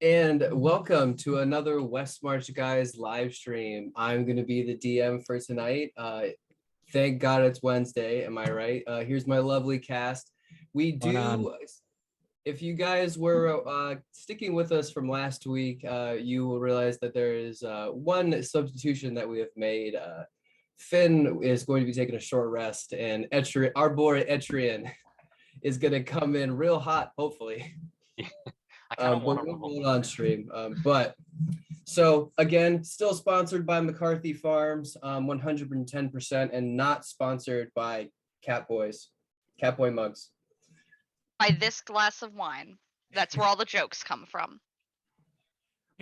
And welcome to another West March Guys live stream. I'm going to be the DM for tonight. Thank God it's Wednesday. Am I right? Here's my lovely cast. We do, if you guys were sticking with us from last week, you will realize that there is one substitution that we have made. Finn is going to be taking a short rest, and our boy Etrian is going to come in real hot, hopefully. But we'll roll it on stream. But so again, still sponsored by McCarthy Farms, 110%, and not sponsored by Catboy mugs. By this glass of wine. That's where all the jokes come from.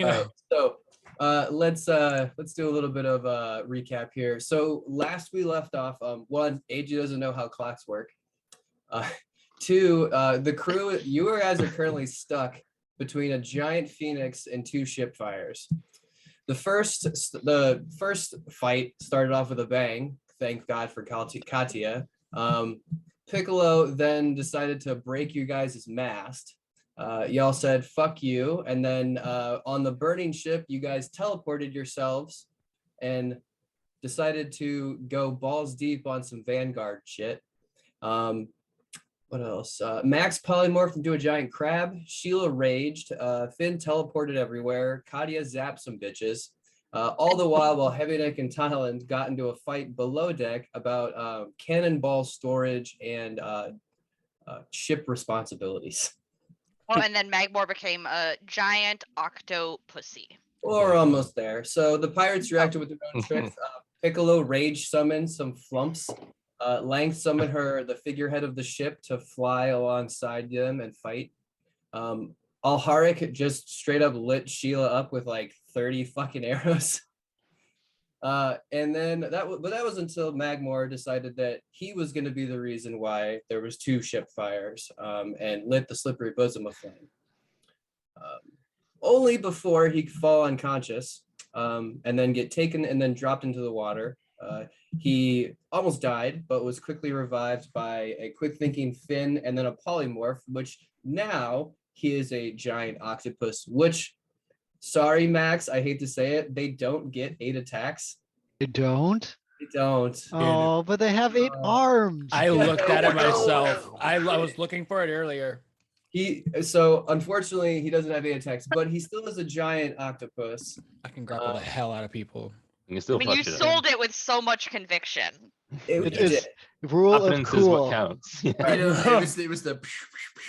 All right, so let's do a little bit of a recap here. So last we left off, one, AG doesn't know how clocks work. Two, the crew, you guys are currently stuck between a giant phoenix and two ship fires. The first fight started off with a bang. Thank God for Katya. Piccolo then decided to break you guys' mast. Y'all said, fuck you. And then on the burning ship, you guys teleported yourselves and decided to go balls deep on some Vanguard shit. What else? Max polymorphed into a giant crab. Sheila raged. Finn teleported everywhere. Katya zapped some bitches. All the while Heavy Neck and Thailand got into a fight below deck about cannonball storage and ship responsibilities. Oh, and then Magmore became a giant octopussy. We're almost there. So the pirates reacted with their own tricks. Piccolo rage summoned some flumps. Lang summoned the figurehead of the ship to fly alongside them and fight. Alharik just straight up lit Sheila up with like 30 fucking arrows. And then that was until Magmore decided that he was going to be the reason why there was two ship fires, and lit the slippery bosom of flame. Only before he could fall unconscious, and then get taken and then dropped into the water. He almost died, but was quickly revived by a quick-thinking Finn and then a polymorph, which now he is a giant octopus, which, sorry, Max, I hate to say it, they don't get 8 attacks. They don't? They don't. Oh, but they have 8 arms. I looked at it myself. I was looking for it earlier. So unfortunately, he doesn't have 8 attacks, but he still is a giant octopus. I can grapple the hell out of people. You sold it with so much conviction. It is rule of cool. Is what counts. It was the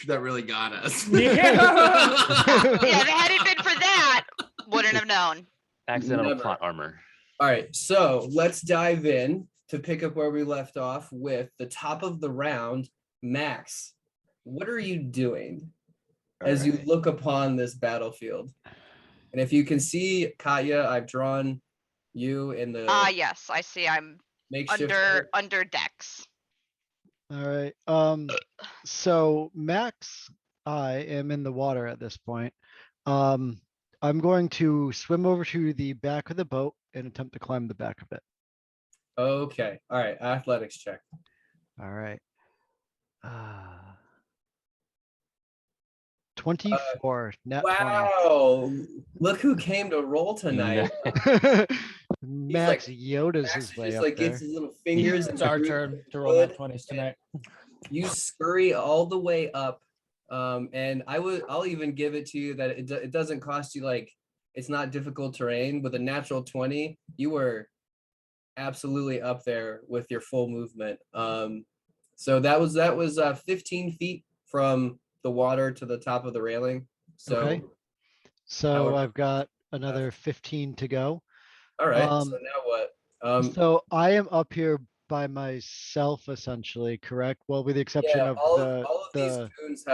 that really got us. Yeah, had it been for that, wouldn't have known. Accidental plot armor. All right, so let's dive in to pick up where we left off with the top of the round. Max, what are you doing as you look upon this battlefield? And if you can see, Katya, I've drawn you in the yes, I see. I'm under decks. All right. So Max, I am in the water at this point. I'm going to swim over to the back of the boat and attempt to climb the back of it. Okay. All right. Athletics check. All right. 24. Net wow. 20. Look who came to roll tonight. Max Yoda's his way up there. Gets his little fingers. It's our turn to roll that 20s tonight. You scurry all the way up. And I'll even give it to you that it doesn't cost you, like, it's not difficult terrain. With a natural 20, you were absolutely up there with your full movement. So that was 15 feet from the water to the top of the railing. So, okay. So I've got another 15 to go. All right. So now what? So I am up here by myself, essentially, correct? Well, with the exception of all of these goons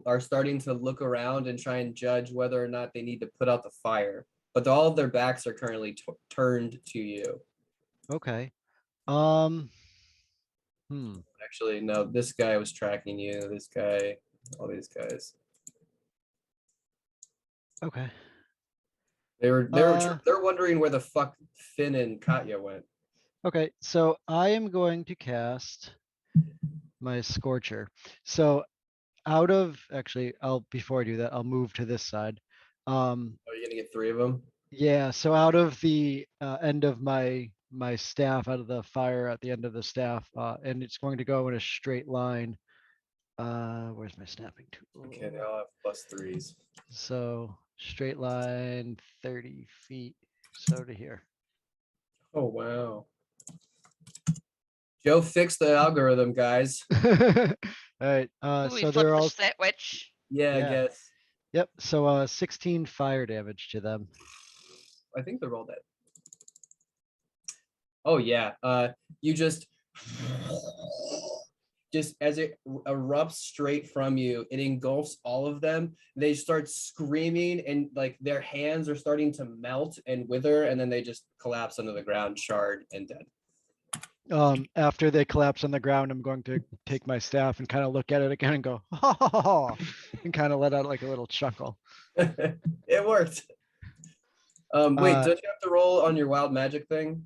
are starting to look around and try and judge whether or not they need to put out the fire, but all of their backs are currently turned to you. Okay. Actually, no. This guy was tracking you. This guy, all these guys. Okay. They're wondering where the fuck Finn and Katya went. Okay, so I am going to cast my Scorcher. So before I do that, I'll move to this side. Oh, you're gonna get 3 of them? Yeah, so out of the end of my staff, out of the fire at the end of the staff, and it's going to go in a straight line. Where's my snapping tool? Okay, they all have +3s. So straight line 30 feet. So to here. Oh wow. Joe fixed the algorithm, guys. All right. Ooh, we So flipped they're the all switch. Yeah, I Yeah. guess. Yep. So 16 fire damage to them. I think they're all dead. Oh yeah. You just as it erupts straight from you, it engulfs all of them. They start screaming and like their hands are starting to melt and wither, and then they just collapse under the ground, charred and dead. After they collapse on the ground, I'm going to take my staff and kind of look at it again and go, ha ha ha, ha, and kind of let out like a little chuckle. It worked. Wait, don't you have to roll on your wild magic thing?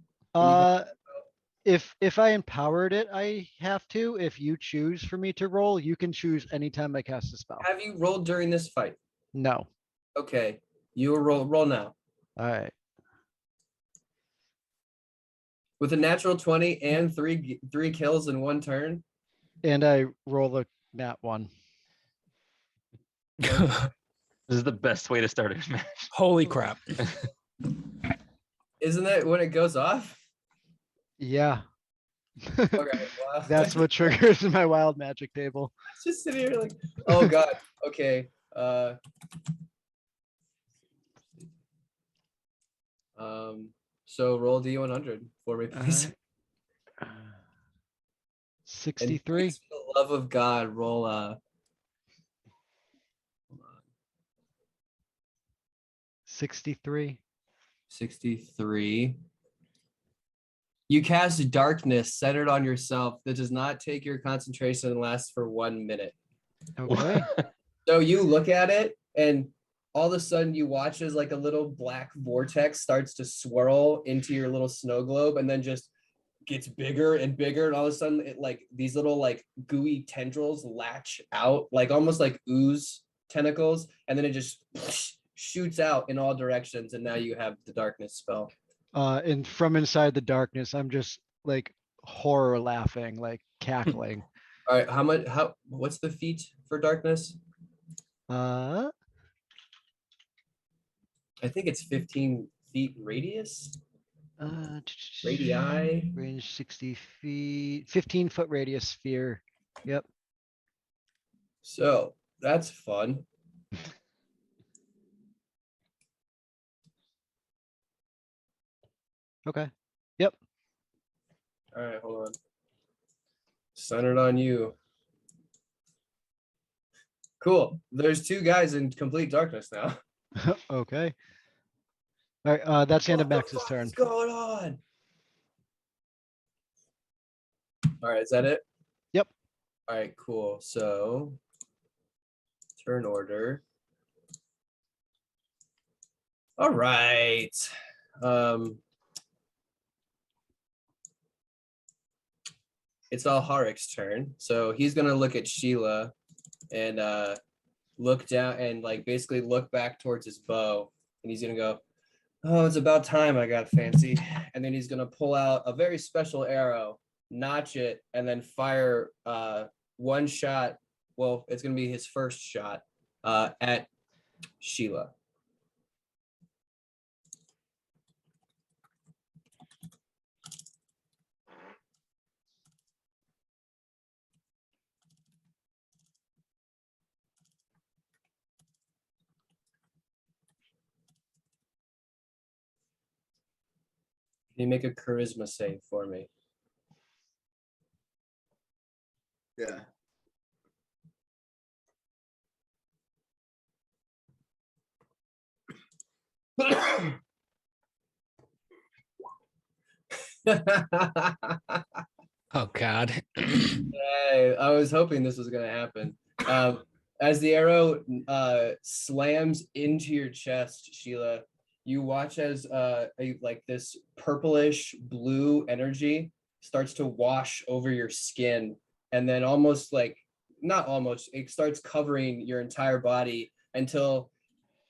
If I empowered it, I have to. If you choose for me to roll, you can choose anytime I cast a spell. Have you rolled during this fight? No. Okay, you roll now. All right. With a natural 20 and three kills in 1 turn. And I roll a nat 1. This is the best way to start a match. Holy crap. Isn't that when it goes off? Yeah. Okay, wow. That's what triggers my wild magic table. It's just sitting here like, oh god. Okay. So roll D100 for me, please. 63. And for the love of God, roll hold on. 63. 63. You cast darkness centered on yourself that does not take your concentration and lasts for 1 minute. Okay. So you look at it and all of a sudden you watch as like a little black vortex starts to swirl into your little snow globe and then just gets bigger and bigger. And all of a sudden it like these little like gooey tendrils latch out, like almost like ooze tentacles. And then it just shoots out in all directions. And now you have the darkness spell. And from inside the darkness, I'm just like horror laughing, like cackling. All right, what's the feat for darkness? Uh, I think it's 15 feet radius. Radii. Range 60 feet, 15-foot radius sphere. Yep. So that's fun. Okay. Yep. All right, hold on. Centered on you. Cool. There's 2 guys in complete darkness now. Okay. All right. That's the end of What Max's turn. What's going on? All right, is that it? Yep. All right, cool. So turn order. All right. It's Alharic's turn. So he's gonna look at Sheila and look down and like basically look back towards his bow. And he's gonna go, oh, it's about time I got fancy. And then he's gonna pull out a very special arrow, notch it, and then fire 1 shot. Well, it's gonna be his first shot at Sheila. Can you make a charisma save for me? Yeah. Oh God. Hey, I was hoping this was gonna happen. As the arrow slams into your chest, Sheila, you watch as like this purplish blue energy starts to wash over your skin, and then almost like not almost, it starts covering your entire body until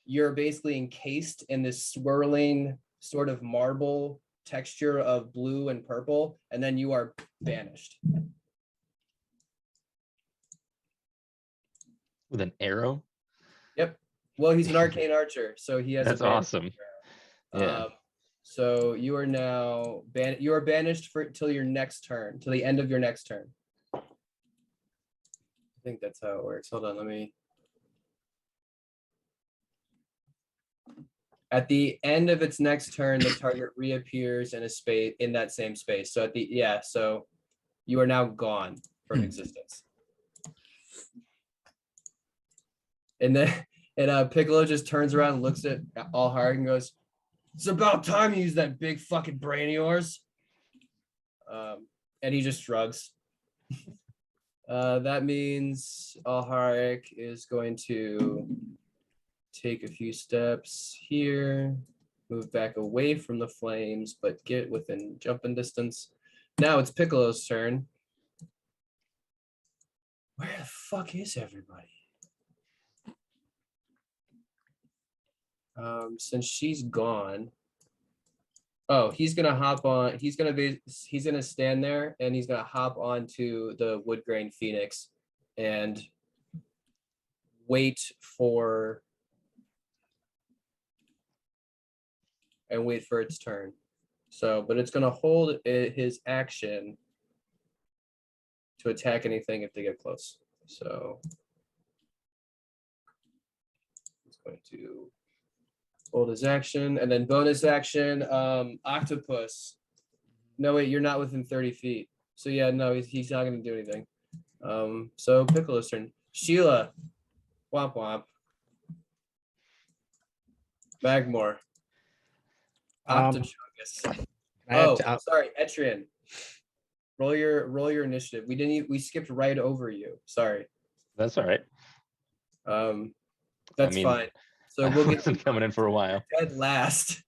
you're basically encased in this swirling sort of marble texture of blue and purple, and then you are banished. With an arrow? Yep. Well, he's an arcane archer, so he has. That's awesome. Yeah. So you are now you are banished for till your next turn, till the end of your next turn. I think that's how it works. Hold on, let me. At the end of its next turn, the target reappears in a space in that same space. So so you are now gone from existence. And then Piccolo just turns around and looks at Alhart and goes, "It's about time you use that big fucking brain of yours." And he just shrugs. That means Alharic is going to take a few steps here, move back away from the flames, but get within jumping distance. Now it's Piccolo's turn. Where the fuck is everybody? Since she's gone. Oh, he's gonna hop on. He's gonna stand there and he's gonna hop onto the wood grain phoenix and wait for its turn. So, but it's gonna hold his action to attack anything if they get close. So it's going to hold his action, and then bonus action, octopus. No, wait, you're not within 30 feet. So yeah, no, he's not gonna do anything. So Piccolo's turn. Sheila, womp womp. Magmore. Octochungus. Oh, sorry, Etrian. Roll your initiative. We skipped right over you. Sorry. That's all right. That's fine. So we'll get you coming in for a while. Dead last.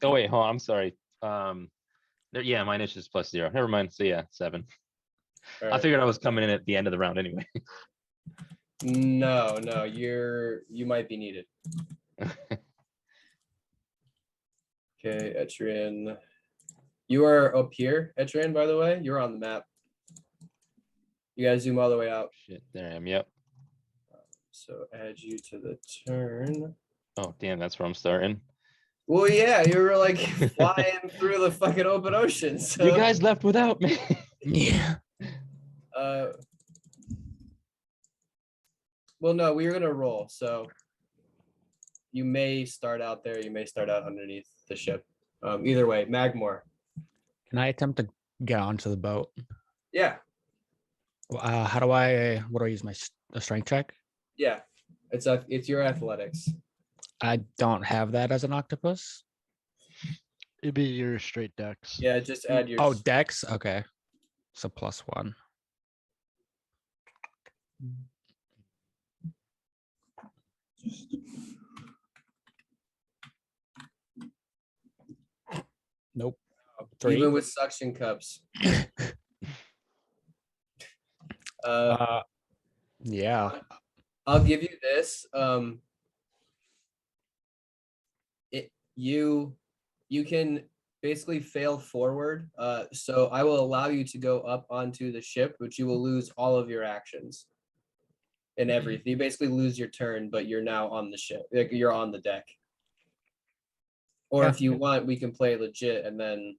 Oh wait, hold on. I'm sorry. Yeah, my initiative is +0. Never mind. So yeah, 7. Right. I figured I was coming in at the end of the round anyway. No, you might be needed. Okay, Etrian. You are up here, Etrian, by the way. You're on the map. You gotta zoom all the way out. Shit, there I am. Yep. So add you to the turn. Oh damn, that's where I'm starting. Well, yeah, you were like flying through the fucking open ocean. So. You guys left without me. Yeah. Well, no, we were gonna roll. So you may start out there. You may start out underneath the ship. Either way, Magmore. Can I attempt to get onto the boat? Yeah. How do I? What do I use? My strength check? Yeah. It's your athletics. I don't have that as an octopus. It'd be your straight dex. Yeah, just add your. Oh, dex. Okay, so +1. Nope. 3. Even with suction cups. Yeah. I'll give you this. You can basically fail forward. So I will allow you to go up onto the ship, but you will lose all of your actions and everything. You basically lose your turn, but you're now on the ship. Like you're on the deck. Or if you want, we can play legit and then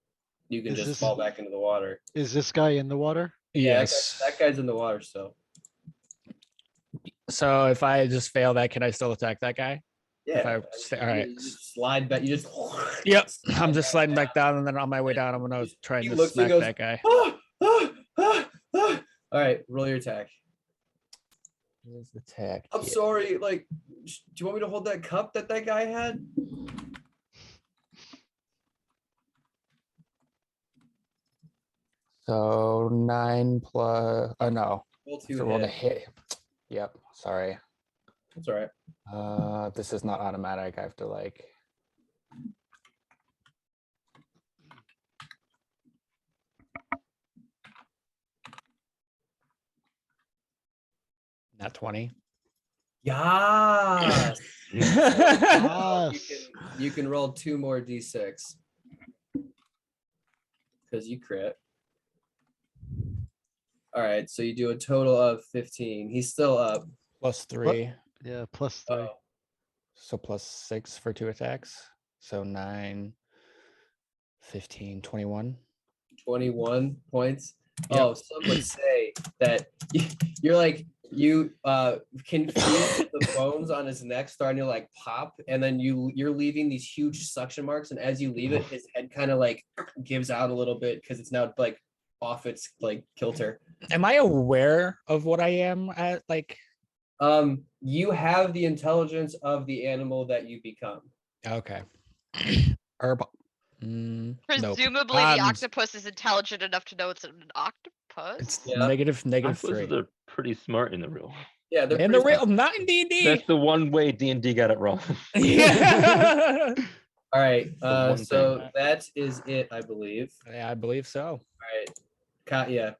you can just fall back into the water. Is this guy in the water? Yes. Yeah, that guy's in the water still. So if I just fail that, can I still attack that guy? Yeah. All right. You just slide back. You just. Yep. I'm just sliding back down, and then on my way down, I'm gonna try and just smack that guy. All right, roll your attack. Here's the attack. I'm sorry. Like, do you want me to hold that cup that guy had? So 9 plus. Oh no. Roll to hit. Yep. Sorry. That's all right. This is not automatic. I have to like. Not 20. Yes. Yes. You can roll 2 more d6 because you crit. All right, so you do a total of 15. He's still up. +3. Yeah, +3. Oh, So +6 for 2 attacks. So 9, 15, 21. 21 points. Yep. Oh, some would say that you're like you can feel the bones on his neck starting to like pop, and then you're leaving these huge suction marks, and as you leave it, his head kind of like gives out a little bit because it's now like off its like kilter. Am I aware of what I am at? Like, You have the intelligence of the animal that you become. okay. Herb. Nope. Presumably, the octopus is intelligent enough to know it's an octopus. It's Yeah. negative Octopuses 3. are pretty smart in the real. Yeah, they're In the pretty real, not in D&D. That's the one way D&D got it wrong. Yeah. All right. one So thing. that is it, I believe. Yeah, I believe so. All right. Katya,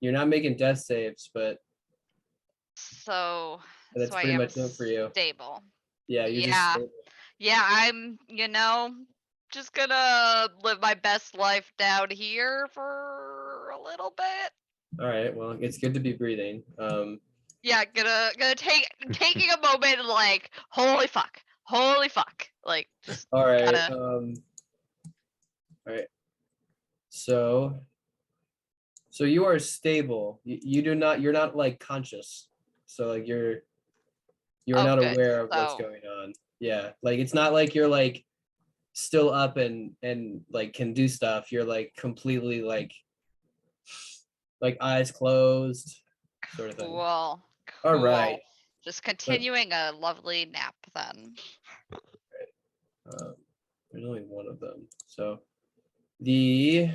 you're not making death saves, but So that's so I pretty am much it for you. stable. Yeah, you're just Yeah. stable. Yeah, I'm, just gonna live my best life down here for a little bit. All right. Well, it's good to be breathing. Yeah, gonna taking a moment and like, holy fuck, like just All right. gotta. All right. So you are stable. You're not like conscious. So like you're Oh, not good. aware of what's So- going on. Yeah. Like it's not like you're like still up and like can do stuff. You're like completely like eyes closed sort of thing. Cool. All right. Just continuing a lovely nap then. There's only one of them. So the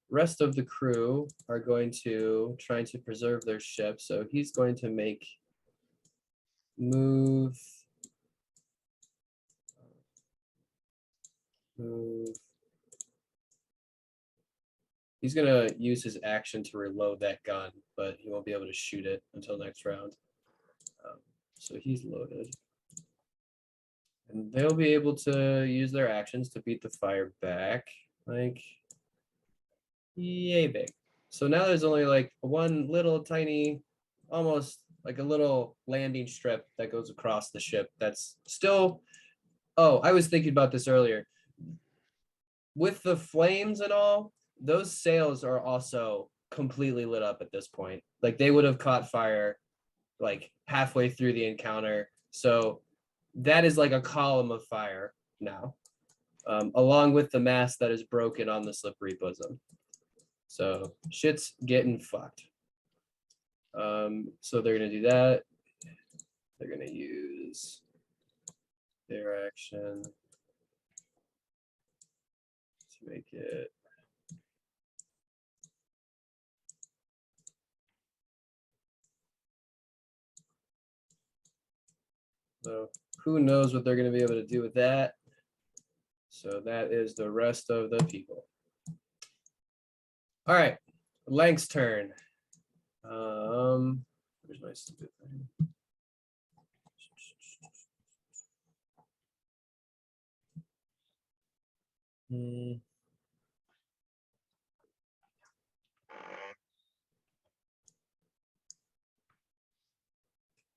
rest of the crew are going to try to preserve their ship. So he's going to move. He's gonna use his action to reload that gun, but he won't be able to shoot it until next round. So he's loaded. And they'll be able to use their actions to beat the fire back. Like, yay big. So now there's only like one little tiny, almost like a little landing strip that goes across the ship that's still, oh, I was thinking about this earlier. With the flames and all, those sails are also completely lit up at this point. Like they would have caught fire like halfway through the encounter. So that is like a column of fire now, along with the mast that is broken on the slippery bosom. So shit's getting fucked. So they're gonna do that. They're gonna use their action to make it. So who knows what they're gonna be able to do with that. So that is the rest of the people. All right, Lank's turn. Where's my stupid thing?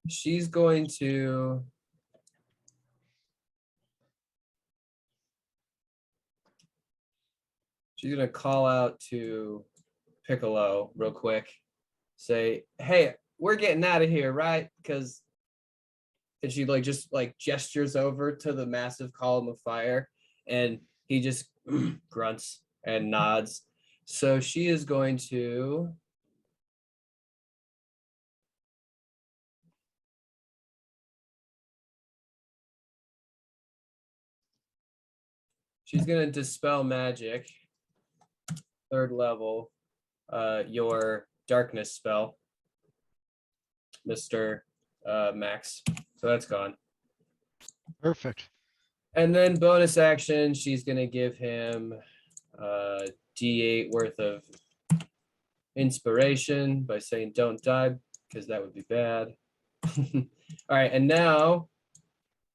She's going to call out to Piccolo real quick. Say, hey, we're getting out of here, right? Because and she like just like gestures over to the massive column of fire, and he just grunts and nods. So she is going to dispel magic, 3rd level, your darkness spell, Mr. Max. So that's gone. Perfect. And then bonus action, she's gonna give him D8 worth of inspiration by saying don't die, because that would be bad. All right, and now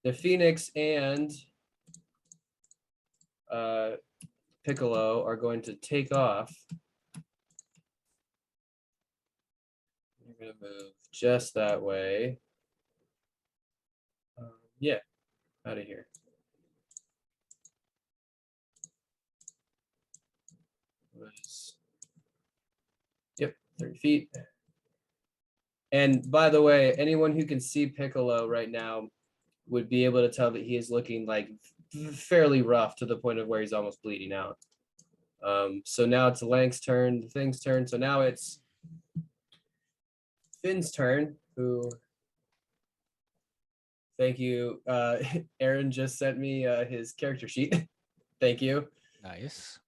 the Phoenix and Piccolo are going to take off. You're gonna move just that way. Yeah, out of here. Yep, 30 feet. And by the way, anyone who can see Piccolo right now would be able to tell that he is looking like fairly rough to the point of where he's almost bleeding out. So now it's Lank's turn, the Thing's turn. So now it's Finn's turn, who, thank you. Aaron just sent me his character sheet. Thank you. Nice.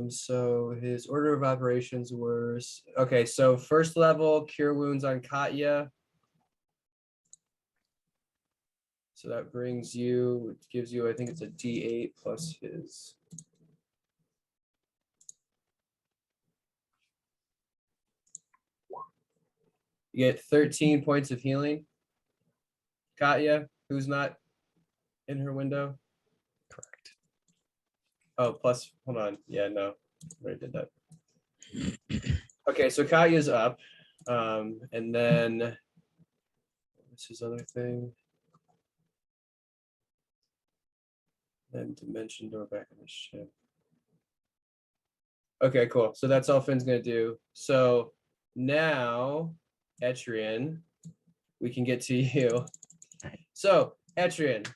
So his order of operations was, okay, so first level, cure wounds on Katya. So that brings you, it gives you, I think it's a D8 plus his. You get 13 points of healing. Katya, who's not in her window. Correct. Oh, plus, hold on. Yeah, no, I already did that. Okay, so Katya's up. And then, what's his other thing? Then dimension door back in the ship. Okay, cool. So that's all Finn's gonna do. So now, Etrian, we can get to you. So, Etrian,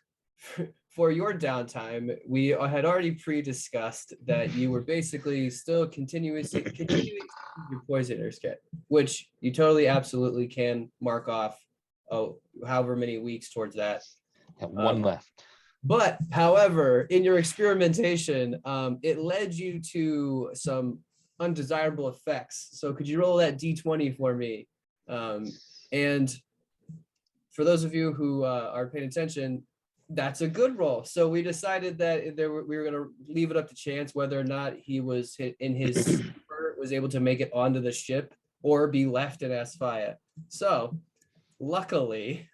for your downtime, we had already pre-discussed that you were basically still continuing your poisoners kit, which you totally absolutely can mark off however many weeks towards that. Got one left. But however, in your experimentation, it led you to some undesirable effects. So could you roll that D20 for me? And for those of you who are paying attention, that's a good roll. So we decided that we were going to leave it up to chance whether or not he was in his sleeper, was able to make it onto the ship or be left in Asfa'eia. So luckily,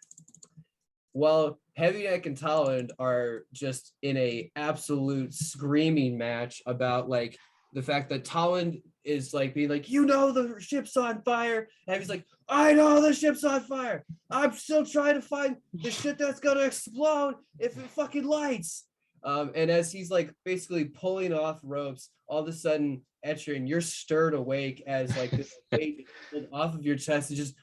while Heavy Neck and Talland are just in a absolute screaming match about like the fact that Talland is like being like, you know, the ship's on fire. And Heavy's like, I know the ship's on fire. I'm still trying to find the shit that's gonna explode if it fucking lights. And as he's like basically pulling off ropes, all of a sudden, Etrian, you're stirred awake as like this weight pulled off of your chest and just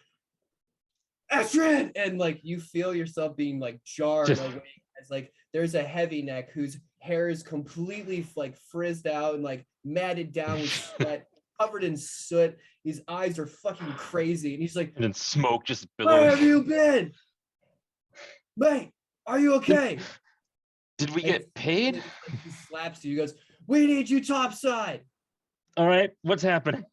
Etrian! And like you feel yourself being like jarred awake as like there's a Heavy Neck whose hair is completely like frizzed out and like matted down with sweat, covered in soot. His eyes are fucking crazy, and he's like, And then smoke just where billowing. have you been? Mate, are you okay? Did we And get paid? he slaps you. He goes, we need you topside. All right, what's happening?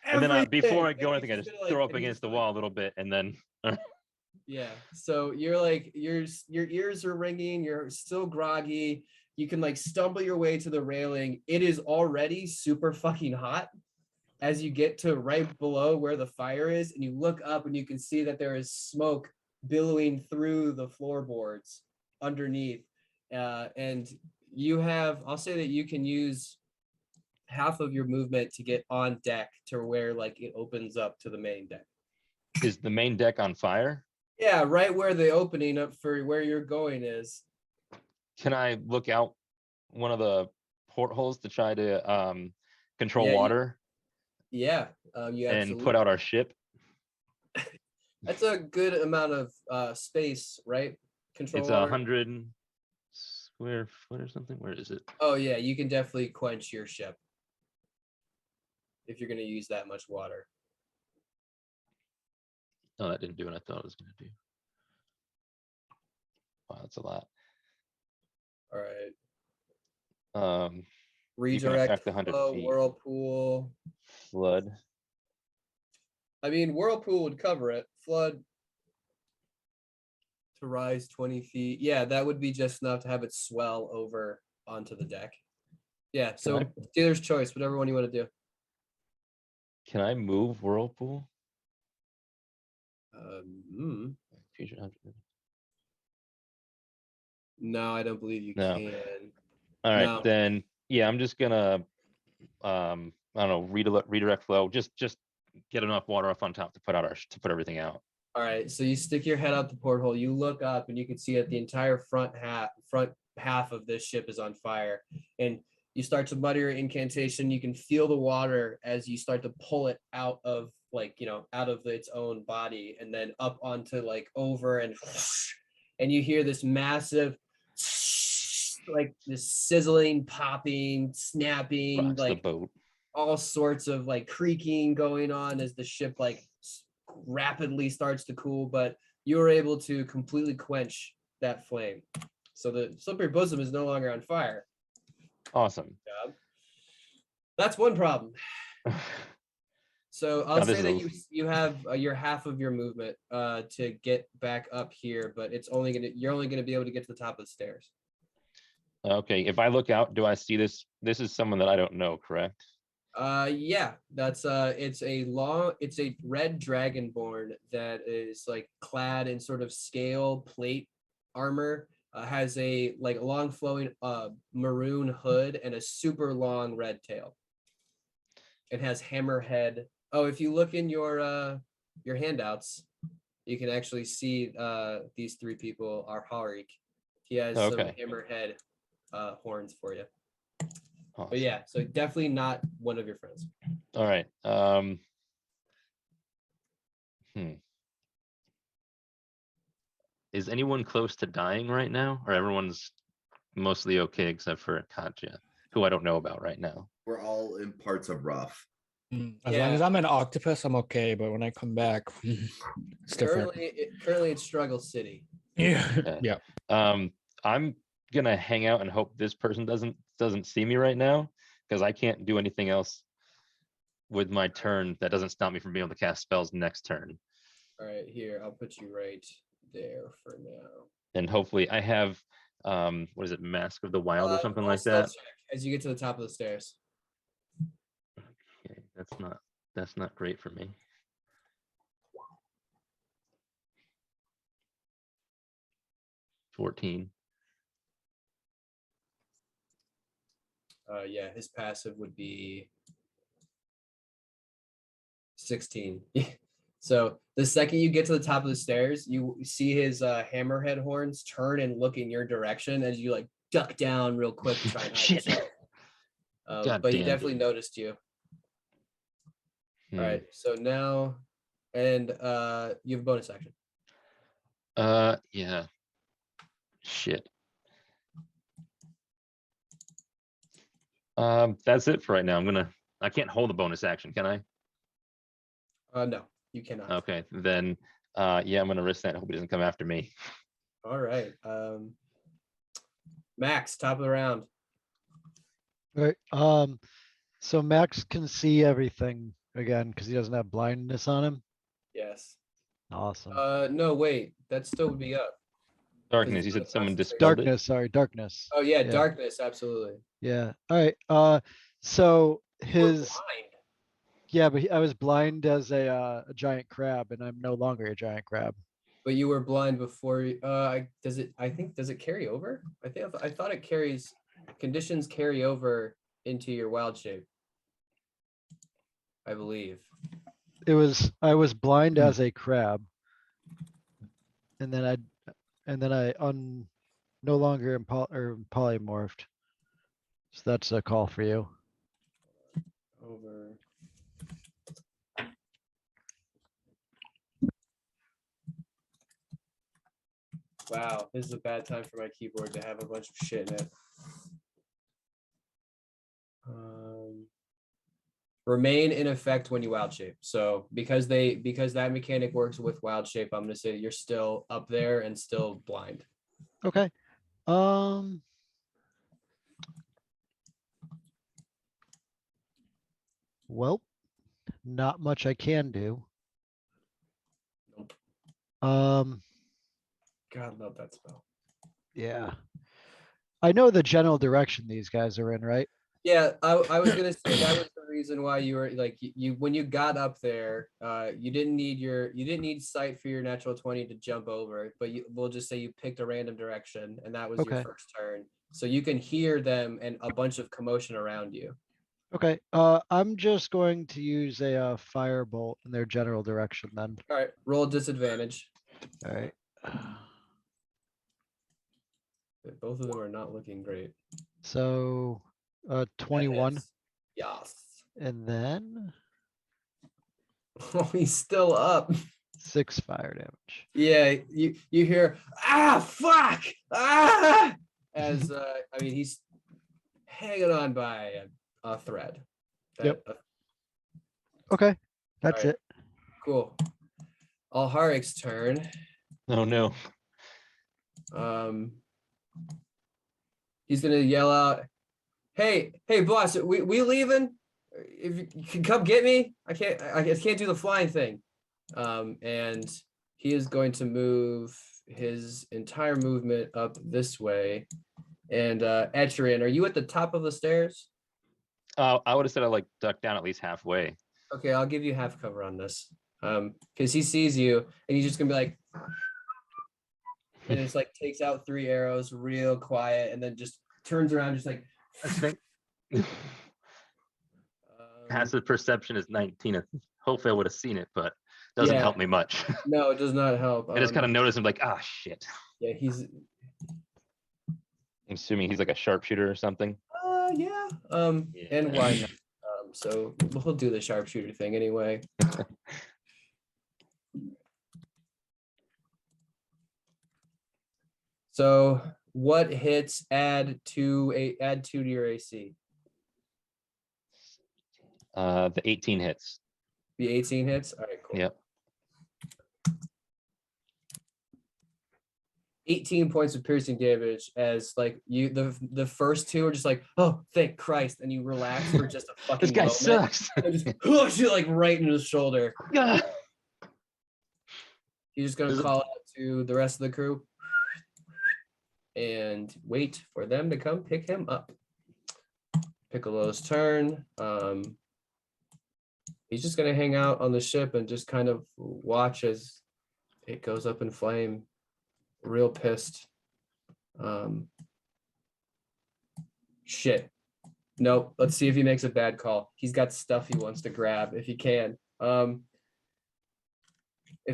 And then before I Everything. go, I And think I he's just gonna, throw like, up and he's against the like- wall a little bit, and then Yeah. So you're like, your ears are ringing. You're still groggy. You can like stumble your way to the railing. It is already super fucking hot as you get to right below where the fire is, and you look up and you can see that there is smoke billowing through the floorboards underneath. And you have, I'll say that you can use half of your movement to get on deck to where like it opens up to the main deck. is the main deck on fire? Yeah, right where the opening up for where you're going is. Can I look out one of the portholes to try to control Yeah, water Yeah, you and absolutely. put out our ship? That's a good amount of space, right? Control It's water. 100 square foot or something. Where is it? Oh yeah, you can definitely quench your ship if you're going to use that much water. Oh, that didn't do what I thought it was going to do. Wow, that's a lot. All right. You can Redirect affect the 100 flow, feet. whirlpool. Flood. I mean, whirlpool would cover it. Flood to rise 20 feet. Yeah, that would be just enough to have it swell over onto the deck. Yeah, so dealer's choice, whatever one you want to do. Can I move whirlpool? future object. No, I don't believe you No. can. All right, No. then yeah, I'm just gonna I don't know, redirect flow. Just get enough water up on top to put out to put everything out. All right, so you stick your head out the porthole, you look up, and you can see that the entire front half of this ship is on fire. And you start to mutter your incantation. You can feel the water as you start to pull it out of out of its own body, and then up onto over and you hear this massive this sizzling, popping, snapping, Rocks the boat. all sorts of creaking going on as the ship rapidly starts to cool, but you were able to completely quench that flame. So the slippery bosom is no longer on fire. Awesome. That's one problem. So I'll Now this say is that you have your half of your movement to get back up here, but you're only gonna be able to get to the top of the stairs. Okay, if I look out, do I see this? This is someone that I don't know, correct? Yeah, that's it's a red dragonborn that is clad in sort of scale plate armor, has a long flowing maroon hood and a super long red tail. It has hammerhead. Oh, if you look in your handouts, you can actually see these three people are Harik. He has some hammerhead horns for you. Awesome. But yeah, so definitely not one of your friends. All right. Is anyone close to dying right now, or everyone's mostly okay except for Katja, who I don't know about right now? We're all in parts of rough. As long as I'm an octopus, I'm okay. But when I come back, it's different. Currently it's Struggle City. Yeah. Okay. Yeah. I'm gonna hang out and hope this person doesn't see me right now, because I can't do anything else with my turn that doesn't stop me from being able to cast spells next turn. All right, here, I'll put you right there for now. And hopefully I have what is it, Mask of the Wild or something like stealth that. check as you get to the top of the stairs. Okay, that's not great for me. $14. Yeah, his passive would be 16. So the second you get to the top of the stairs, you see his hammerhead horns turn and look in your direction as you duck down real quick to try and hide Shit. yourself. But he definitely noticed you. All right, so now, and you have a bonus action. Yeah. Shit. That's it for right now. I can't hold a bonus action, can I? No, you cannot. Okay, then yeah, I'm gonna risk that. I hope he doesn't come after me. All right. Max, top of the round. All right. So Max can see everything again because he doesn't have blindness on him. Yes. Awesome. No, wait, that still would be up. Darkness. You said someone dispelled Darkness, sorry, darkness. Oh yeah, darkness, absolutely. Yeah. All right. So You were his blind. yeah, but I was blind as a giant crab, and I'm no longer a giant crab. But you were blind before. Does it carry over? I thought it carries. Conditions carry over into your wild shape. I believe. I was blind as a crab, and then I no longer polymorphed. So that's a call for you. Over. Wow, this is a bad time for my keyboard to have a bunch of shit in it. Remain in effect when you wild shape. So because that mechanic works with wild shape, I'm gonna say you're still up there and still blind. Okay. Well, not much I can do. Nope. God, love that spell. Yeah. I know the general direction these guys are in, right? Yeah, I was gonna say that was the reason why you were like you when you got up there, you didn't need sight for your natural 20 to jump over, but we'll just say you picked a random direction and that was your Okay. first turn. So you can hear them and a bunch of commotion around you. Okay, I'm just going to use a firebolt in their general direction then. All right, roll disadvantage. All right. Both of them are not looking great. So, That 21, hits. Yes. and then Oh, he's still up. 6 fire damage. Yeah, you hear fuck as I mean he's hanging on by a thread. Yep. Okay, that's Alright. it. Cool. Alharic's turn. Oh no. He's gonna yell out, hey boss, we leaving? If you can come get me, I can't do the flying thing. And he is going to move his entire movement up this way. And Etrian, are you at the top of the stairs? I would have said I like duck down at least halfway. Okay, I'll give you half cover on this. Because he sees you and he's just gonna be like, and it's like takes out 3 arrows real quiet and then just turns around just like Passive perception is 19. Hopefully I would have seen it, but doesn't Yeah. help me much. no, it does not help. I just kind of noticed him like, ah, shit. Yeah, he's I'm assuming he's like a sharpshooter or something. yeah. Yeah. And why not? So we'll do the sharpshooter thing anyway. So what hits add 2 to your AC? The 18 hits. The 18 hits? All right, cool. Yep. 18 points of piercing damage as like you the first 2 are just like, oh thank Christ, and you relax for just a fucking This guy moment. sucks. And just push you like right into the shoulder. Ah. He's just gonna call out to the rest of the crew and wait for them to come pick him up. Piccolo's turn. He's just gonna hang out on the ship and just kind of watch as it goes up in flame. Real pissed. Shit. Nope. Let's see if he makes a bad call. He's got stuff he wants to grab if he can. If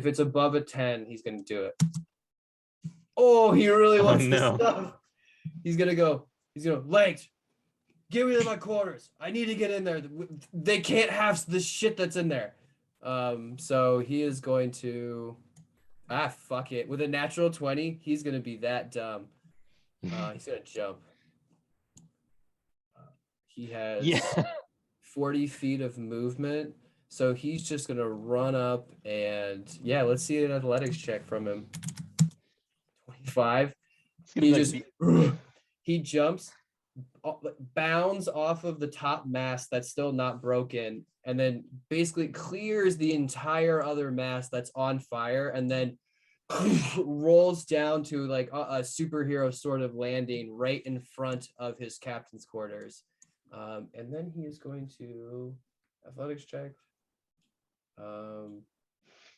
it's above a 10, he's gonna do it. Oh, he really wants the stuff. He's gonna Legs, get me to my quarters. I need to get in there. They can't have the shit that's in there. So he is going to fuck it. With a natural 20, he's gonna be that dumb. He's gonna jump. He has 40 feet of movement. So he's just gonna run up and let's see an athletics check from him. 25. He jumps, bounds off of the top mast that's still not broken, and then basically clears the entire other mast that's on fire, and then rolls down to like a superhero sort of landing right in front of his captain's quarters. And then he is going to athletics check.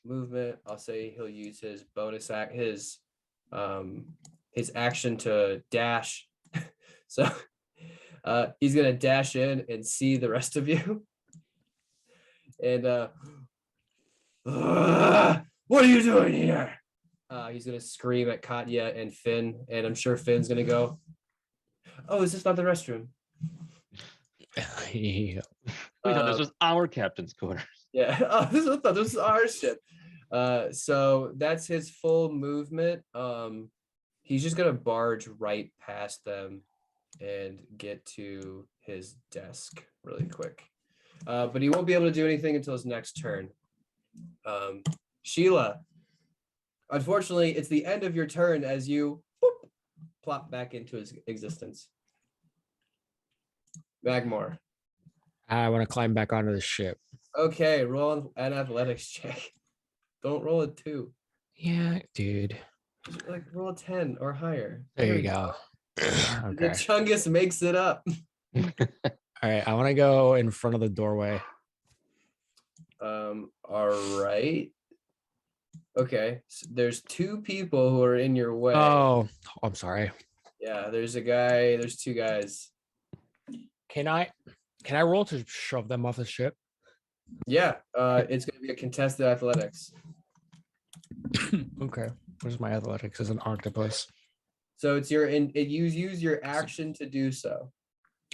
Movement, I'll say he'll use his bonus his action to dash. So he's gonna dash in and see the rest of you. And what are you doing here? He's gonna scream at Katya and Finn, and I'm sure Finn's gonna go, oh, is this not the restroom? Yeah. We thought this was our captain's quarters. Yeah. Oh, this is our ship. So that's his full movement. He's just gonna barge right past them and get to his desk really quick. But he won't be able to do anything until his next turn. Sheila, unfortunately, it's the end of your turn as you plop back into his existence. Magmore. I want to climb back onto the ship. Okay, roll an athletics check. Don't roll a 2. Yeah, dude. Like roll a 10 or higher. There you go. The Okay. Chungus makes it up. All right, I want to go in front of the doorway. All right. Okay, so there's two people who are in your way. Oh, I'm sorry. Yeah, there's a guy, there's two guys. Can I roll to shove them off the ship? Yeah, it's gonna be a contested athletics. Okay. Where's my athletics as an octopus? So it's you use your action to do so.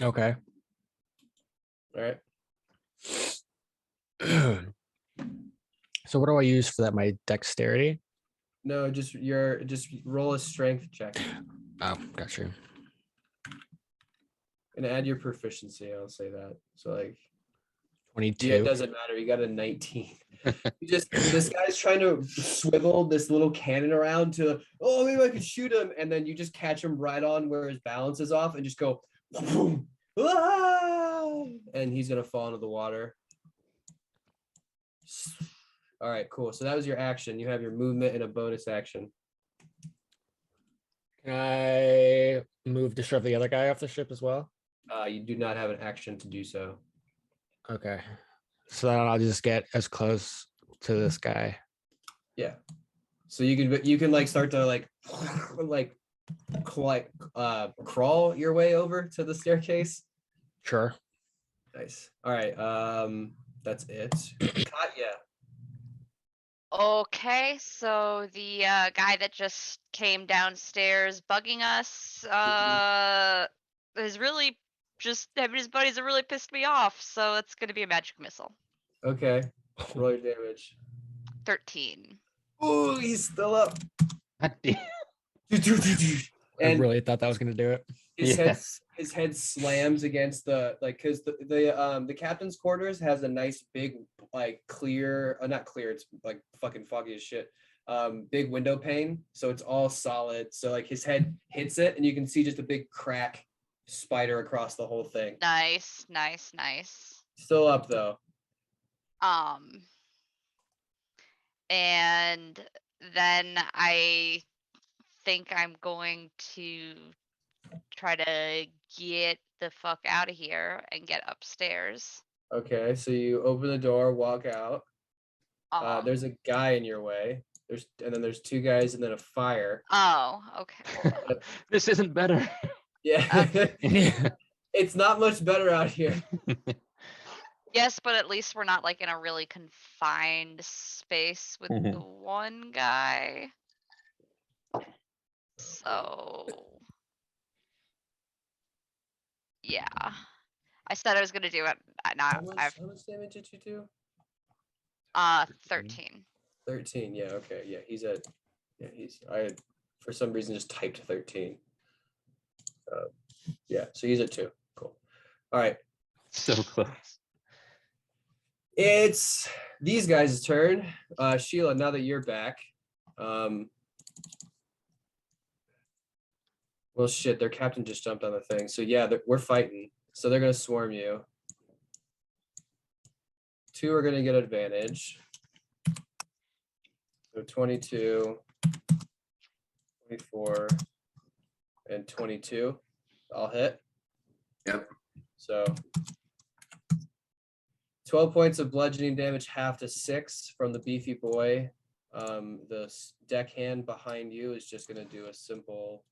Okay. All right. So what do I use for that? My dexterity? No, just roll a strength check Oh, got you. and add your proficiency. I'll say that. So like, 22. yeah, it doesn't matter. You got a 19. This guy's trying to swivel this little cannon around to, oh, maybe I could shoot him, and then you just catch him right on where his balance is off, and just go, boom, ah! And he's gonna fall into the water. All right, cool. So that was your action. You have your movement and a bonus action. Can I move to shove the other guy off the ship as well? You do not have an action to do so. Okay. So then I'll just get as close to this guy. Yeah. So you can like start to like crawl your way over to the staircase. Sure. Nice. All right. That's it. Katya. Okay, so the guy that just came downstairs bugging us is really just him and his buddies have really pissed me off, so it's gonna be a magic missile. Okay. Roll your damage. 13. Oh, he's still up. God damn. I And really thought that was gonna do it. his head slams against the because the captain's quarters has a nice big like clear, not clear, it's like fucking foggy as shit. Big window pane, so it's all solid. So like his head hits it, and you can see just a big crack spider across the whole thing. Nice. Still up though. And then I think I'm going to try to get the fuck out of here and get upstairs. Okay, so you open the door, walk out. There's a guy in your way. And then there's two guys and then a fire. Oh, okay. Hold on. This isn't better. Yeah. Yeah. It's not much better out here. Yes, but at least we're not like in a really confined space with the one guy. So yeah. I said I was gonna do it. Now I've How much damage did you do? 13. 13. Yeah, okay. Yeah, I for some reason just typed 13. Yeah, so he's at 2. Cool. All right. So close. It's these guys' turn. Sheila, now that you're back. Well, shit, their captain just jumped on the thing. So yeah, we're fighting. So they're gonna swarm you. 2 are gonna get advantage. So 22, 24, and 22. I'll hit. Yep. So 12 points of bludgeoning damage, half to 6 from the beefy boy. The deckhand behind you is just gonna do a simple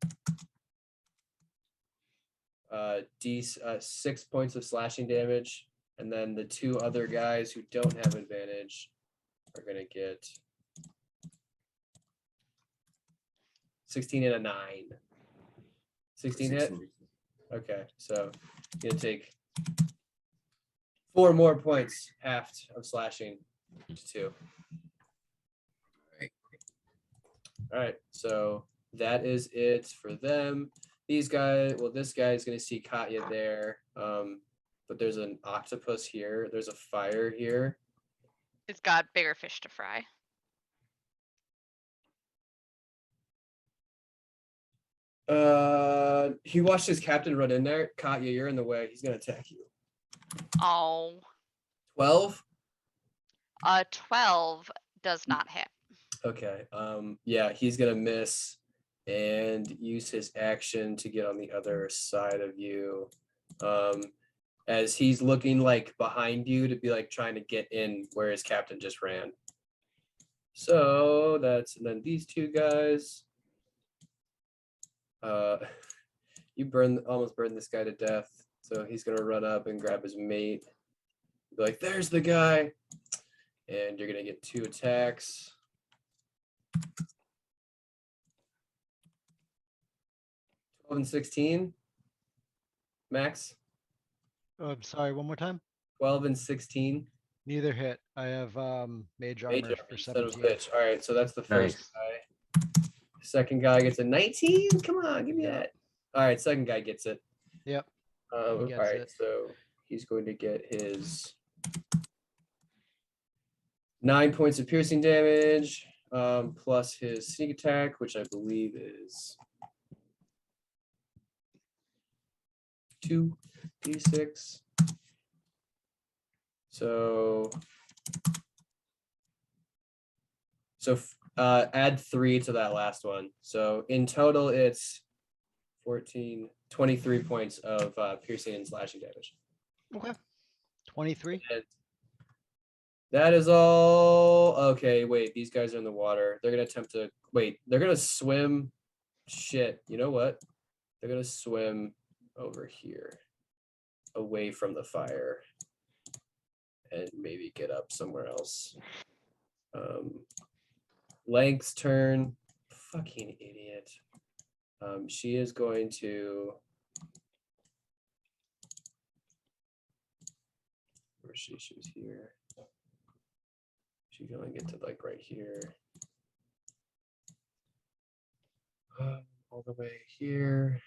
6 points of slashing damage, and then the 2 other guys who don't have advantage are gonna get 16 and a 9. 16 hit. Okay, so you're gonna take 4 more points, halved of slashing to 2. All right, so that is it for them. These guys, well, this guy is gonna see Katya there, but there's an octopus here. There's a fire here. It's got bigger fish to fry. He watched his captain run in there. Katya, you're in the way. He's gonna attack you. Oh. 12. 12 does not hit. Okay. Yeah, he's gonna miss and use his action to get on the other side of you. as he's looking like behind you to be like trying to get in where his captain just ran. So that's, and then these two guys. You almost burned this guy to death. So he's gonna run up and grab his mate. Be like, there's the guy. And you're gonna get 2 attacks. And 16. Max. Oh, I'm sorry, one more time. 12 and 16. Neither hit. I have mage Mage armor armor for instead of 17. pitch. All right, so that's the first Nice. guy. Second guy gets a 19. Come on, give me Yeah. that. All right, second guy gets it. Yep. All gets right, it. so he's going to get his 9 points of piercing damage, plus his sneak attack, which I believe is 2d6. So add 3 to that last one. So in total, it's 14, 23 points of piercing and slashing damage. Okay. 23. And that is all. Okay, wait, these guys are in the water. They're gonna attempt to wait. They're gonna swim. Shit, you know what? They're gonna swim over here, away from the fire, and maybe get up somewhere else. Length's turn. Fucking idiot. She is going to. Where is she? She was here. She's gonna get to like right here. All the way here.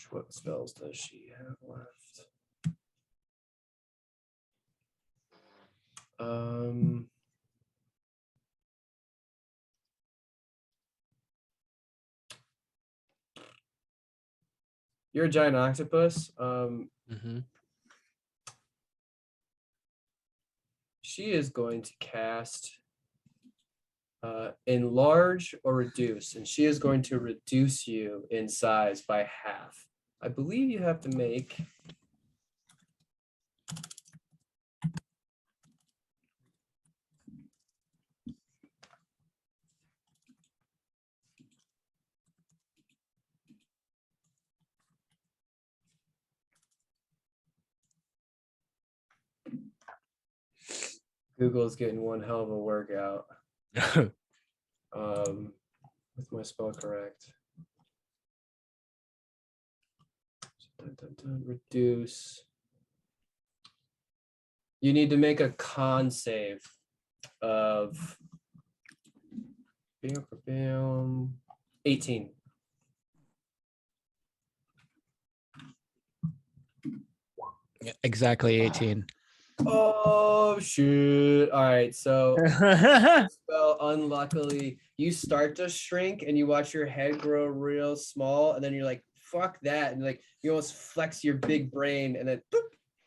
What spells does she have left? You're a giant octopus. She is going to cast enlarge or reduce, and she is going to reduce you in size by half. I believe you have to make Google's getting one hell of a workout. With my spell correct. Reduce. You need to make a con save of 18. Yeah, exactly 18. Oh shoot. All right, so spell unluckily you start to shrink and you watch your head grow real small, and then you're like, fuck that, and like you almost flex your big brain, and then boop,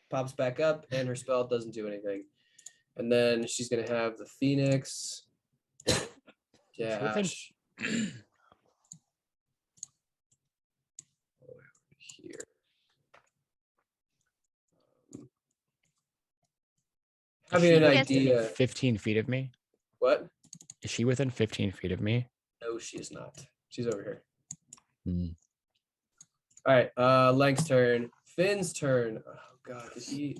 pops back up, and her spell doesn't do anything. And then she's gonna have the Phoenix. Dash. Here. Having an idea. 15 feet of me? What? Is she within 15 feet of me? No, she is not. She's over here. Hmm. All right, Lank's turn. Finn's turn. Oh god, did he?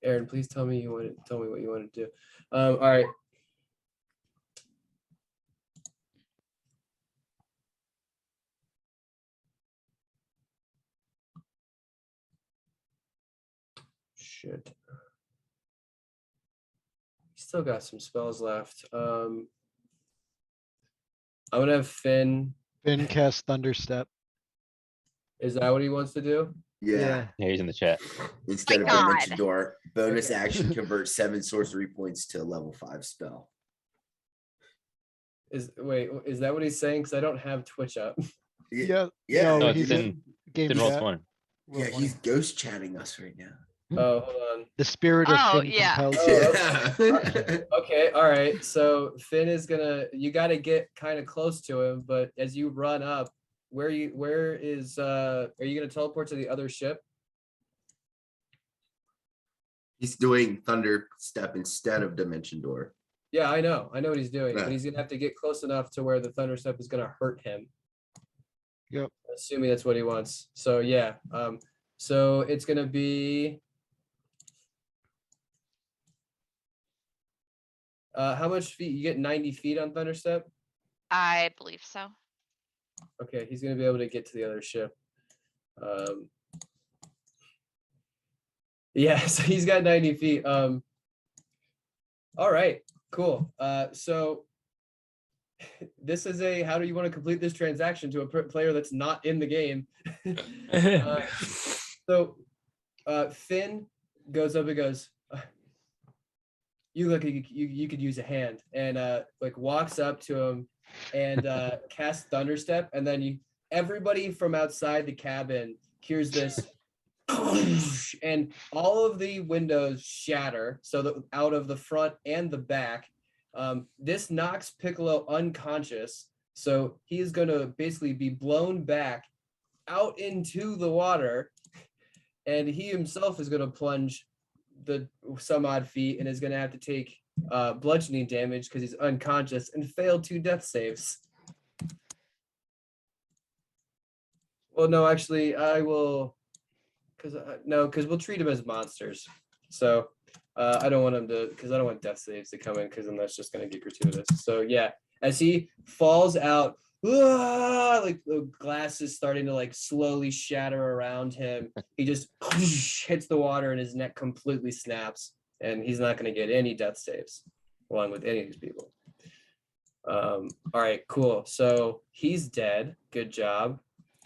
Aaron, please tell me what you want to do. All right. Shit. Still got some spells left. I'm gonna have Finn. Finn cast Thunderstep. Is that what he wants to do? Yeah. Yeah, he's in the chat. Instead of My God. Dimension Door, bonus Okay. action convert 7 sorcery points to a level 5 spell. Is that what he's saying? Because I don't have Twitch up. Yeah. Yeah. No, No, he's it's in game Didn't roll chat. 20. Yeah, he's ghost chatting us right now. Oh, hold on. The spirit of Oh, Finn yeah. compels Oh, you. okay. Okay, all right. So Finn is gonna. You got to get kind of close to him, but as you run up, Where is are you gonna teleport to the other ship? He's doing Thunder Step instead of Dimension Door. Yeah, I know what he's doing, Yeah. but he's gonna have to get close enough to where the thunder step is gonna hurt him. Yep. Assuming that's what he wants. So yeah, so it's gonna be how much feet? You get 90 feet on thunder step. I believe so. Okay, he's gonna be able to get to the other ship. Yeah, so he's got 90 feet. All right, cool. So this is a how do you want to complete this transaction to a player that's not in the game? So Finn goes up and goes, you look like you could use a hand, and like walks up to him and casts Thunderstep, and then everybody from outside the cabin hears this and all of the windows shatter, so that out of the front and the back. This knocks Piccolo unconscious, so he is going to basically be blown back out into the water, and he himself is going to plunge some odd feet and is going to have to take bludgeoning damage because he's unconscious and failed 2 death saves. Well, no, actually, I will, because we'll treat him as monsters. So I don't want him to, because I don't want death saves to come in, because then that's just going to get gratuitous. So yeah, as he falls out, like the glass is starting to like slowly shatter around him. He just hits the water and his neck completely snaps, and he's not going to get any death saves along with any of these people. All right, cool. So he's dead. Good job,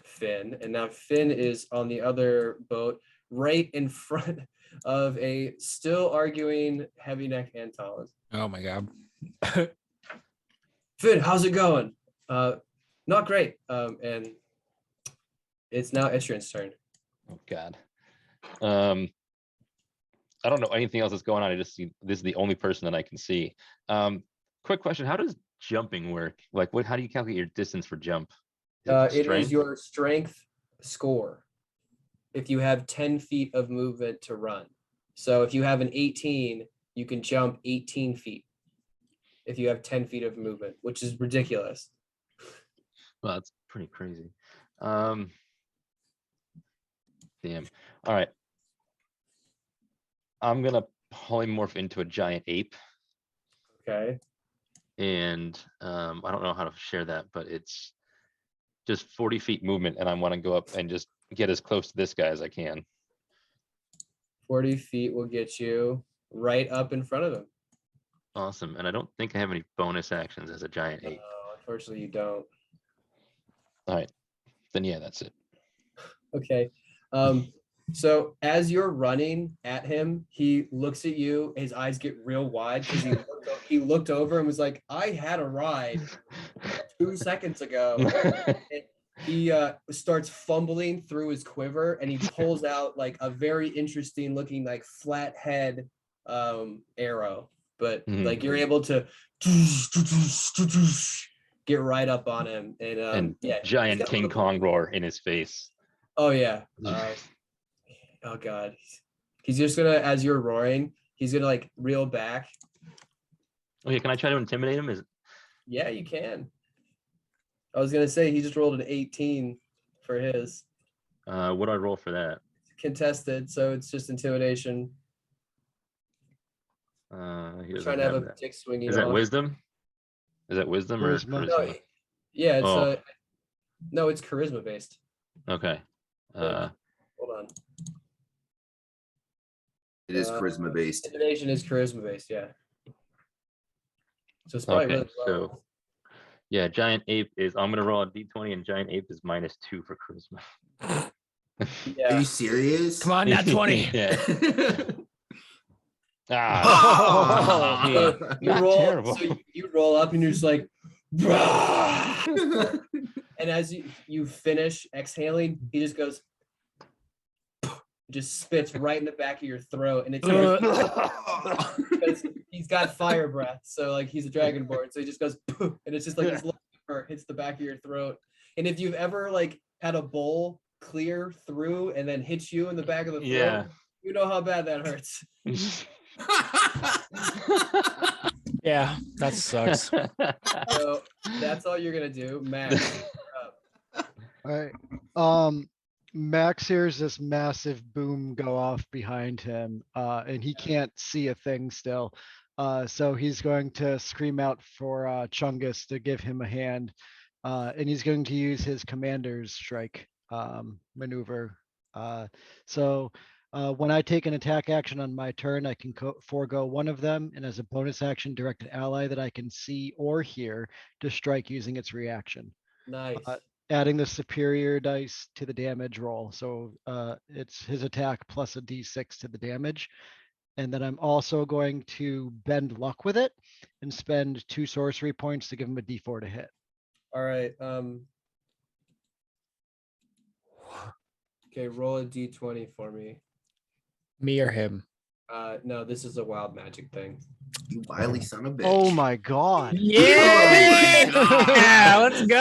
Finn. And now Finn is on the other boat right in front of a still arguing heavy neck Anton. Oh my god. Finn, how's it going? Not great. And it's now Itchrin's turn. Oh God. I don't know anything else that's going on. I just see this is the only person that I can see. Quick question: how does jumping work? Like, how do you calculate your distance for jump? It is your strength score. If you have 10 feet of movement to run, so if you have an 18, you can jump 18 feet. If you have 10 feet of movement, which is ridiculous. Well, that's pretty crazy. Damn. All right. I'm gonna polymorph into a giant ape. Okay. And I don't know how to share that, but it's just 40 feet movement, and I want to go up and just get as close to this guy as I can. 40 feet will get you right up in front of him. Awesome. And I don't think I have any bonus actions as a giant ape. Unfortunately, you don't. All right. Then yeah, that's it. Okay. So as you're running at him, he looks at you, his eyes get real wide because he looked over and was like, I had a ride 2 seconds ago. And he starts fumbling through his quiver, and he pulls out like a very interesting looking like flat head arrow, but like you're able to get right up on him, and yeah, giant King Kong roar in his face. Oh yeah. Oh god, he's just gonna, as you're roaring, he's gonna like reel back. Okay, can I try to intimidate him? Yeah, you can. I was gonna say he just rolled an 18 for his. What do I roll for that? Contested, so it's just intimidation. He Trying doesn't to have a that. dick swinging. Is that off. wisdom? Is that wisdom or Charisma. No, yeah, it's Oh. no, it's charisma based. Okay. Hold on. It is charisma based. Intimidation is charisma based, yeah. So it's probably Okay, really low. so yeah, giant ape is, I'm gonna roll a d20, and giant ape is -2 for charisma. Are Yeah. you serious? Come on, nat 20. Yeah. Ah. Yeah. You Not roll, terrible. so you roll up and you're just like, and as you finish exhaling, he just goes, just spits right in the back of your throat, and it's because he's got fire breath, so like he's a dragonborn, so he just goes, and it's just like this little pepper hits the back of your throat, And if you've ever like had a bowl clear through and then hits you in the back of the throat, Yeah. you know how bad that hurts. Yeah, that sucks. So that's all you're gonna do, Max. All right. Max hears this massive boom go off behind him, and he can't see a thing still. So he's going to scream out for Chungus to give him a hand, and he's going to use his commander's strike maneuver. So when I take an attack action on my turn, I can forego one of them, and as a bonus action, direct an ally that I can see or hear to strike using its reaction. Nice. Adding the superior dice to the damage roll. So it's his attack plus a d6 to the damage. And then I'm also going to bend luck with it and spend 2 sorcery points to give him a d4 to hit. All right. Okay, roll a d20 for me. Me or him? No, this is a wild magic thing. You wily son of a bitch. Oh my god. Yeah, yeah, let's go.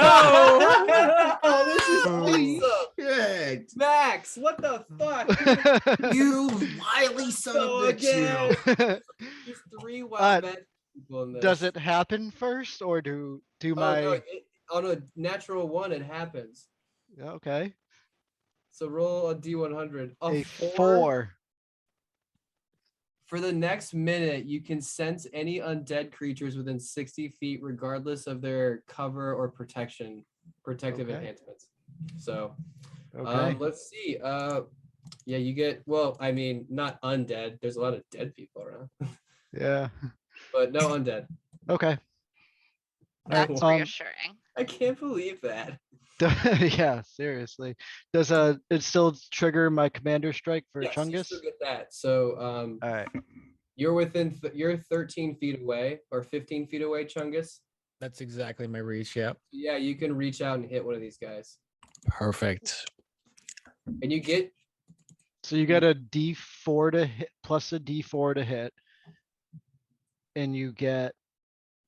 Oh, this is awesome. Shit. Max, what the fuck? You wily son Go of a bitch. You. again. There's 3 wild magic people in this. Does it happen first or do Oh, my no, on a natural 1, it happens. okay. So roll a d100. A 4. 4. For the next minute, you can sense any undead creatures within 60 feet, regardless of their cover or protective Okay. enhancements. So, Okay. let's see. Yeah, you get, well, I mean, not undead. There's a lot of dead people around, Yeah. but no undead. Okay. All right, That's um, reassuring. I can't believe that. yeah, seriously. Does it still trigger my commander strike for Yes, you Chungus? still get that. So, All right. you're within, you're 13 feet away or 15 feet away, Chungus. That's exactly my reach. Yep. Yeah, you can reach out and hit one of these guys. Perfect. And you get, So you get a D4 to hit plus a D4 to hit. And you get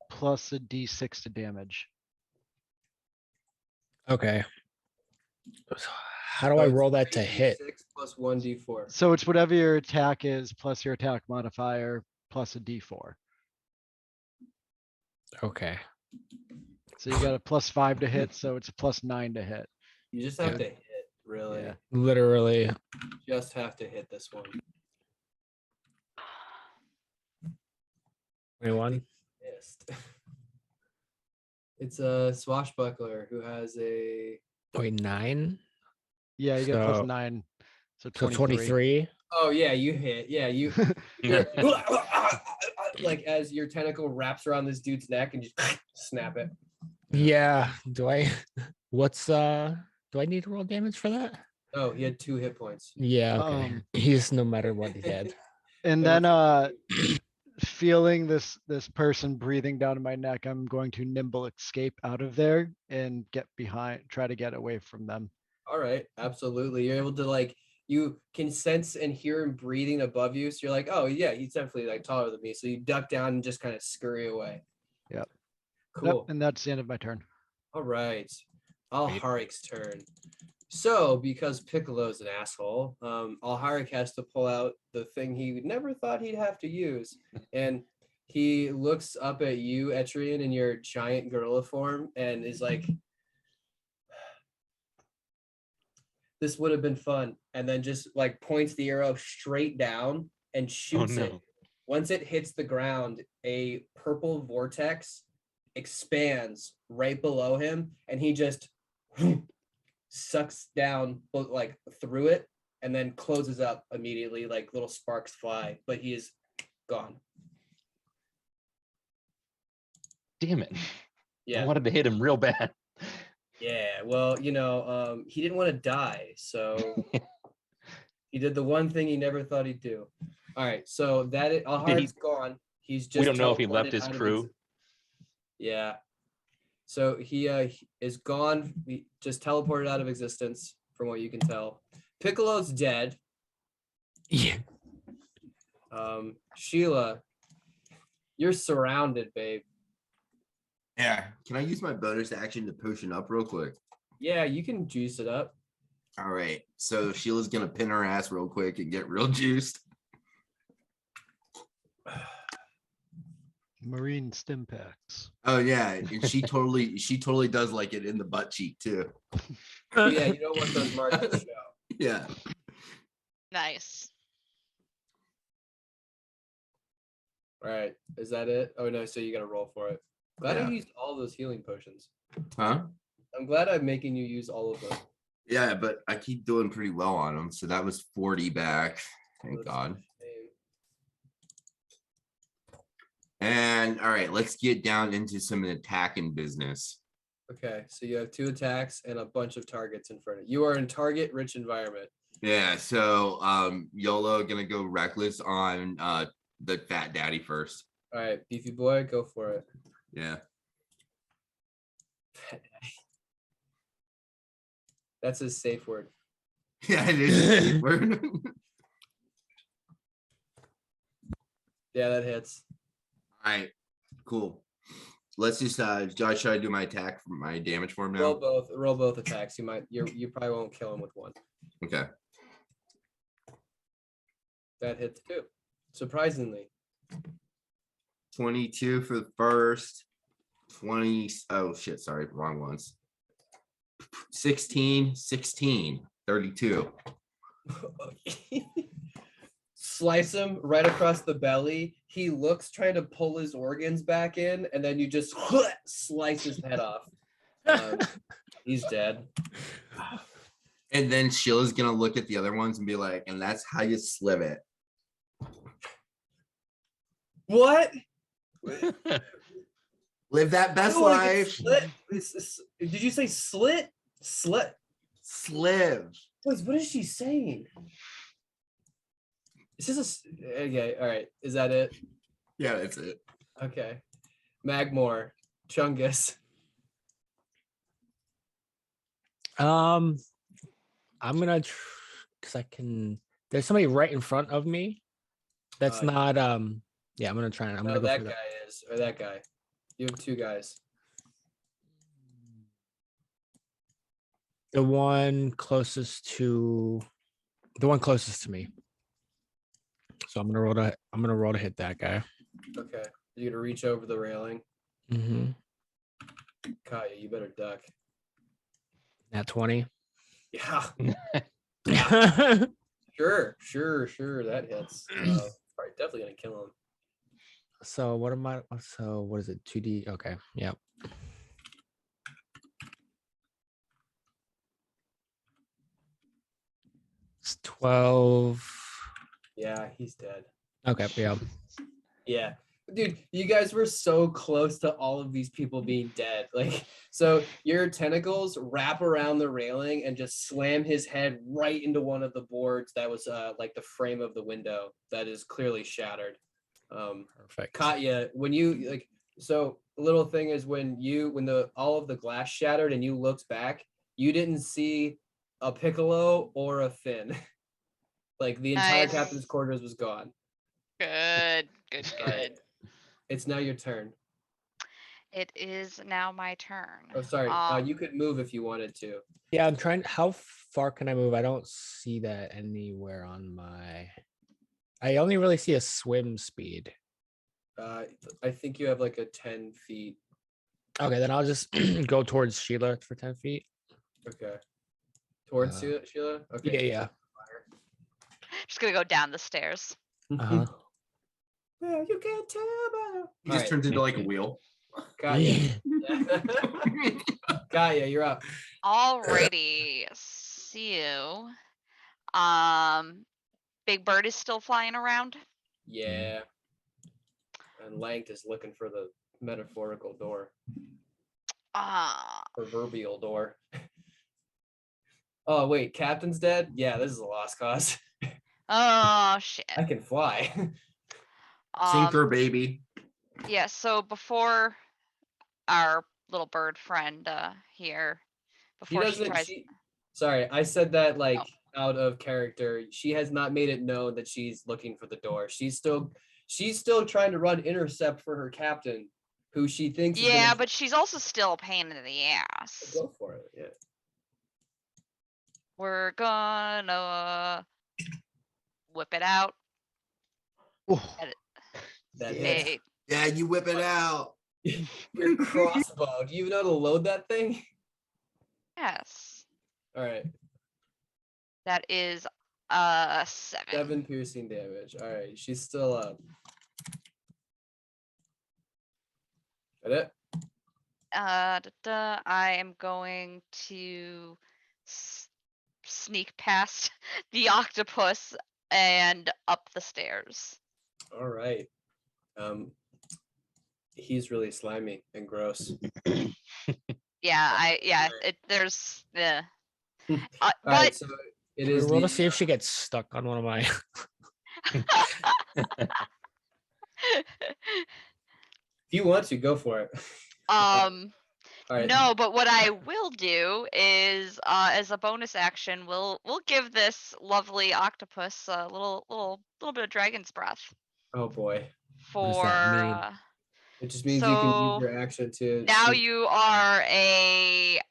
plus a D6 to damage. Okay. How do I roll that to hit? 6 plus 1d4. So it's whatever your attack is plus your attack modifier plus a D4. Okay. So you got a +5 to hit, so it's a +9 to hit. You just have to hit, really. Yeah. Literally. Just have to hit this one. 21. Missed. It's a swashbuckler who has a. Wait, 9? Yeah, you get So- +9. So So 23. 23. Oh yeah, you hit. Yeah, you. Yeah. Like as your tentacle wraps around this dude's neck and just snap it. Yeah. Do I do I need to roll damage for that? Oh, he had 2 hit points. Yeah, okay. He's no matter what he had. And So then feeling this person breathing down in my neck, I'm going to nimble escape out of there and get behind, try to get away from them. All right, absolutely. You're able to like, you can sense and hear him breathing above you. So you're like, oh yeah, he's definitely like taller than me. So you duck down and just kind of scurry away. Yep. Cool. Yep, and that's the end of my turn. All right. Alharik's turn. So because Piccolo's an asshole, Alharik has to pull out the thing he never thought he'd have to use. And he looks up at you, Etrian, in your giant gorilla form and is like, this would have been fun. And then just like points the arrow straight down and shoots it. no. Once it hits the ground, a purple vortex expands right below him and he just sucks down like through it and then closes up immediately, like little sparks fly, but he is gone. Damn it. I Yeah. wanted to hit him real bad. Yeah. Well, you know, he didn't want to die, so he did the one thing he never thought he'd do. All right, so that Alharik's gone. He's just We don't know if he left teleported his out of crew. Yeah. So he is gone. He just teleported out of existence, from what you can tell. Piccolo's dead. Yeah. Sheila, you're surrounded, babe. Yeah. Can I use my bonus action to potion up real quick? Yeah, you can juice it up. All right. So Sheila's gonna pin her ass real quick and get real juiced. Marine stim packs. Oh yeah, and she totally does like it in the butt cheek too. Yeah, you don't want those marks to show. Yeah. Nice. All right, is that it? Oh no, so you gotta roll for it. Glad I Yeah. used all those healing potions. Huh? I'm glad I'm making you use all of them. Yeah, but I keep doing pretty well on them. So that was 40 back. Thank That's God. a shame. And all right, let's get down into some attacking business. Okay, so you have 2 attacks and a bunch of targets in front of you. You are in target rich environment. Yeah, so YOLO gonna go reckless on the fat daddy first. All right, beefy boy, go for it. Yeah. That's his safe word. Yeah, it is a safe word. Yeah, that hits. All right, cool. Let's just should I do my attack for my damage for him Roll now? both attacks. You probably won't kill him with one. Okay. That hits too. Surprisingly. 22 for the first. 20. Oh shit, sorry, wrong ones. 16, 32. Slice him right across the belly. He looks trying to pull his organs back in, and then you just slice his head off. He's dead. And then Sheila's gonna look at the other ones and be like, and that's how you sliv it. What? Live that I best don't wanna get life. slit. Did you say slit? Slit. Sliv. Wait, what is she saying? Is this okay? All right. Is that it? Yeah, that's it. Okay. Magmore, Chungus. I'm gonna because I can. There's somebody right in front of me. That's not. Yeah, I'm gonna try. I'm No, gonna go that for guy is, or that guy. You have 2 guys. the one closest to me. So I'm gonna roll to hit that guy. Okay. You're gonna reach over the railing. Mm-hmm. Kaya, you better duck. At 20. Yeah. Sure. That hits. Probably definitely gonna kill him. So what am I? So what is it? 2D. Okay. Yep. It's 12. Yeah, he's dead. Okay. Yeah. Yeah. Dude, you guys were so close to all of these people being dead. Like, so your tentacles wrap around the railing and just slam his head right into one of the boards that was like the frame of the window that is clearly shattered. Perfect. Katya, when you like, so the little thing is when all of the glass shattered and you looked back, you didn't see a Piccolo or a Finn. Like the entire Nice. captain's quarters was gone. Good. Right. It's now your turn. It is now my turn. Oh, sorry. You could move if you wanted to. Yeah, I'm trying. How far can I move? I don't see that anywhere on my. I only really see a swim speed. I think you have like a 10 feet. Okay, then I'll just go towards Sheila for 10 feet. Okay. Towards Sheila? Okay. Yeah. Just gonna go down the stairs. Uh-huh. Well, you can't tell by He just turns into like a wheel. Kaya. Kaya, you're up. Alrighty. See you. Big Bird is still flying around. Yeah. And Lank is looking for the metaphorical door. Proverbial door. Oh, wait. Captain's dead? Yeah, this is a lost cause. Oh shit. I can fly. Sinker, baby. Yeah, so before our little bird friend here, before she tries. Sorry, I said that like out of character. She has not made it known that she's looking for the door. She's still trying to run intercept for her captain, who she thinks is Yeah, but she's also still a pain in the ass. go for it. Yeah. we're gonna whip it out. Oh, That Yeah. hits. A Yeah, you whip it out. Your crossbow. Do you know how to load that thing? yes, All right. that is 7. 7 piercing damage. All right. She's still up. That it? I am going to sneak past the octopus and up the stairs. All right. He's really slimy and gross. There's All but right. So it Can we is roll to the see if she gets stuck on one of my? if you want to go for it. All right. no, but what I will do is as a bonus action, we'll give this lovely octopus a little bit of dragon's breath Oh boy. What does for that mean? It just means you can use so your action to now shoot. you are a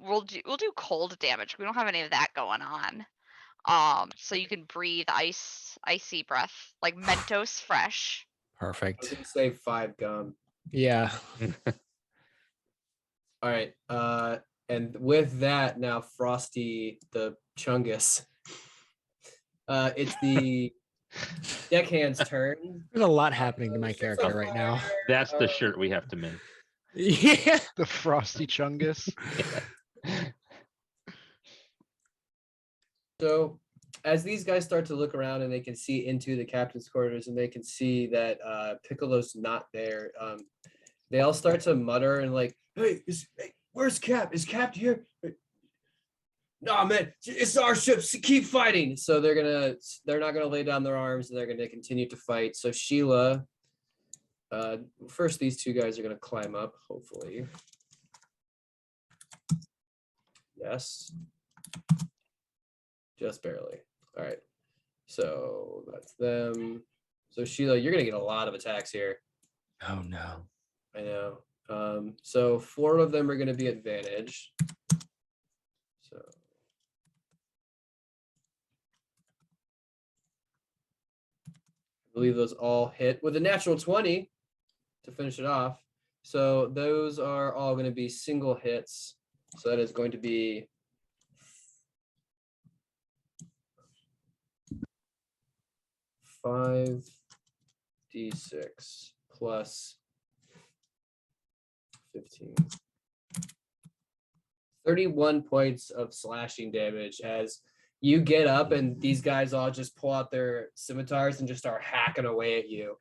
we'll do cold damage. We don't have any of that going on. So you can breathe icy breath, like Mentos fresh. I was Perfect. gonna say 5 gum. Yeah. All right. And with that, now Frosty the Chungus. It's the deckhand's turn. There's a lot happening to my Ship's character on right now. fire. That's the shirt we have to make. Yeah. the Frosty Chungus. So as these guys start to look around and they can see into the captain's quarters and they can see that Piccolo's not there, they all start to mutter and like, hey, where's Cap? Is Cap here? No, man, it's our ship. Keep fighting. So they're not gonna lay down their arms and they're gonna continue to fight. So Sheila, first these two guys are gonna climb up, hopefully. Yes. Just barely. All right. So that's them. So Sheila, you're gonna get a lot of attacks here. Oh no. I know. So 4 of them are gonna be advantage. So I believe those all hit with a natural 20 to finish it off. So those are all gonna be single hits. So that is going to be 5d6 plus 15. 31 points of slashing damage as you get up and these guys all just pull out their scimitars and just start hacking away at you.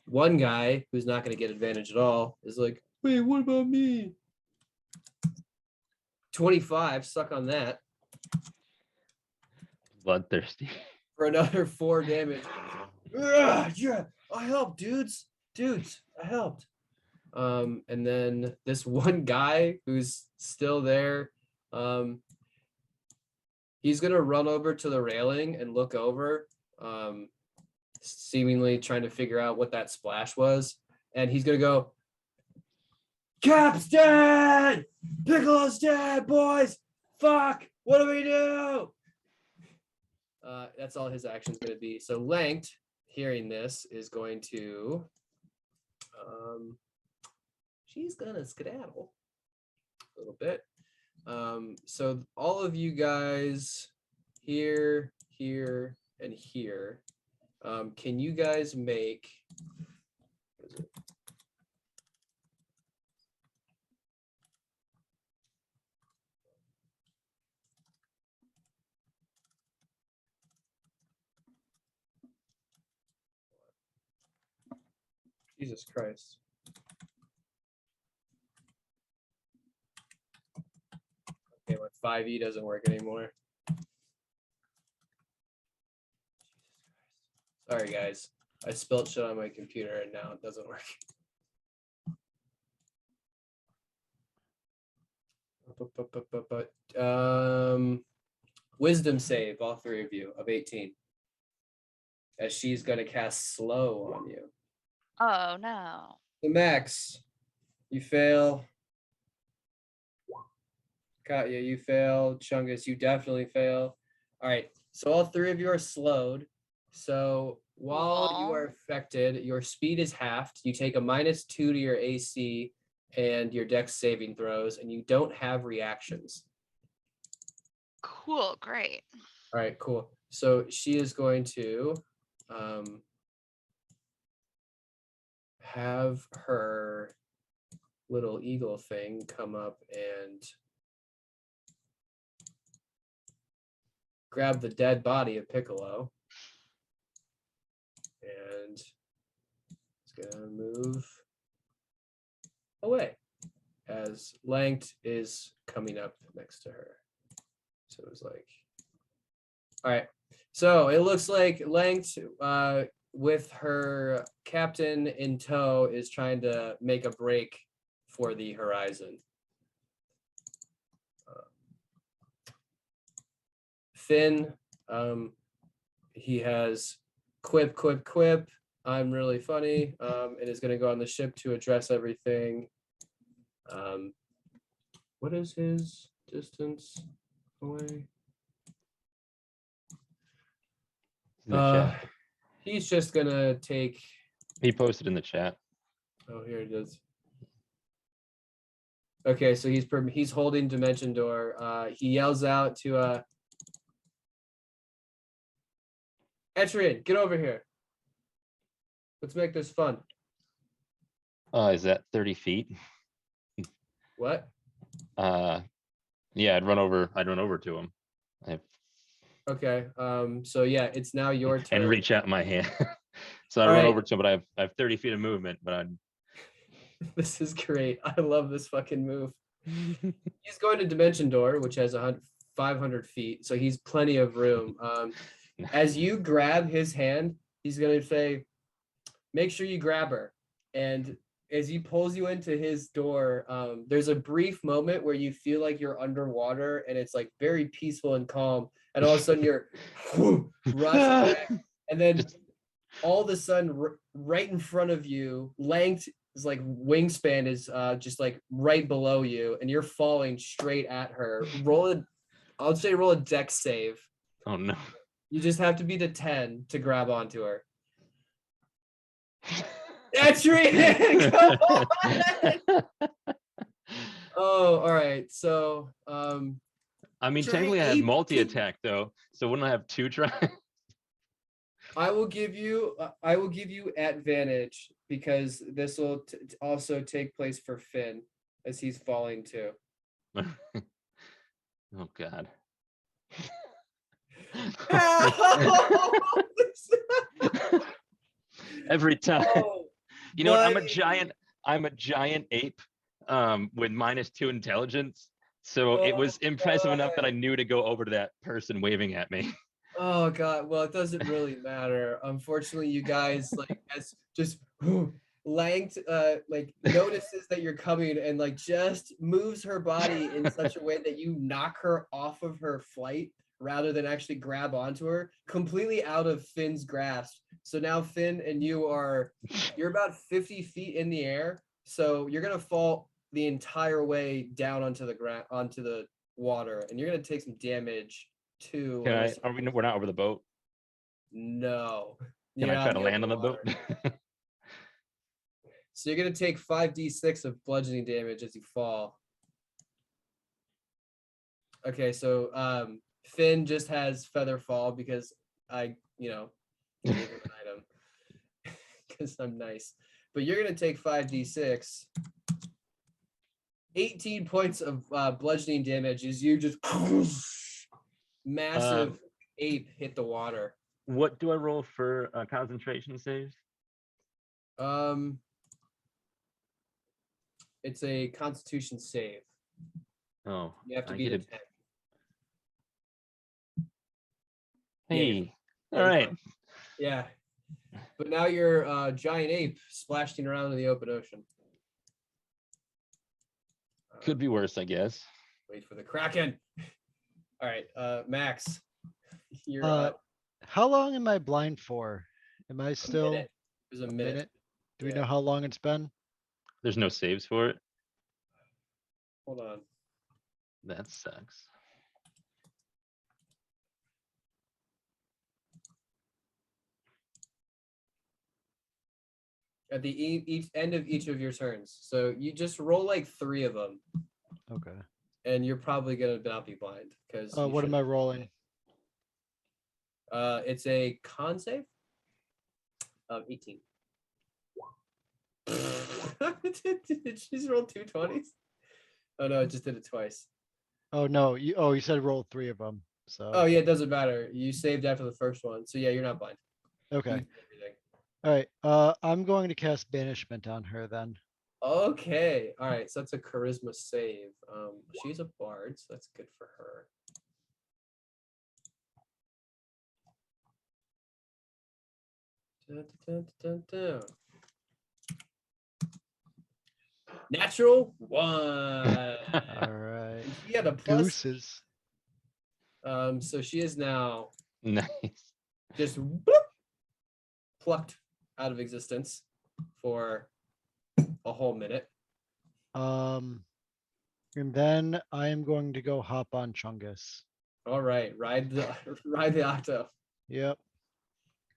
One guy who's not going to get advantage at all is like, wait, what about me? 25, suck on that. Bloodthirsty. For another 4 damage. Yeah, I helped, dudes. I helped. And then this one guy who's still there, he's gonna run over to the railing and look over, seemingly trying to figure out what that splash was. And he's gonna go, Cap's dead! Piccolo's dead, boys! Fuck! What do we do? That's all his action's gonna be. So Lanked, hearing this, is going to she's gonna skedaddle a little bit. So all of you guys here, and here, can you guys make what is it? Jesus Christ. Okay, my 5e doesn't work anymore. Sorry, guys. I spilled shit on my computer and now it doesn't work. Wisdom save, all 3 of you, of 18. As she's going to cast slow on you. Oh no. So Max, you fail. Katya, you fail. Chungus, you definitely fail. All right. So all three of you are slowed. So while you are Aw. affected, your speed is halved. You take a -2 to your AC and your dex saving throws, and you don't have reactions. Cool, great. All right, cool. So she is going to have her little eagle thing come up and grab the dead body of Piccolo. And it's gonna move away as Lanked is coming up next to her. So it was like, all right. So it looks like Lanked with her captain in tow is trying to make a break for the horizon. Finn, he has quip, I'm really funny, and is going to go on the ship to address everything. What is his distance away? In the chat. He's just going to take, He posted in the chat. oh, here it is. Okay, so he's holding Dimension Door. He yells out to Etrian, get over here. Let's make this fun. Is that 30 feet? What? Yeah, I'd run over to him. Okay. So yeah, it's now your turn. And reach out my hand. So I All run right. over to him, but I have 30 feet of movement, but I'm This is great. I love this fucking move. He's going to Dimension Door, which has 500 feet, so he's plenty of room. As you grab his hand, he's gonna say, "Make sure you grab her." And as he pulls you into his door, there's a brief moment where you feel like you're underwater, and it's like very peaceful and calm. And all of a sudden, you're rushed back, and then all of a sudden, right in front of you, Lanked is like wingspan is just like right below you, and you're falling straight at her. Roll a dex save. oh no. You just have to be to 10 to grab onto her. That's right. Come on. Oh, all right. So I mean, Try technically I have 18. multi-attack though, so wouldn't I have 2 tries? I will give you advantage because this will also take place for Finn as he's falling too. Oh god. Every time. Oh, You know what? I'm buddy. a giant ape with -2 intelligence. So it Oh, was impressive enough that I God. knew to go over to that person waving at me. Oh God. Well, it doesn't really matter. Unfortunately, you guys like as just Lanked like notices that you're coming and like just moves her body in such a way that you knock her off of her flight rather than actually grab onto her, completely out of Finn's grasp. So now Finn and you're about 50 feet in the air. So you're gonna fall the entire way down onto the ground, onto the water, and you're gonna take some damage too. Can I? unless- We're not over the boat. No. Can You're I out try in to land on the open boat? water. So you're gonna take 5d6 of bludgeoning damage as you fall. Okay, so Finn just has feather fall because I, gave him an item because I'm nice. But you're gonna take 5d6. 18 points of bludgeoning damage as you just massive ape hit the water. What do I roll for concentration saves? It's a Constitution save. Oh, You have to I beat get a it. 10. Hey, Yeah, all you're right. fine. Yeah. But now you're a giant ape splashing around in the open ocean. Could be worse, I guess. Wait for the Kraken. All right, Max, you're How long am I blind for? Am I still minute. It was a minute. Do we Yeah. know how long it's been? There's no saves for it. Hold on. That sucks. At the each end of each of your turns. So you just roll like 3 of them, Okay. and you're probably gonna not be blind because. What am I rolling? It's a con save of 18. Did she just roll 2 20s? Oh no, it just did it twice. Oh no, you said roll 3 of them. So Oh yeah, it doesn't matter. You saved after the first one, so yeah, you're not blind. You okay. did everything. All right. I'm going to cast banishment on her then. Okay, all right. So that's a charisma save. She's a bard, so that's good for her. Dun, dun, dun, dun, dun. Natural 1. All right. And she had a plus. Gooses. So she is now Nice. just whoop, plucked out of existence for a whole minute. And then I am going to go hop on Chungus. All right, ride the octo. Yep.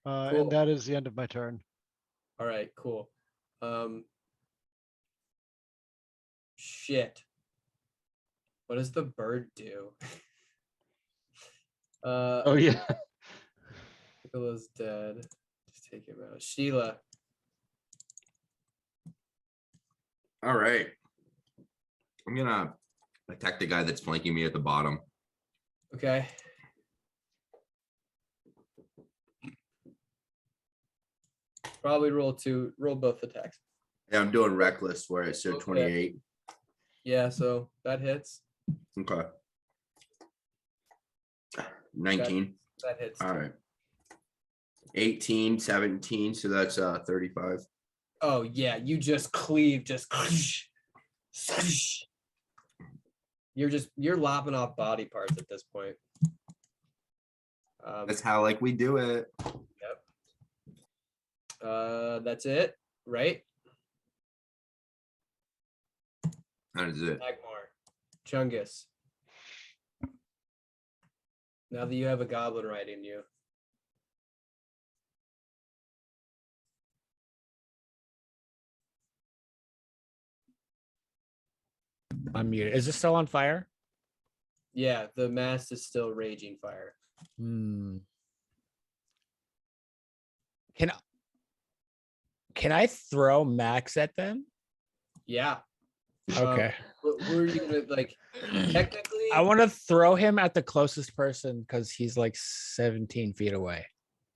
Cool. And that is the end of my turn. All right, cool. Shit. What does the bird do? Oh yeah. Piccolo's dead. Just take him out. Sheila. All right. I'm gonna attack the guy that's flanking me at the bottom. Okay. Probably roll both attacks. Yeah, I'm doing reckless where it said Okay. 28. Yeah, so that hits. Okay. 19. That hits. All right. 18, 17. So that's 35. Oh yeah, you just cleave, just you're lopping off body parts at this point. That's how like we do it. That's it, right? That is it. Magmar, Chungus. Now that you have a goblin riding you. I'm muted. Is this still on fire? Yeah, the mast is still raging fire. Hmm. Can I throw Max at them? Yeah. Okay. Who are you gonna like? Technically, I want to throw him at the closest person because he's like 17 feet away.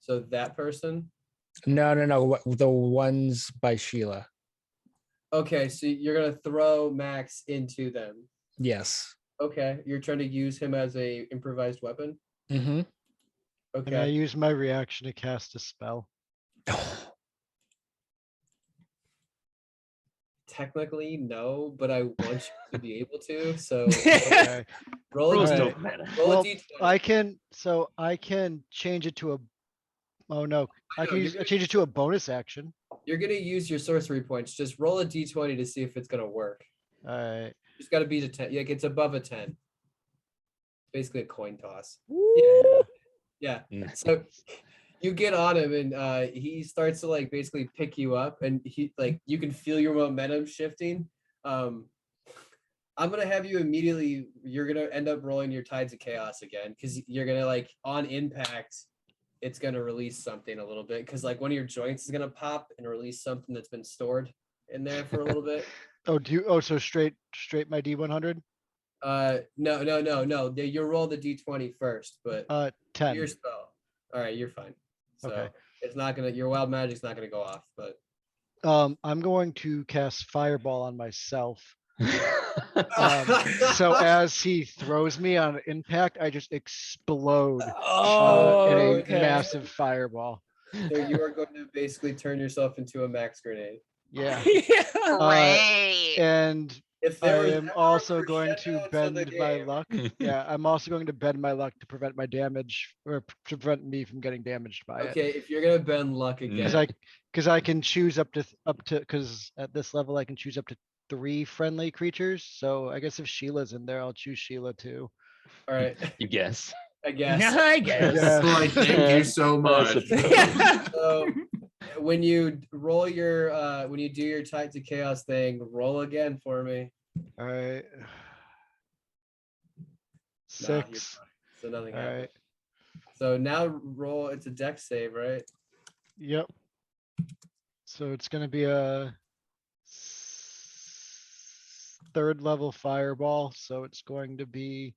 so that person. No. The ones by Sheila. Okay, so you're gonna throw Max into them. Yes. Okay, you're trying to use him as a improvised weapon. Mm-hmm. And I Okay. use my reaction to cast a spell. Technically, no, but I want you to be able to. So Okay. roll a Rules Alright. don't matter. roll Well, a d20. I can change it to a. Oh no, I know, can you're use, gonna change it to a bonus action. You're gonna use your sorcery points. Just roll a d20 to see if it's gonna work. All right. Just gotta beat a 10. Like it's above a 10. Basically a coin toss. Yeah. Nice. So you get on him and he starts to like basically pick you up and he like you can feel your momentum shifting. I'm gonna have you immediately, you're gonna end up rolling your tides of chaos again because you're gonna like on impact, it's gonna release something a little bit because like one of your joints is gonna pop and release something that's been stored in there for a little bit. So straight my D100? No. You roll the d20 first, but 10. your spell. All right, you're fine. So Okay. it's not gonna, your wild magic's not gonna go off, but I'm going to cast fireball on myself. So as he throws me on impact, I just explode in Oh, a okay. massive fireball. so you are going to basically turn yourself into a max grenade. Yeah. yeah. Great. And If I there was am ever a also going to crescendo bend the my game, luck. Yeah, I'm also going to bend my luck to prevent my damage or to prevent me from getting damaged by it. Okay, if you're gonna bend luck again, Because I can choose up to because at this level I can choose up to 3 friendly creatures. So I guess if Sheila's in there, I'll choose Sheila too. All right, You guess. I guess. I guess. Yeah. Boy, thank you so much. So when you roll your when you do your tied to chaos thing, roll again for me. All right. Nah, you're 6. fine. So nothing All happened. right. So now roll. It's a dex save, right? Yep. So it's gonna be a 3rd level fireball. So it's going to be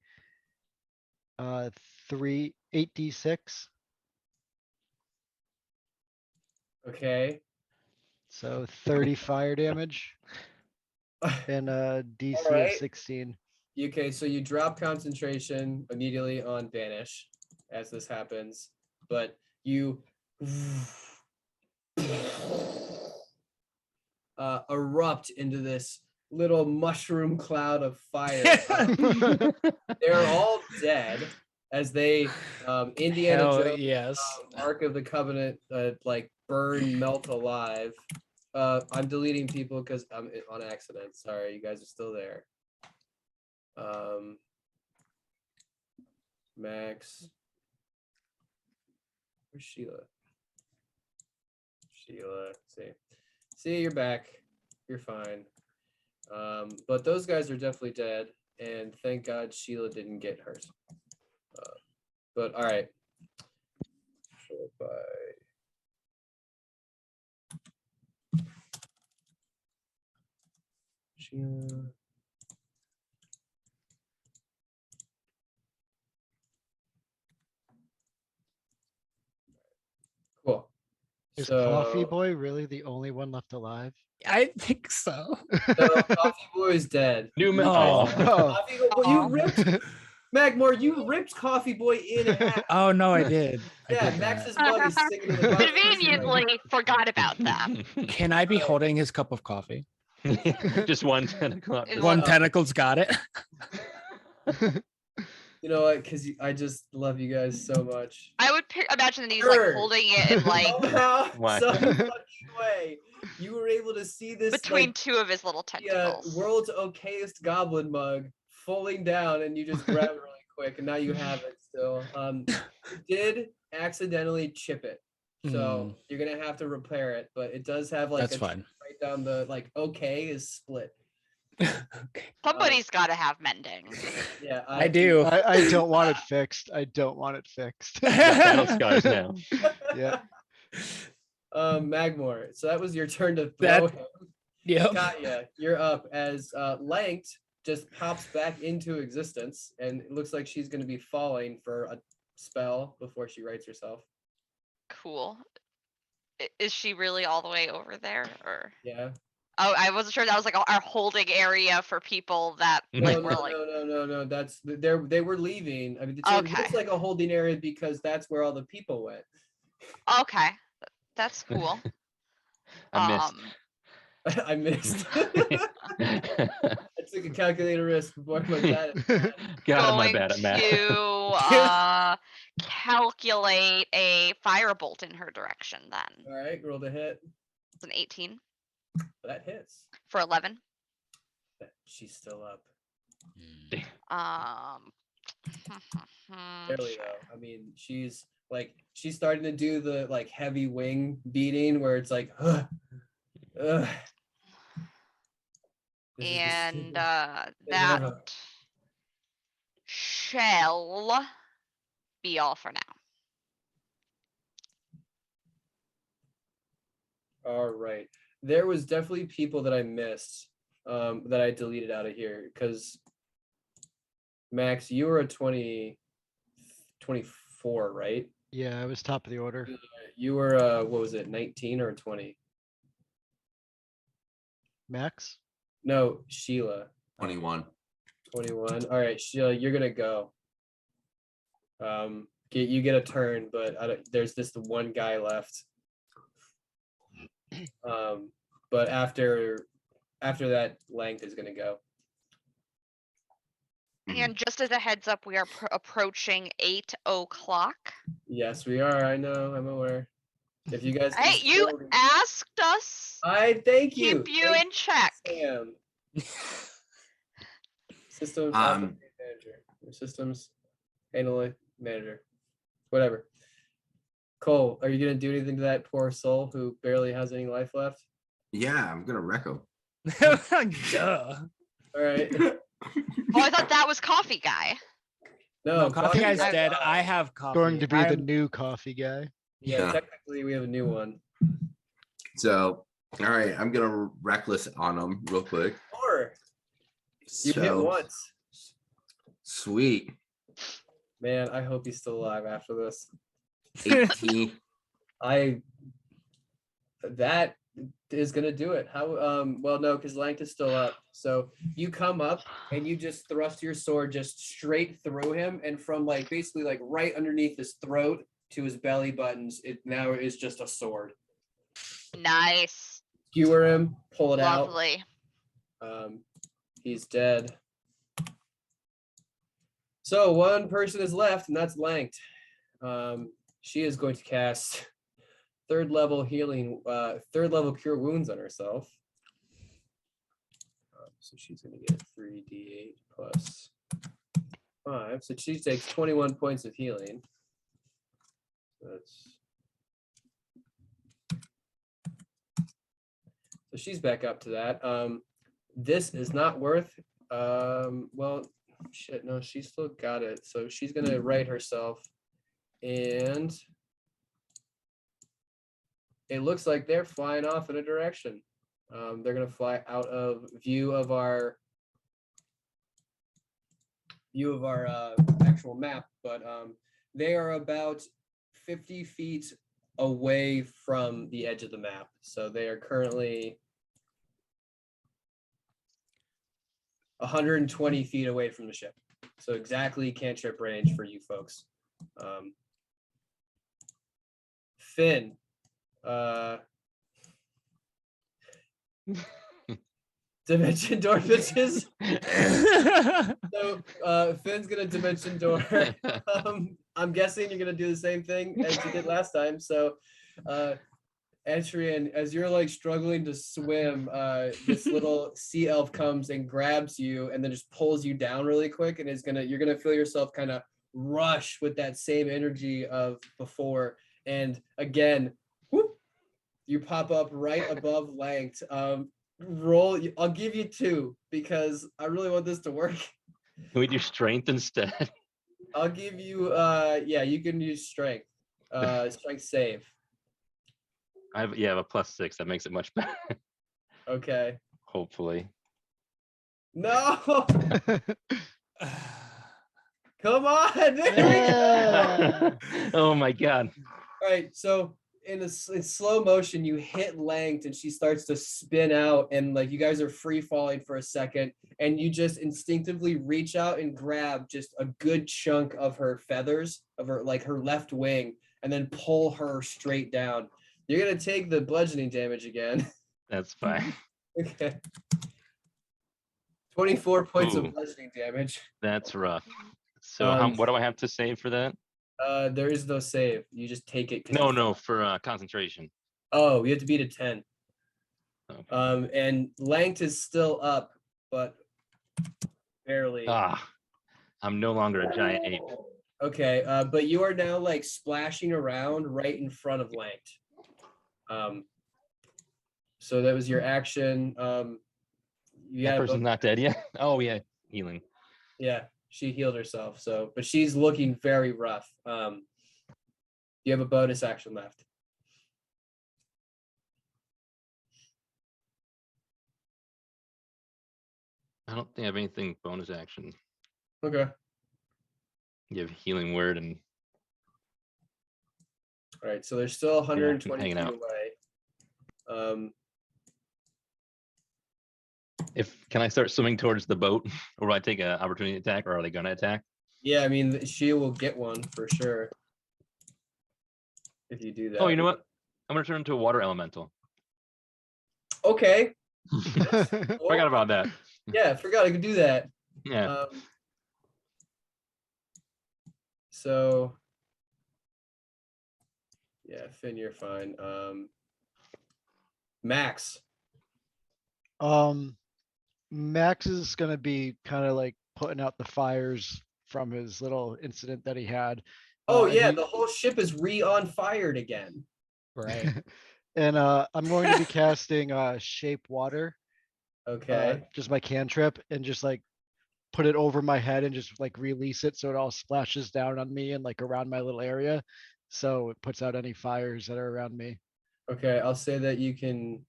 8d6. Okay. So 30 fire damage and a DC of Alright. 16. Okay, so you drop concentration immediately on Vanish as this happens, but you erupt into this little mushroom cloud of fire. They're all dead as they Indiana Hell Jones yes. Ark of the Covenant like burn, melt alive. I'm deleting people because I'm on accident. Sorry, you guys are still there. Max. Where's Sheila? Sheila, see, you're back. You're fine. But those guys are definitely dead, and thank God Sheila didn't get hurt. But all right. Short by Sheila. Cool. Is So, Coffee Boy really the only one left alive? I think so. so Coffee Boy is dead. New You Oh. guys- Oh. Coffee Boy, you Aw. ripped Magmore, you ripped Coffee Boy in half. Oh no, I did. I Yeah, did Max's that. bug is sticking to the bottom. Conveniently forgot about that. Can I be holding his cup of coffee? Just one tentacle. Is One Uh, tentacle's got it. You know what? Because I just love you guys so much. I would imagine that he's like Sure. holding it in like Somehow, Why? some fucking way, you were able to see this between like, two of his little tentacles. world's okayest goblin mug falling down, and you just grab it really quick, and now you have it still. You did accidentally chip it, so you're gonna have to repair it, but it does have like That's a fine. right down the like okay is split. Okay. Somebody's got to have mending. Yeah, I do. I don't want it fixed. I don't want it fixed. Got battle scars now. Yeah. Magmore. So that was your turn to throw That- him. Yep. Katya, you're up as Lanked just pops back into existence, and it looks like she's going to be falling for a spell before she rights herself. Cool. Is she really all the way over there, or? Yeah. Oh, I wasn't sure that was like our holding area for people that like No, were like. no. That's they were leaving. I mean, it Okay. looks like a holding area because that's where all the people went. Okay, that's cool. I missed. I missed. I took a calculated risk before my dad. God, am I Going bad at math? to calculate a firebolt in her direction. Then All right, roll the hit. it's an 18 That hits. for 11. She's still up. Barely Sure. though. I mean, she's starting to do the like heavy wing beating where it's like, ugh. This is the And stupid- that never- shall be all for now. All right. There was definitely people that I missed that I deleted out of here because Max, you were a 24, right? Yeah, I was top of the order. You were what was it, 19 or 20? Max? No, Sheila. 21. 21. All right, Sheila, you're gonna go. You get a turn, but there's just the one guy left. But after that, Length is gonna go. And just as a heads up, we are approaching 8 o'clock. Yes, we are. I know. I'm aware. If you guys, can Hey, you still- asked us. I thank you. Keep you Thank in check. Sam. Systems Um, operations manager. Or systems analyst manager. Whatever. Cole, are you gonna do anything to that poor soul who barely has any life left? Yeah, I'm gonna wreck him. Duh. All right. Oh, I thought that was coffee guy. No, coffee guy's Guy's dead. died. I have coffee. Going to be the I'm- new coffee guy. Yeah, Yeah. technically we have a new one. So, all right, I'm gonna reckless on him real quick. Or you hit So, once. Sweet. Man, I hope he's still alive after this. 18. That is gonna do it. How well no, because Lank is still up. So you come up and you just thrust your sword just straight through him, and from like basically like right underneath his throat to his belly buttons, it now is just a sword. Nice. Skewer him, pull it Lovely. out. He's dead. So one person is left, and that's Lanked. She is going to cast third level healing, third level cure wounds on herself. So she's going to get 3d8 plus 5. So she takes 21 points of healing. So she's back up to that. This is not worth. Well, shit. No, she still got it. So she's going to right herself, and it looks like they're flying off in a direction. They're gonna fly out of view of our actual map, but they are about 50 feet away from the edge of the map. So they are currently 120 feet away from the ship. So exactly cantrip range for you folks. Finn. Dimension door bitches. So Finn's gonna dimension door. I'm guessing you're gonna do the same thing as you did last time. So Etrian, as you're like struggling to swim, this little sea elf comes and grabs you and then just pulls you down really quick, and you're gonna feel yourself kind of rush with that same energy of before. And again, whoop, you pop up right above Lanked. Roll. I'll give you 2 because I really want this to work. Can we do strength instead? I'll give you. Yeah, you can use strength. Strength save. I have a +6. That makes it much better. Okay. Hopefully. No. Come on. There we go. Yeah. Oh my god. All right. So in slow motion, you hit Lanked, and she starts to spin out, and like you guys are free falling for a second, and you just instinctively reach out and grab just a good chunk of her feathers of her left wing, and then pull her straight down. You're gonna take the bludgeoning damage again. That's fine. Okay. 24 points Ooh. of bludgeoning damage. That's rough. So what do I have to save for that? There is no save. You just take it. No, for concentration. Oh, you have to beat a 10. Okay. And Lanked is still up, but barely. I'm no longer a giant ape. Okay, but you are now like splashing around right in front of Lanked. So that was your action. That person's not dead yet. Oh yeah, healing. Yeah, she healed herself. So, but she's looking very rough. You have a bonus action left. I don't think I have anything bonus action. Okay. You have healing word and All right. So they're still 120 hanging feet out. away. Can I start swimming towards the boat, or will I take an opportunity attack, or are they gonna attack? Yeah, I mean, she will get one for sure if you do that. Oh, you know what? I'm gonna turn into a water elemental. Okay. Forgot about that. Yeah, I forgot I could do that. Yeah. So yeah, Finn, you're fine. Max. Max is gonna be kind of like putting out the fires from his little incident that he had. Oh and yeah, he- the whole ship is on fired again. Right. and I'm going to be casting shape water, Okay. just my cantrip, and just like put it over my head and just like release it so it all splashes down on me and like around my little area. So it puts out any fires that are around me. Okay, I'll say that you can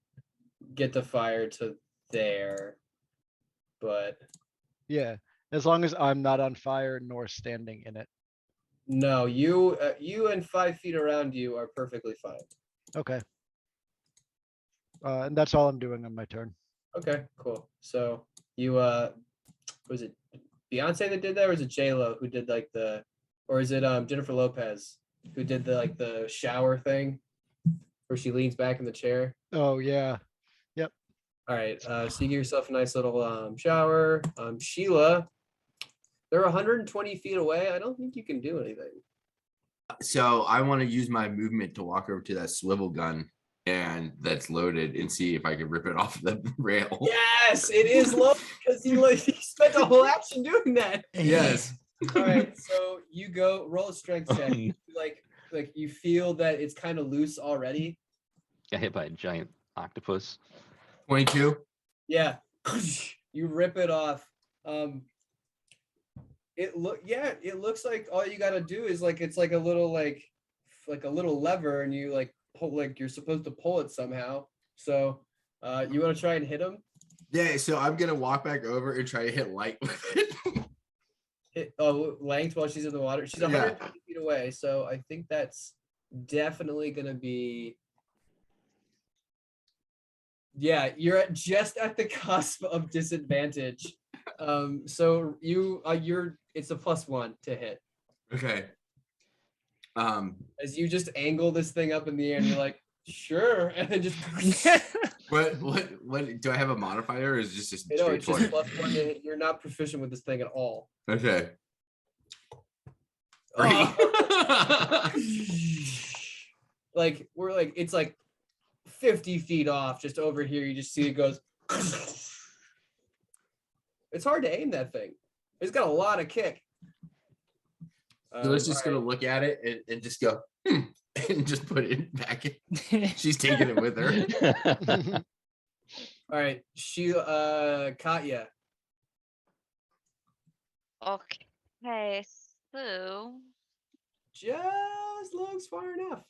get the fire to there, but Yeah, as long as I'm not on fire nor standing in it. no, you and 5 feet around you are perfectly fine. Okay. And that's all I'm doing on my turn. Okay, cool. So you was it Beyonce that did that, or is it J Lo who did like the, or is it Jennifer Lopez who did the like the shower thing where she leans back in the chair? Oh yeah. All right, so you give yourself a nice little shower. Sheila, they're 120 feet away. I don't think you can do anything. So I want to use my movement to walk over to that swivel gun and that's loaded and see if I can rip it off the rail. Yes, it is low because he spent a whole action doing that. Yes. All right, so you go roll a strength check. Like you feel that it's kind of loose already. Got hit by a giant octopus. 22. Yeah, you rip it off. It looks like all you gotta do is like it's like a little like a little lever, and you like pull, like you're supposed to pull it somehow. So, you want to try and hit him? Yeah, so I'm gonna walk back over and try to hit light with it. Hit length while she's in the water. She's Yeah. 150 feet away, so I think that's definitely gonna be. Yeah, you're just at the cusp of disadvantage. So it's a +1 to hit. Okay. As you just angle this thing up in the air, and you're like, sure, and then just What do I have a modifier, or is it just a you know, straight it's just 20? +1 to hit. You're not proficient with this thing at all. Okay. Oh. Like we're like it's like 50 feet off, just over here. You just see it goes. It's hard to aim that thing. It's got a lot of kick. So it's just all gonna look at it and just go, and just put it back in. She's taking it with her. All right, Katya. Okay, so Just looks far enough.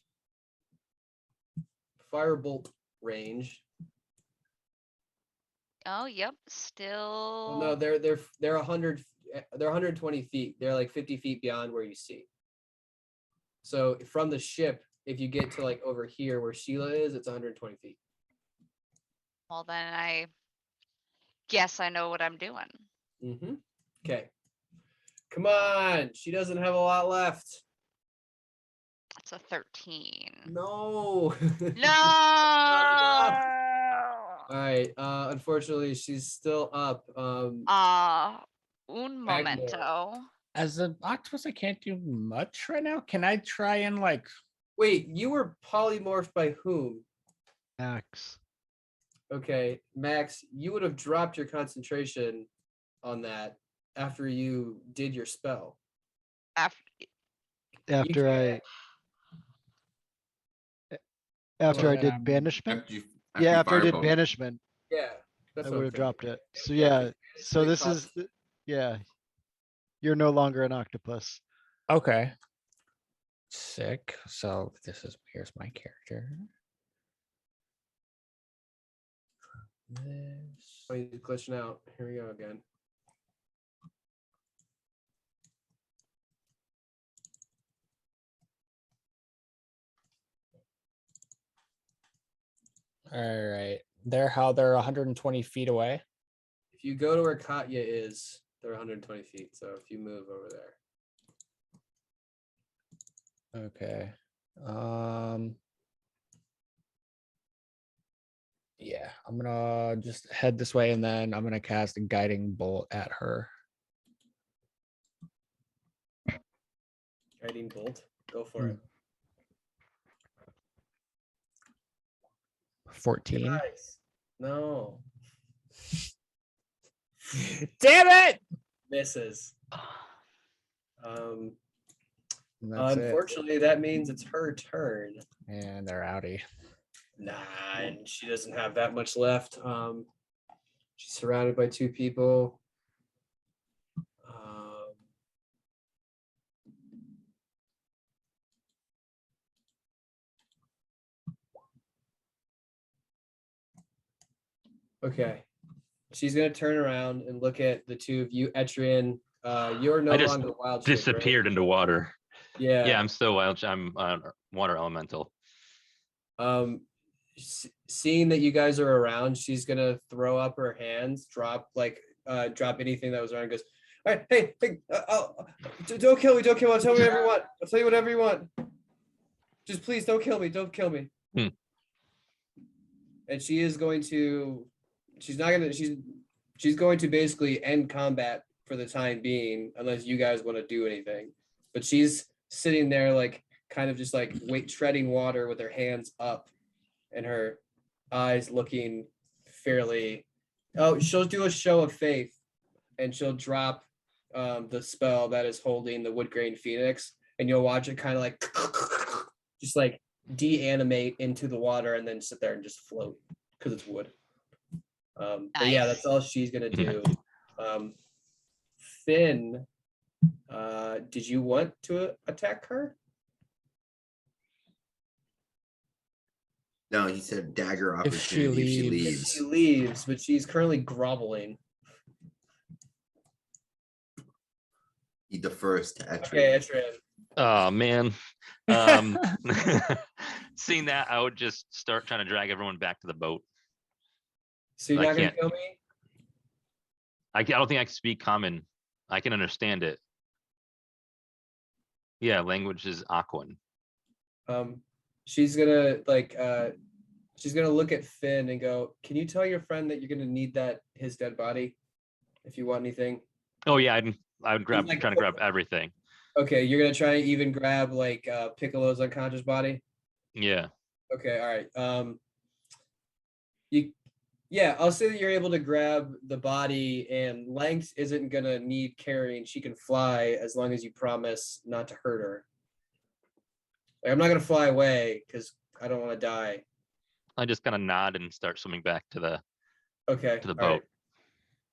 Firebolt range. oh yep, Well, still no, they're 100. They're 120 feet. They're like 50 feet beyond where you see. So from the ship, if you get to like over here where Sheila is, it's 120 feet. well then I guess I know what I'm doing. Mm-hmm. Okay. Come on. She doesn't have a lot left. It's a 13. No. No. All right. Unfortunately, she's still up. Un Back momento. As an octopus, I can't do much right now. Can I try and like? Wait, you were polymorphed by whom? Max. Okay, Max, you would have dropped your concentration on that after you did your spell. After After I Well, did then, banishment. After you Yeah, after I did firebolt. banishment, Yeah, that's I what would I'm have dropped thinking. it. So Yeah, yeah, so this is yeah. You're no longer an octopus. okay. Sick. So here's my character. This. Oh, he's glitching out. Here we go again. All right. They're 120 feet away. If you go to where Katya is, they're 120 feet. So if you move over there. Okay. Yeah, I'm gonna just head this way, and then I'm gonna cast a guiding bolt at her. Guiding bolt. Go for it. 14. Nice. No. Damn it! Misses. Um, And that's it. unfortunately, that means it's her turn. And they're outie. Nah, and she doesn't have that much left. She's surrounded by 2 people. Okay. She's gonna turn around and look at the 2 of you. Etrian, you're no I just longer wild shape, right? Disappeared into water. Yeah. Yeah, I'm still wild. I'm water elemental. Seeing that you guys are around, she's gonna throw up her hands, drop anything that was around, and goes, all right, hey, don't kill me, I'll tell you whatever you want. I'll tell you whatever you want. Just please don't kill me. And she is going to, she's going to basically end combat for the time being, unless you guys want to do anything. But she's sitting there like kind of just like treading water with her hands up and her eyes looking fairly. Oh, she'll do a show of faith and she'll drop the spell that is holding the wood grain phoenix, and you'll watch it kind of like just like deanimate into the water and then sit there and just float because it's wood. But yeah, that's all she's gonna do. Finn, did you want to attack her? No, he said dagger opportunity If she if she leaves. If leaves. she leaves, but she's currently groveling. He defers to Etrian. Okay, Etrian. Oh man. Seeing that, I would just start trying to drag everyone back to the boat. So you're I not gonna can't- kill me? I don't think I can speak common. I can understand it. Yeah, language is Aquan. She's gonna like she's gonna look at Finn and go, can you tell your friend that you're gonna need his dead body if you want anything? Oh yeah, I would grab like- trying to grab everything. Okay, you're gonna try and even grab like Piccolo's unconscious body. Yeah. Okay, all right. I'll say that you're able to grab the body, and Length isn't gonna need carrying. She can fly as long as you promise not to hurt her. Like, I'm not gonna fly away because I don't want to die. I just kind of nod and start swimming back to the Okay. to the all right. boat.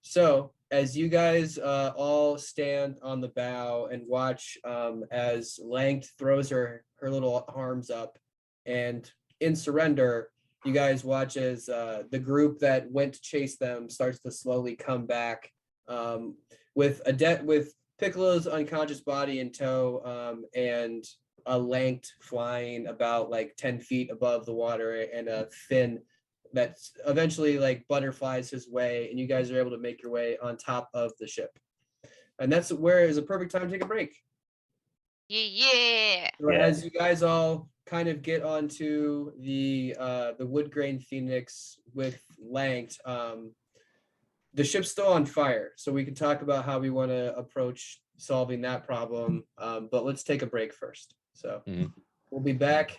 So as you guys all stand on the bow and watch as Length throws her little arms up, and in surrender, you guys watch as the group that went to chase them starts to slowly come back with Piccolo's unconscious body in tow, and a Length flying about like 10 feet above the water, and a Finn that's eventually like butterflies his way, and you guys are able to make your way on top of the ship. And that's where is a perfect time to take a break. Yeah. As you guys all kind of get onto the wood grain phoenix with Length, the ship's still on fire, so we can talk about how we want to approach solving that problem. But let's take a break first. So we'll be back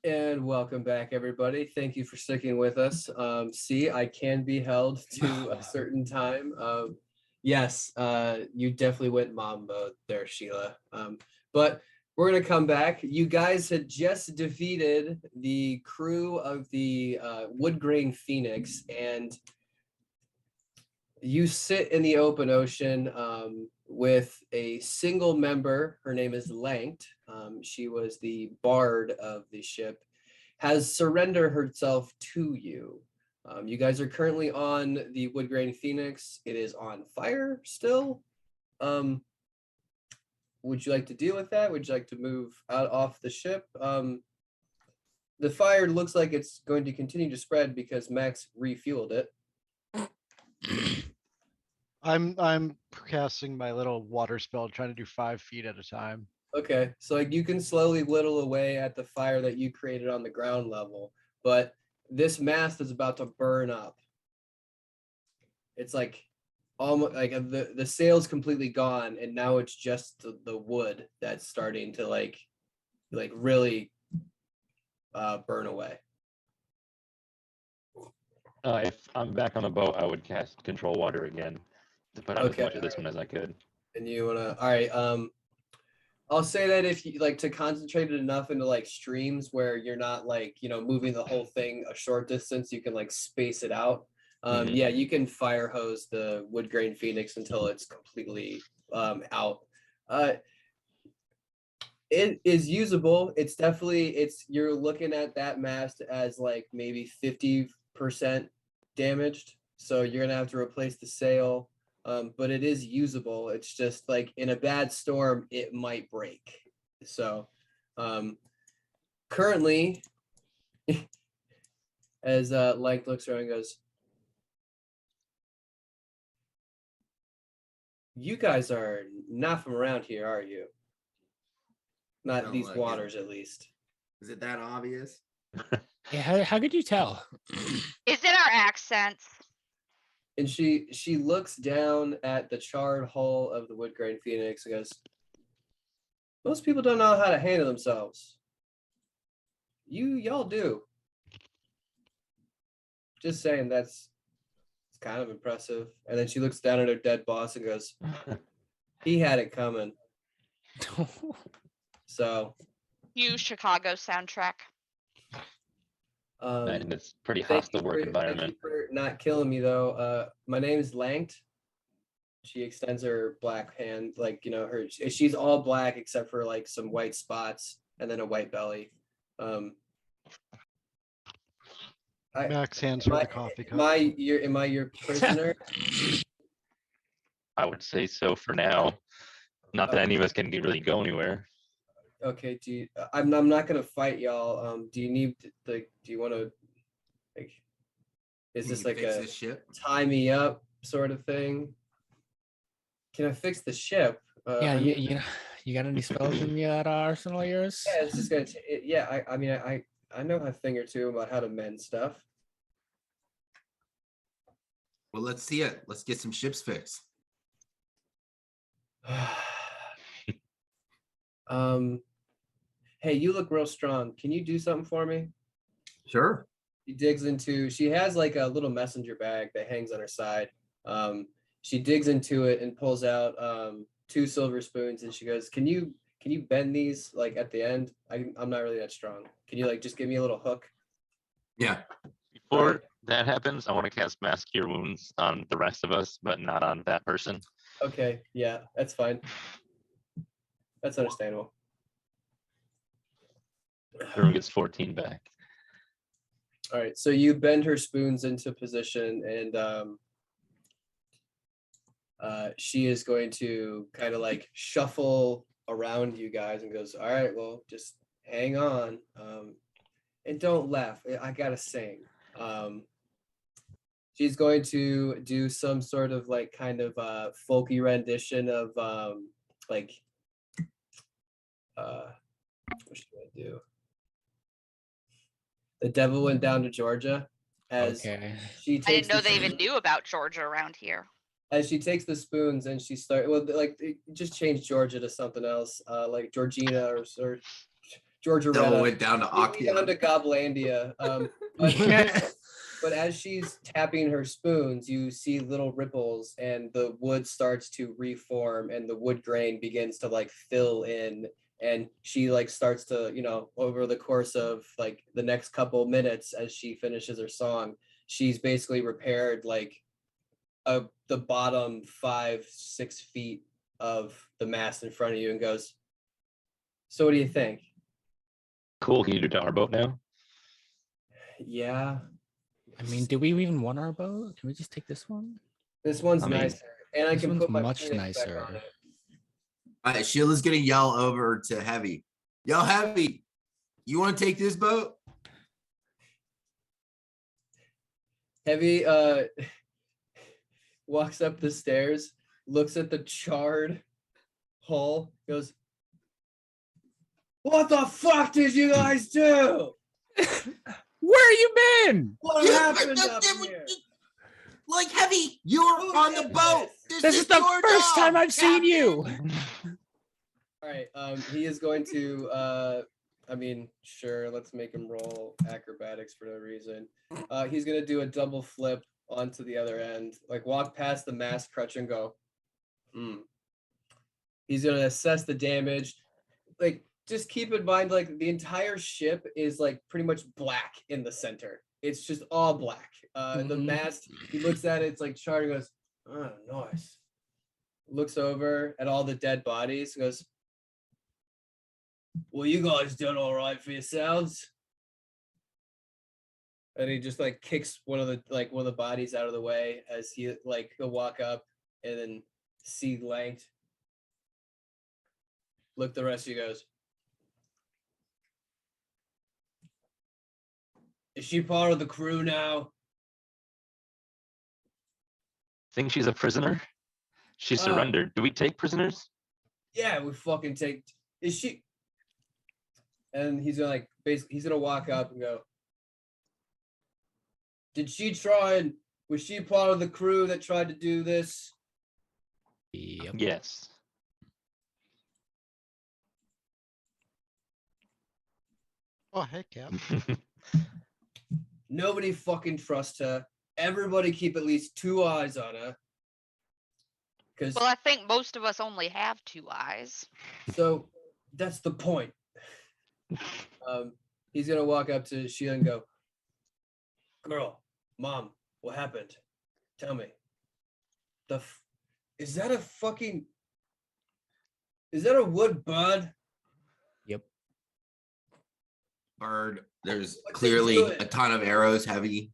And welcome back, everybody. Thank you for sticking with us. See, I can be held to a certain time. Yes, you definitely went mom mode there, Sheila. But we're gonna come back. You guys had just defeated the crew of the Wood Grain Phoenix, and you sit in the open ocean with a single member. Her name is Lanked. She was the bard of the ship, has surrendered herself to you. You guys are currently on the Wood Grain Phoenix. It is on fire still. Would you like to deal with that? Would you like to move out off the ship? The fire looks like it's going to continue to spread because Max refueled it. I'm casting my little water spell, trying to do 5 feet at a time. Okay, so like you can slowly whittle away at the fire that you created on the ground level, but this mast is about to burn up. It's like almost like the sail's completely gone, and now it's just the wood that's starting to like really burn away. If I'm back on the boat, I would cast Control Water again to put out Okay, as much of this one as I could. And you wanna, all right, I'll say that if you like to concentrate it enough into like streams where you're not like, moving the whole thing a short distance, you can like space it out. Yeah, you can fire hose the Wood Grain Phoenix until it's completely out. It is usable. It's definitely, you're looking at that mast as like maybe 50% damaged. So you're gonna have to replace the sail. But it is usable. It's just like in a bad storm, it might break. So currently, as Lank looks around and goes, you guys are not from around here, are you? Not Sound these like it. waters, at least. Is it that obvious? Yeah, how could you tell? Is it our accents? And she looks down at the charred hull of the Wood Grain Phoenix and goes, most people don't know how to handle themselves. Y'all do. Just saying, it's kind of impressive. And then she looks down at her dead boss and goes, he had it coming. So You Chicago soundtrack. And it's pretty thank hostile you work for- environment. Thank you for not killing me though. My name is Lanked. She extends her black hand, like she's all black except for like some white spots and then a white belly. Max hands her the coffee cup. Am I your prisoner? I would say so for now. Not that any of us can really go anywhere. Okay, I'm not gonna fight y'all. Do you want to like? Is Can this you like fix a this ship? tie me up sort of thing? Can I fix the ship? Yeah, I mean, you got any spells in that arsenal of yours? yeah, it's just gonna. Yeah, I mean, I know a thing or two about how to mend stuff. Well, let's see it. Let's get some ships fixed. Hey, you look real strong. Can you do something for me? Sure. She has like a little messenger bag that hangs on her side. She digs into it and pulls out 2 silver spoons, and she goes, can you bend these like at the end? I'm not really that strong. Can you like just give me a little hook? Yeah. Before Right. that happens, I want to cast Mass Cure Wounds on the rest of us, but not on that person. Okay, yeah, that's fine. That's understandable. Everyone gets 14 back. All right, so you bend her spoons into position, and she is going to kind of like shuffle around you guys and goes, all right, well, just hang on, and don't laugh. I gotta sing. She's going to do some sort of like kind of folky rendition of what should I do? The Devil Went Down to Georgia, as Okay. she I takes didn't know the they even spoon- knew about Georgia around here. as she takes the spoons and she just change Georgia to something else, like Georgina or Georgia Devil Retta. went down to Maybe down to Octavia. Goblandia. But as she's tapping her spoons, you see little ripples and the wood starts to reform and the wood grain begins to like fill in. And she like starts to, over the course of like the next couple minutes as she finishes her song, she's basically repaired like the bottom 5-6 feet of the mast in front of you and goes, so what do you think? Cool. Can you do it to our boat now? Yeah, I mean, do we even want our boat? Can we just take this one? this one's I mean, nicer. And I this can one's put my much Phoenix back nicer. on it. All right, Sheila's gonna yell over to Heavy. Yo, Heavy, you want to take this boat? Heavy walks up the stairs, looks at the charred hull, goes, what the fuck did you guys do? Where you been? What happened up here? Like, Heavy, you were Who on the did boat. This is the your first time job, I've seen you. All right, he is going to sure, let's make him roll acrobatics for no reason. He's gonna do a double flip onto the other end, like walk past the mast crutch and go, He's gonna assess the damage. Like, just keep in mind, like the entire ship is like pretty much black in the center. It's just all black. The mast, he looks at it, it's like charred and goes, oh, nice. Looks over at all the dead bodies, goes, well, you guys done all right for yourselves. And he just like kicks one of the bodies out of the way as he like he'll walk up and then see Lanked. Look the rest of you goes, is she part of the crew now? Think she's a prisoner? She surrendered. Do we take prisoners? Yeah, we fucking take. Is she? And he's gonna like basically he's gonna walk up and go, did she try and was she part of the crew that tried to do this? Yep. Yes. Oh, hey, Cap. Nobody fucking trusts her. Everybody keep at least 2 eyes on her. Because Well, I think most of us only have 2 eyes. so that's the point. He's gonna walk up to Sheila and go, girl, mom, what happened? Tell me. Is that a wood bird? Yep. Bird. There's What's it clearly doing? a ton of arrows, Heavy.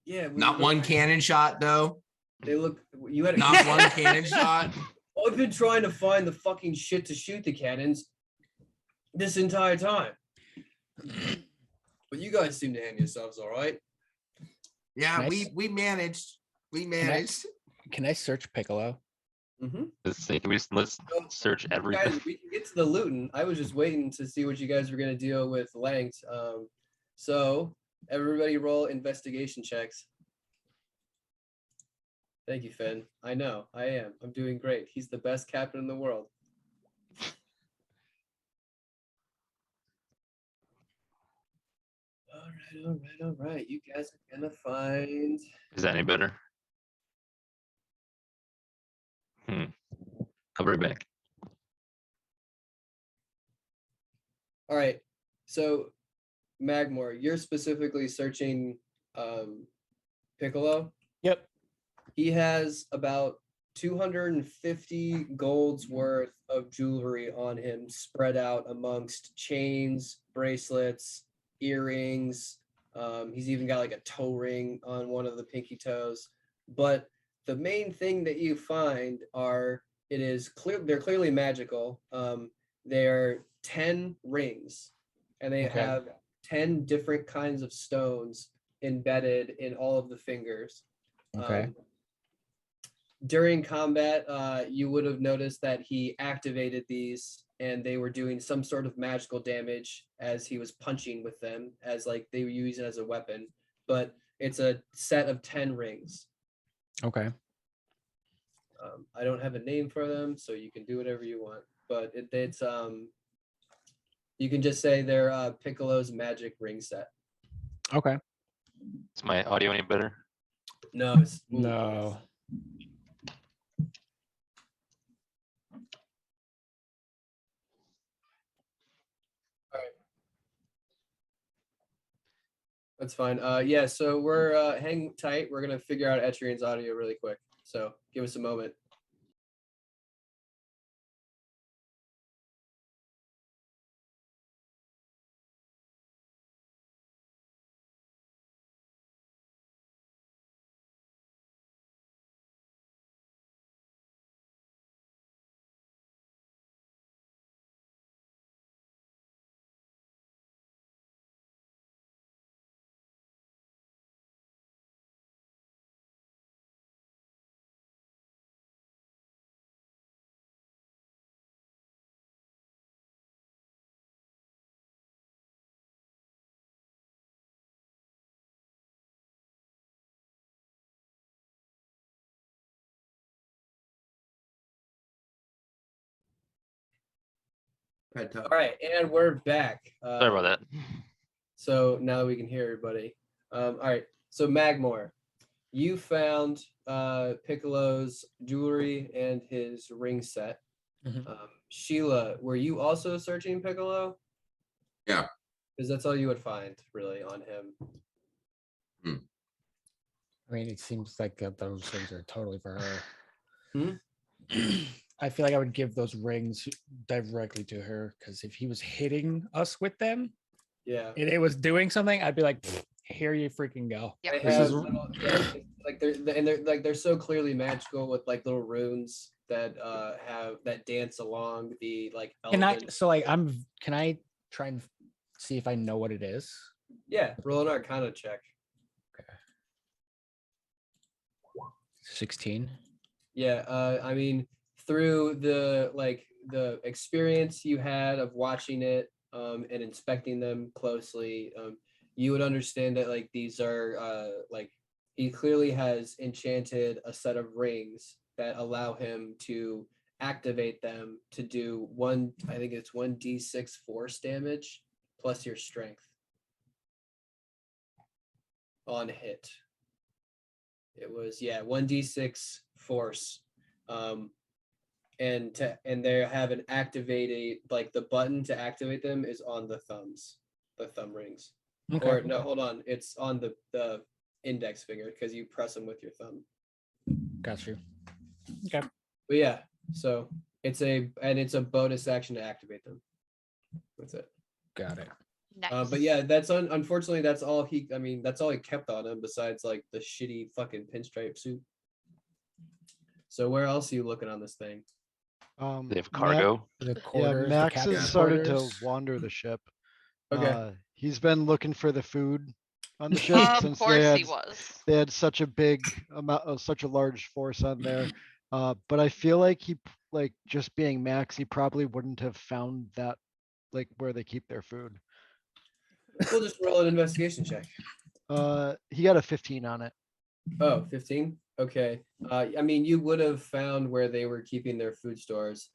Yeah. Not one cannon shot, though. They look. You had Not one cannon shot. I've been trying to find the fucking shit to shoot the cannons this entire time. But you guys seem to handle yourselves all right. Yeah, Nice. we managed. We managed. Can I search Piccolo? Mm-hmm. Let's search everything. Guys, we can get to the looting. I was just waiting to see what you guys were gonna deal with Lanked. So everybody roll investigation checks. Thank you, Finn. I know, I am. I'm doing great. He's the best captain in the world. All right. You guys are gonna find. Is that any better? I'll be right back. All right. So, Magmore, you're specifically searching Piccolo. Yep. He has about 250 gold's worth of jewelry on him spread out amongst chains, bracelets, earrings. He's even got like a toe ring on one of the pinky toes. But the main thing that you find they're clearly magical. They're 10 rings and they Okay. have 10 different kinds of stones embedded in all of the fingers. Okay. During combat, you would have noticed that he activated these and they were doing some sort of magical damage as he was punching with them, as like they were using it as a weapon. But it's a set of 10 rings. Okay. I don't have a name for them, so you can do whatever you want. But it's You can just say they're Piccolo's magic ring set. Okay. Is my audio any better? No, it's No. That's fine. Yeah, so we're hang tight. We're gonna figure out Etrian's audio really quick. So give us a moment. All right, and we're back. Sorry about that. So now we can hear everybody. All right, so Magmore, you found Piccolo's jewelry and his ring set. Mhm. Sheila, were you also searching Piccolo? Yeah. Because that's all you would find really on him. I mean, it seems like those rings are totally for her. Hmm? I feel like I would give those rings directly to her because if he was hitting us with them Yeah. and it was doing something, I'd be like, "Pfft, here you freaking go." Yep. They This have is like they're so clearly magical with like little runes that have that dance along the like can I elven. so like can I try and see if I know what it is? Yeah, roll an Arcana check. 16. Yeah, I mean, through the experience you had of watching it and inspecting them closely, you would understand that like these are like he clearly has enchanted a set of rings that allow him to activate them to do one, I think it's 1d6 force damage plus your strength on hit. It was 1d6 force. And they have an activated, like the button to activate them is on the thumbs, the thumb rings. Okay. Or no, hold on, it's on the index finger because you press them with your thumb. Got you. Okay. But yeah, so it's a bonus action to activate them. That's it. Got it. Nice. But yeah, that's unfortunately that's all he. I mean, that's all he kept on him besides like the shitty fucking pinstripe suit. So where else are you looking on this thing? They have Ma- cargo. The Yeah, quarters, the Max has captain's started to quarters. wander the ship. Okay. He's been looking for the food on the ship Of since course he was. they had such a big amount of such a large force on there. But I feel like like just being Max, he probably wouldn't have found that like where they keep their food. We'll just roll an investigation check. He got a 15 on it. Oh, 15? Okay. I mean, you would have found where they were keeping their food stores.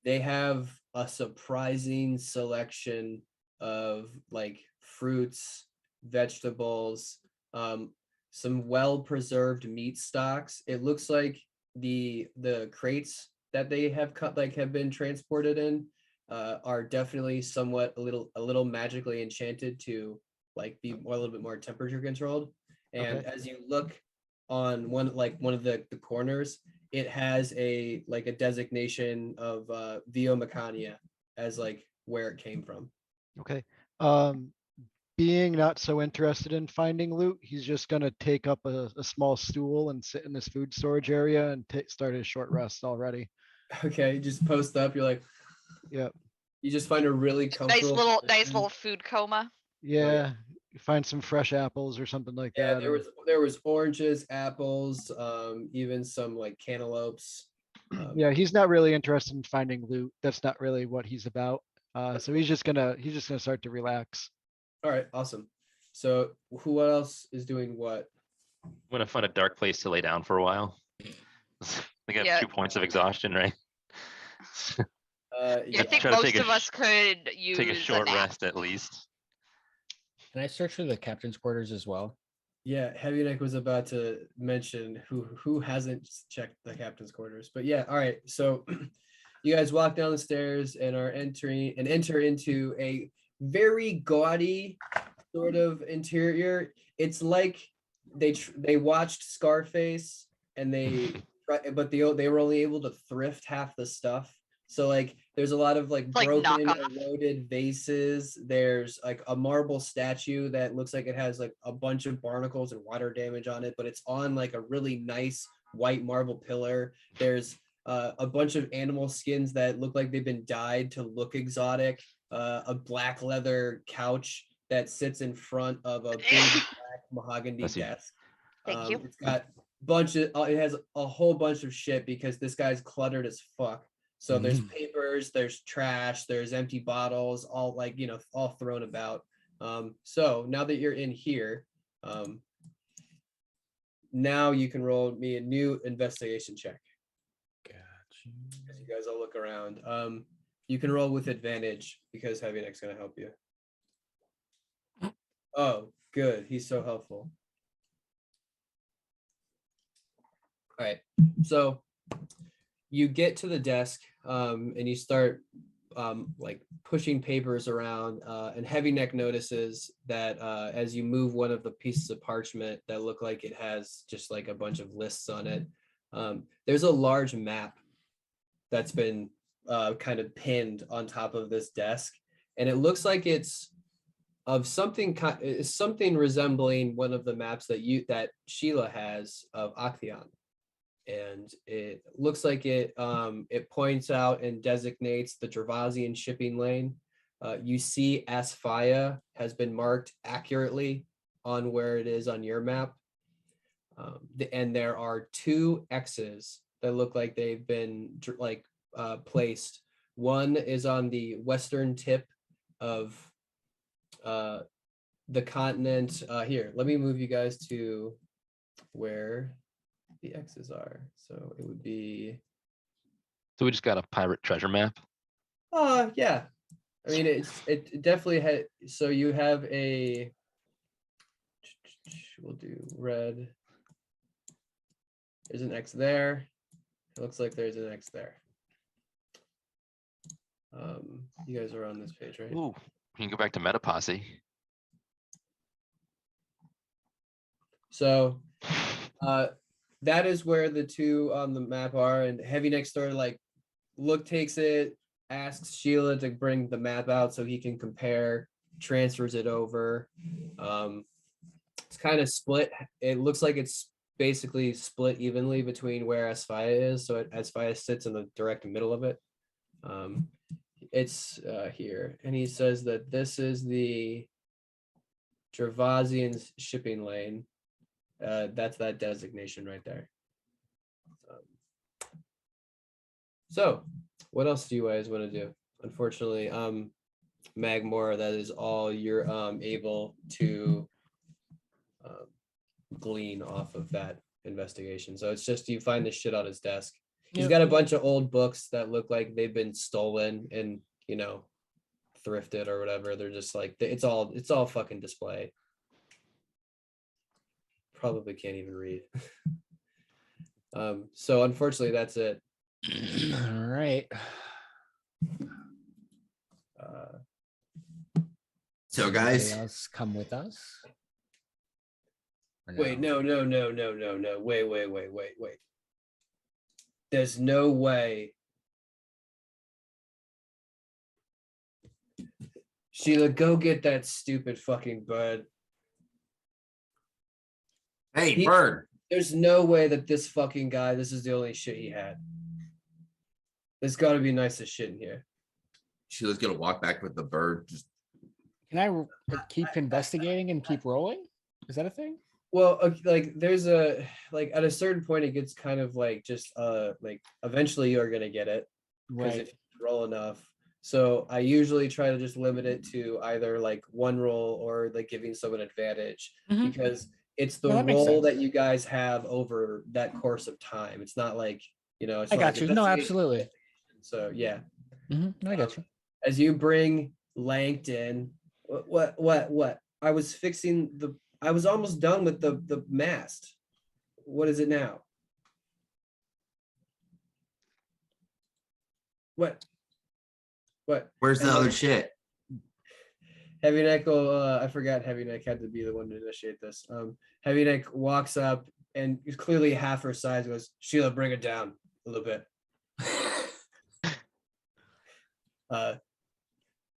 They have a surprising selection of like fruits, vegetables, some well-preserved meat stocks. It looks like the crates that they have cut have been transported in are definitely somewhat a little magically enchanted to like be a little bit more temperature controlled. And Okay. as you look on one of the corners, it has a designation of Vio Mecania as like where it came from. Okay. Being not so interested in finding loot, he's just gonna take up a small stool and sit in this food storage area and start his short rest already. Okay, you just post up. You're like, Yep. you just find a really comfortable. Nice little food coma. Yeah. You find some fresh apples or something like Yeah, that. there was oranges, apples, even some like cantaloupes. Yeah, he's not really interested in finding loot. That's not really what he's about. So he's just gonna start to relax. All right, awesome. So who else is doing what? I'm gonna find a dark place to lay down for a while. I think I have Yeah. 2 points of exhaustion, right? I yeah. think Try to most take a of us could use Take a short nap. rest at least. Can I search for the captain's quarters as well? Yeah, Heavy Neck was about to mention who hasn't checked the captain's quarters, but yeah, all right. So you guys walk down the stairs and enter into a very gaudy sort of interior. It's like they watched Scarface and but they were only able to thrift half the stuff. So like there's a lot of like Like broken, knockoff. eroded vases. There's like a marble statue that looks like it has like a bunch of barnacles and water damage on it, but it's on like a really nice white marble pillar. There's a bunch of animal skins that look like they've been dyed to look exotic. A black leather couch that sits in front of a big black mahogany Bless you. desk. Thank you. It's got it has a whole bunch of shit because this guy's cluttered as fuck. So there's papers, there's trash, there's empty bottles, all like, all thrown about. So now that you're in here, now you can roll me a new investigation check. Gotcha. As you guys all look around. You can roll with advantage because Heavy Neck's gonna help you. Oh, good. He's so helpful. All right. So you get to the desk and you start like pushing papers around and Heavy Neck notices that as you move one of the pieces of parchment that look like it has just like a bunch of lists on it, there's a large map that's been kind of pinned on top of this desk, and it looks like it's of something resembling one of the maps that Sheila has of Akthion. And it looks like it points out and designates the Dravasian shipping lane. You see Asfa'eia has been marked accurately on where it is on your map. And there are 2 X's that look like they've been placed. One is on the western tip of the continent. Here, let me move you guys to where the X's are. So it would be. So we just got a pirate treasure map. Yeah. I mean, it definitely had. So you have a. We'll do red. There's an X there. It looks like there's an X there. You guys are on this page, right? Ooh, we can go back to Metaposse. So that is where the 2 on the map are, and Heavy Neck sort of takes it, asks Sheila to bring the map out so he can compare, transfers it over. It's kind of split. It looks like it's basically split evenly between where Asfa'eia is. So Asfa'eia sits in the direct middle of it. It's here, and he says that this is the Dravasian's shipping lane. That's that designation right there. So what else do you guys want to do? Unfortunately, Magmore, that is all you're able to glean off of that investigation. So it's just you find this shit on his desk. He's got a bunch of old books that look like they've been stolen and thrifted or whatever. They're just like it's all fucking display. Probably can't even read. So unfortunately that's it. All right. So Anybody guys, else come with us? Or Wait, no. Wait. There's no way. Sheila, go get that stupid fucking bird. hey, Bird. There's no way that this fucking guy, this is the only shit he had. There's got to be nicer shit in here. Sheila's gonna walk back with the bird. Just Can I keep investigating and keep rolling? Is that a thing? Well, like there's at a certain point, it gets kind of like just like eventually you're gonna get it because if you roll enough. So I usually try to just limit it to either like 1 roll or like giving someone advantage because it's the roll that you guys have over that course of time. It's not like it's I not got like you. No, investigation. absolutely. So yeah. I got you. As you bring Langton, what? I was almost done with the mast. What is it now? What? Where's the other shit? Heavy Neck will, I forgot Heavy Neck had to be the one to initiate this. Heavy Neck walks up and is clearly half her size, goes, Sheila, bring it down a little bit.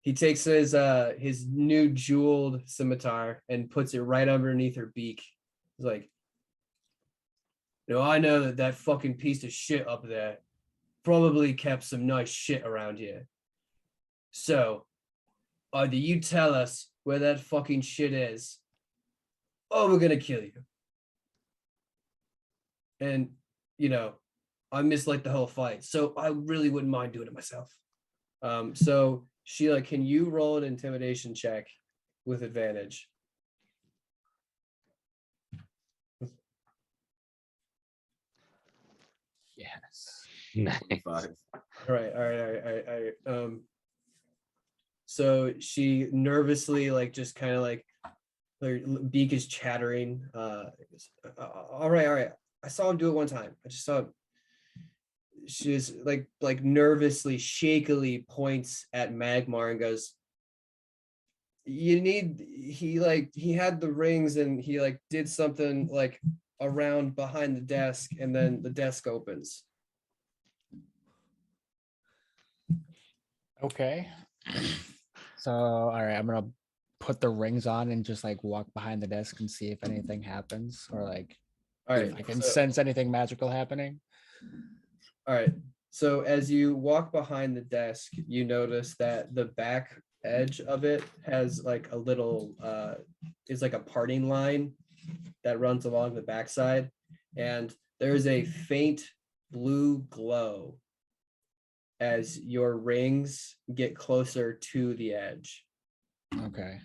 He takes his new jeweled scimitar and puts it right underneath her beak. He's like, I know that fucking piece of shit up there probably kept some nice shit around here. So, either you tell us where that fucking shit is, or we're gonna kill you. And, I missed like the whole fight, so I really wouldn't mind doing it myself. So Sheila, can you roll an intimidation check with advantage? Yes. Nice. All right. So she nervously, like, just kind of like her beak is chattering. All right. I saw him do it one time. I just saw him. She's like nervously, shakily points at Magmar and goes, he had the rings and he like did something like around behind the desk, and then the desk opens. Okay. So, all right, I'm gonna put the rings on and just like walk behind the desk and see if anything happens, or like All right, if I can so- sense anything magical happening. All right. So as you walk behind the desk, you notice that the back edge of it has like a little is like a parting line that runs along the backside, and there's a faint blue glow as your rings get closer to the edge. Okay.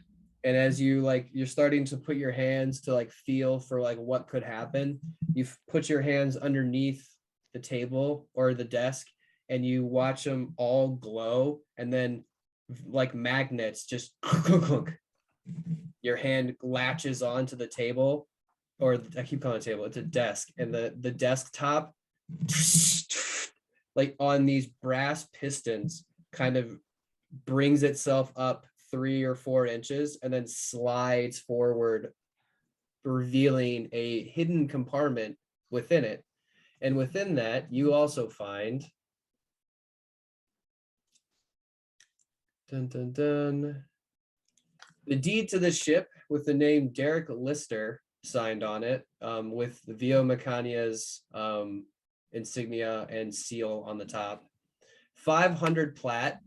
And as you're starting to put your hands to like feel for like what could happen, you put your hands underneath the table or the desk, and you watch them all glow, and then like magnets just your hand latches onto the table, or I keep calling it a table, it's a desk, and the desktop like on these brass pistons kind of brings itself up 3 or 4 inches and then slides forward, revealing a hidden compartment within it. And within that, you also find the deed to the ship with the name Derek Lister signed on it, with the Vio Mecania's insignia and seal on the top. 500 plat,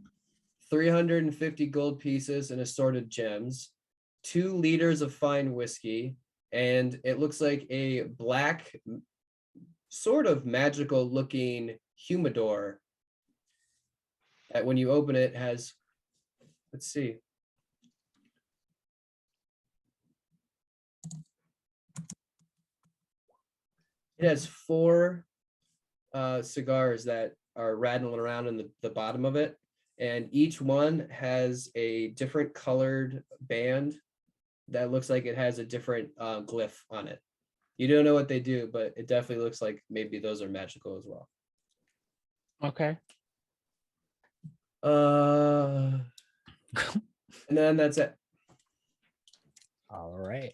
350 gold pieces and assorted gems, 2 liters of fine whiskey, and it looks like a black, sort of magical looking humidor that when you open it has, let's see. It has 4 cigars that are rattling around in the bottom of it, and each one has a different colored band that looks like it has a different glyph on it. You don't know what they do, but it definitely looks like maybe those are magical as well. Okay. And then that's it. All right.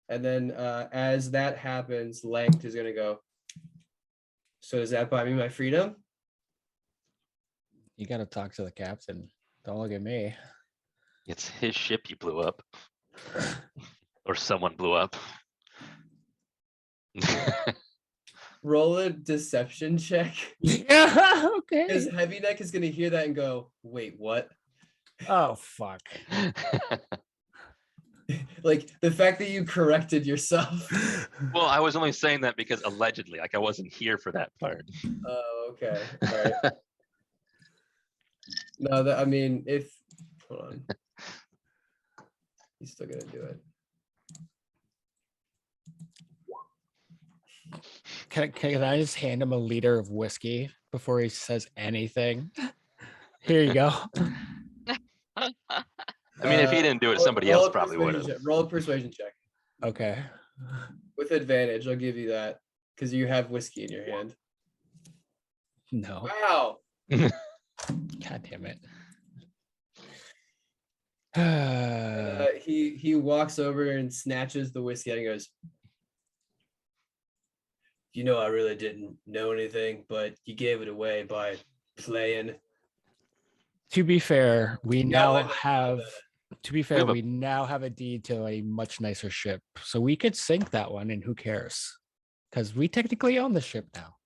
And then as that happens, Langt is gonna go, so does that buy me my freedom? You gotta talk to the captain. Don't look at me. It's his ship you blew up. Or someone blew up. Roll a deception check. Yeah. Because Okay. Heavy Neck is gonna hear that and go, wait, what? Oh fuck. Like the fact that you corrected yourself. Well, I was only saying that because allegedly, like I wasn't here for that part. Oh, okay. All right. No, that I mean, if hold on. He's still gonna do it. Can I just hand him a liter of whiskey before he says anything. Here you go. I mean, if he didn't do it, somebody else probably would have. Roll a persuasion check Okay. with advantage. I'll give you that because you have whiskey in your hand. No. Wow. God damn it. He walks over and snatches the whiskey and goes, "You know, I really didn't know anything, but you gave it away by playing." To be fair, we Yeah, now like that, have. To be fair, have a- we now have a deed to a much nicer ship, so we could sink that one, and who cares? Because we technically own the ship now.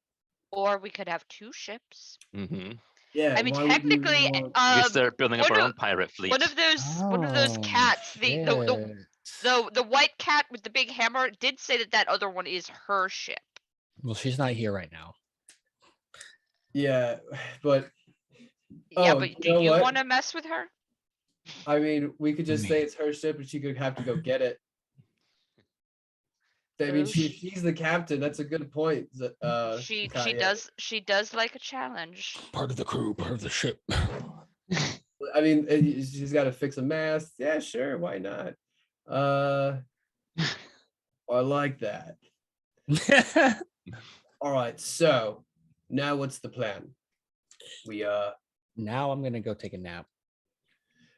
Or we could have 2 ships. Mm-hmm. Yeah. I mean, why would you technically, want- We could start building up one our of- own pirate fleet. one of those Oh, cats, the shit. the white cat with the big hammer did say that that other one is her ship. Well, she's not here right now. Yeah, but Yeah, Oh, but you do know you what? want to mess with her? I mean, we could just say Me. it's her ship, and she could have to go get it. I mean, Oh, she's the captain. That's a good point. She Kaya. does like a challenge. Part of the crew, part of the ship. I mean, she's got to fix a mast. Yeah, sure, why not? I like that. All right, so now what's the plan? We Now I'm gonna go take a nap.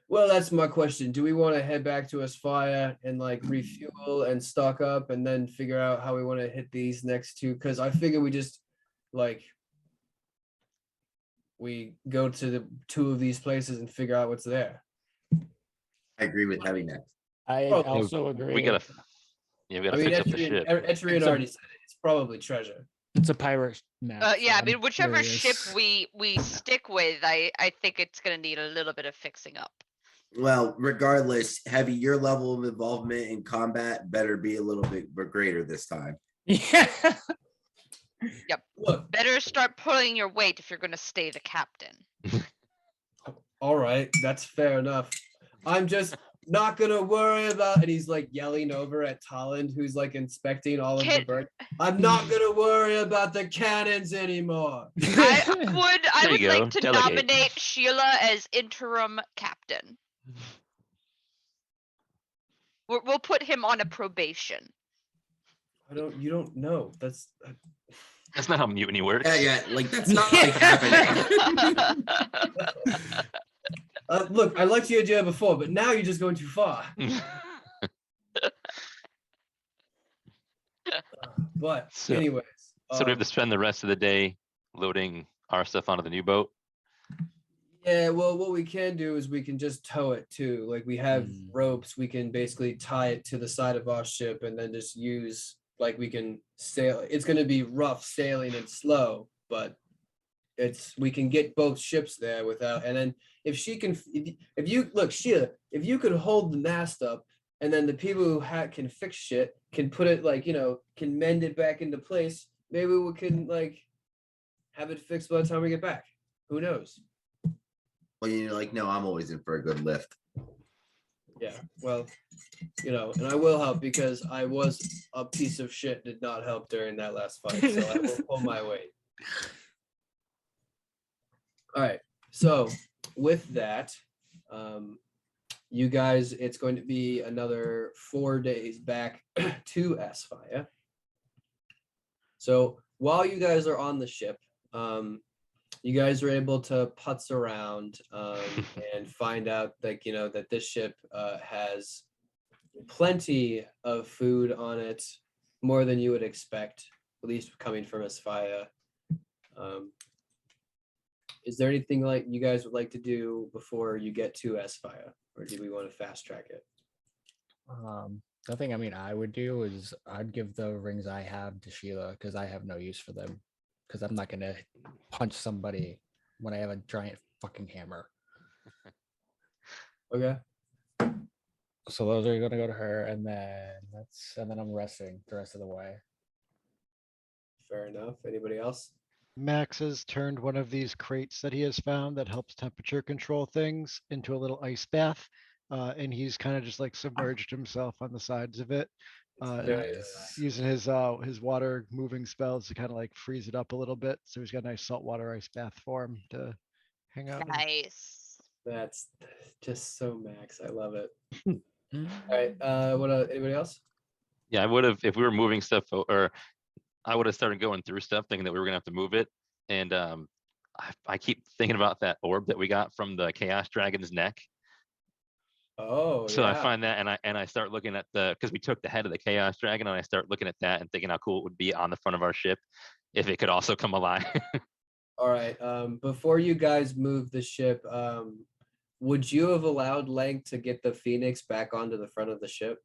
well, that's my question. Do we want to head back to Asfa'eia and like refuel and stock up and then figure out how we want to hit these next 2? Because I figure we just like we go to the 2 of these places and figure out what's there. I agree with having that. I Oh, also agree. We gotta, yeah, we I gotta mean, fix up the ship. Etrian It's a- already said it. It's probably treasure. It's a pirate map. Yeah, so I mean, I'm whichever ship curious. we stick with, I think it's gonna need a little bit of fixing up. Well, regardless, Heavy, your level of involvement in combat better be a little bit greater this time. Yeah. Look, Better start pulling your weight if you're gonna stay the captain. all right, that's fair enough. I'm just not gonna worry about. And he's like yelling over at Tolland, who's like inspecting all of the Kid- birds. I'm not gonna worry about the cannons anymore. I There would you like go, to delegate. nominate Sheila as interim captain. We'll put him on a probation. You don't know. That's That's not how mutiny works. Yeah, like that's not like happening. look. I liked your idea before, but now you're just going too far. But So- anyways, So we have to spend the rest of the day loading our stuff onto the new boat. yeah. Well, what we can do is we can just tow it too. Like we have Mm. ropes, we can basically tie it to the side of our ship and then just use like we can sail. It's going to be rough sailing and slow, but we can get both ships there without. And then if she can, if you look, Sheila, if you could hold the mast up, and then the people who can fix shit can put it like can mend it back into place. Maybe we can like have it fixed by the time we get back. Who knows? Well, no, I'm always in for a good lift. Yeah, well, and I will help because I was a piece of shit, did not help during that last fight, so I will pull my weight. All right, so with that, you guys, it's going to be another 4 days back to Asfa'eia. So while you guys are on the ship, you guys are able to putz around and find out that that this ship has plenty of food on it, more than you would expect, at least coming from Asfa'eia. Is there anything like you guys would like to do before you get to Asfa'eia, or do we want to fast track it? Nothing. I mean, I would do is I'd give the rings I have to Sheila because I have no use for them. Because I'm not gonna punch somebody when I have a giant fucking hammer. Okay. So those are gonna go to her, and then I'm resting the rest of the way. Fair enough. Anybody else? Max has turned one of these crates that he has found that helps temperature control things into a little ice bath. And he's kind of just like submerged himself on the sides of it Nice. using his water moving spells to kind of like freeze it up a little bit. So he's got a nice saltwater ice bath for him to hang out in. Nice. That's just so Max. I love it. All right. What? Anybody else? Yeah, I would have if we were moving stuff, or I would have started going through stuff, thinking that we were gonna have to move it. And I keep thinking about that orb that we got from the Chaos Dragon's neck. Oh, So yeah. I find that, and I start looking at because we took the head of the Chaos Dragon, and I start looking at that and thinking how cool it would be on the front of our ship if it could also come alive. All right. Before you guys move the ship, would you have allowed Lang to get the Phoenix back onto the front of the ship?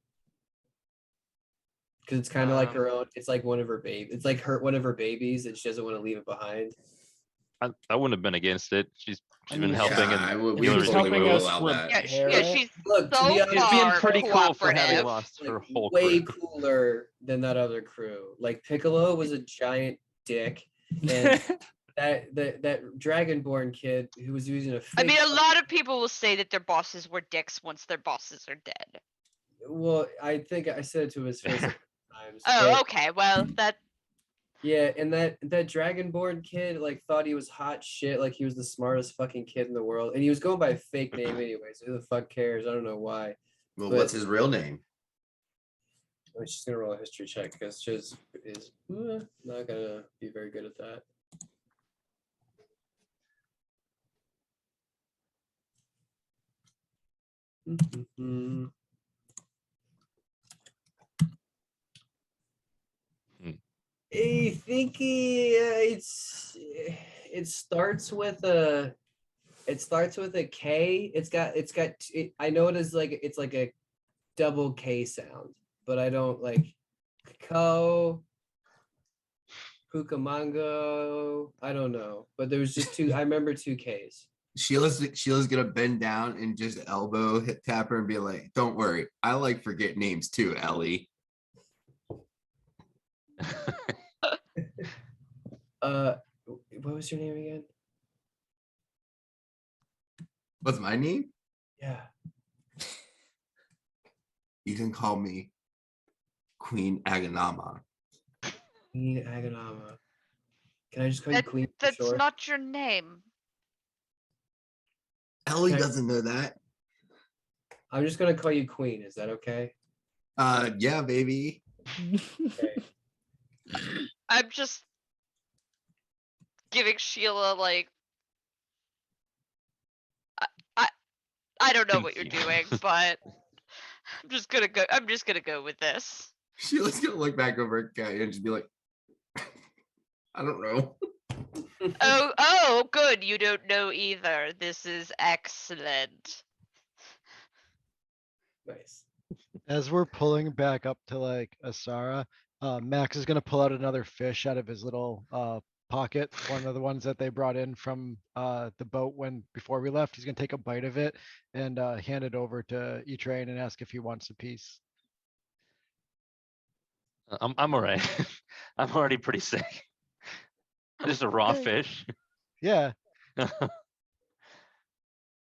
Because it's kind of like her own. It's like one of her babies. It's like one of her babies, and she doesn't want to leave it behind. I wouldn't have been against it. She's I been mean, helping, Yeah, and we She's totally helping would us allow that. repair Yeah, it. she's Look, to so be honest, she's being far pretty cool for having cooperative. lost her like, whole way crew. cooler than that other crew. Like Piccolo was a giant dick, and that Dragonborn kid who was using a I fake. mean, a lot of people will say that their bosses were dicks once their bosses are dead. Well, I think I said it to his face a couple times. Oh, but- okay. Well, that Yeah, and that Dragonborn kid like thought he was hot shit, like he was the smartest fucking kid in the world, and he was going by a fake name anyway. So who the fuck cares? I don't know why. Well, But- what's his real name? I'm just gonna roll a history check because Chiz is not gonna be very good at that. Mhm. I think it starts with a K. I know it is like it's like a double K sound, but I don't like Ko, Cucamongo. I don't know, but there was just two. I remember two Ks. Sheila's gonna bend down and just elbow hit tap her and be like, "Don't worry, I like forget names too, Ellie." What was your name again? What's my name? Yeah. You can call me Queen Aganama. Queen Aganama. Can I just call you Queen? for that's short? not your name. Ellie Okay. doesn't know that. I'm just gonna call you Queen. Is that okay? Yeah, baby. Okay. I'm just giving Sheila like I don't know what you're doing, Confused. but I'm just gonna go with this. Sheila's gonna look back over at Kai and just be like, I don't know. Oh, good. You don't know either. This is excellent. Nice. As we're pulling back up to like Asara, Max is gonna pull out another fish out of his little pocket, one of the ones that they brought in from the boat before we left. He's gonna take a bite of it and hand it over to E-Train and ask if he wants a piece. I'm all right. I'm already pretty sick. Just a raw Okay. fish. Yeah,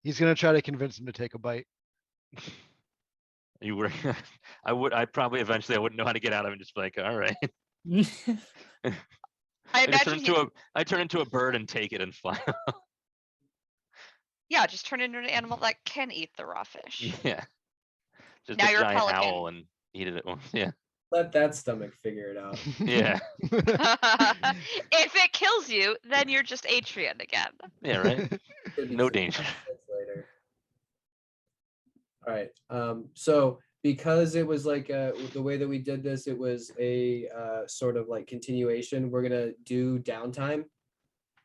he's gonna try to convince him to take a bite. You were. I'd probably eventually I wouldn't know how to get out of it and just be like, all right. I imagine I turn into a bird and take it and fly. yeah, just turn into an animal that can eat the raw fish. Yeah. Just Now a you're a giant pelican. owl and eat it at once. Yeah. Let that stomach figure it out. Yeah. If it kills you, then you're just Atrian again. Yeah, right. Could be No some danger. consequence later. All right. So because it was like the way that we did this, it was a sort of like continuation. We're gonna do downtime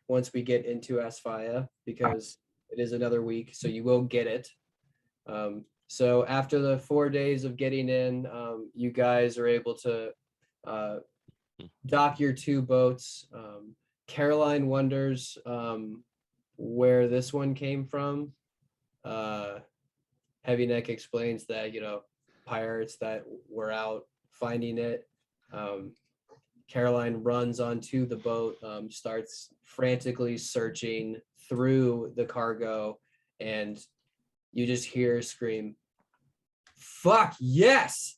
once we get into Asfa'eia because it is another week, so you will get it. So after the 4 days of getting in, you guys are able to dock your two boats. Caroline wonders where this one came from. Heavy Neck explains that, pirates that were out finding it. Caroline runs onto the boat, starts frantically searching through the cargo, and you just hear her scream, "Fuck yes!"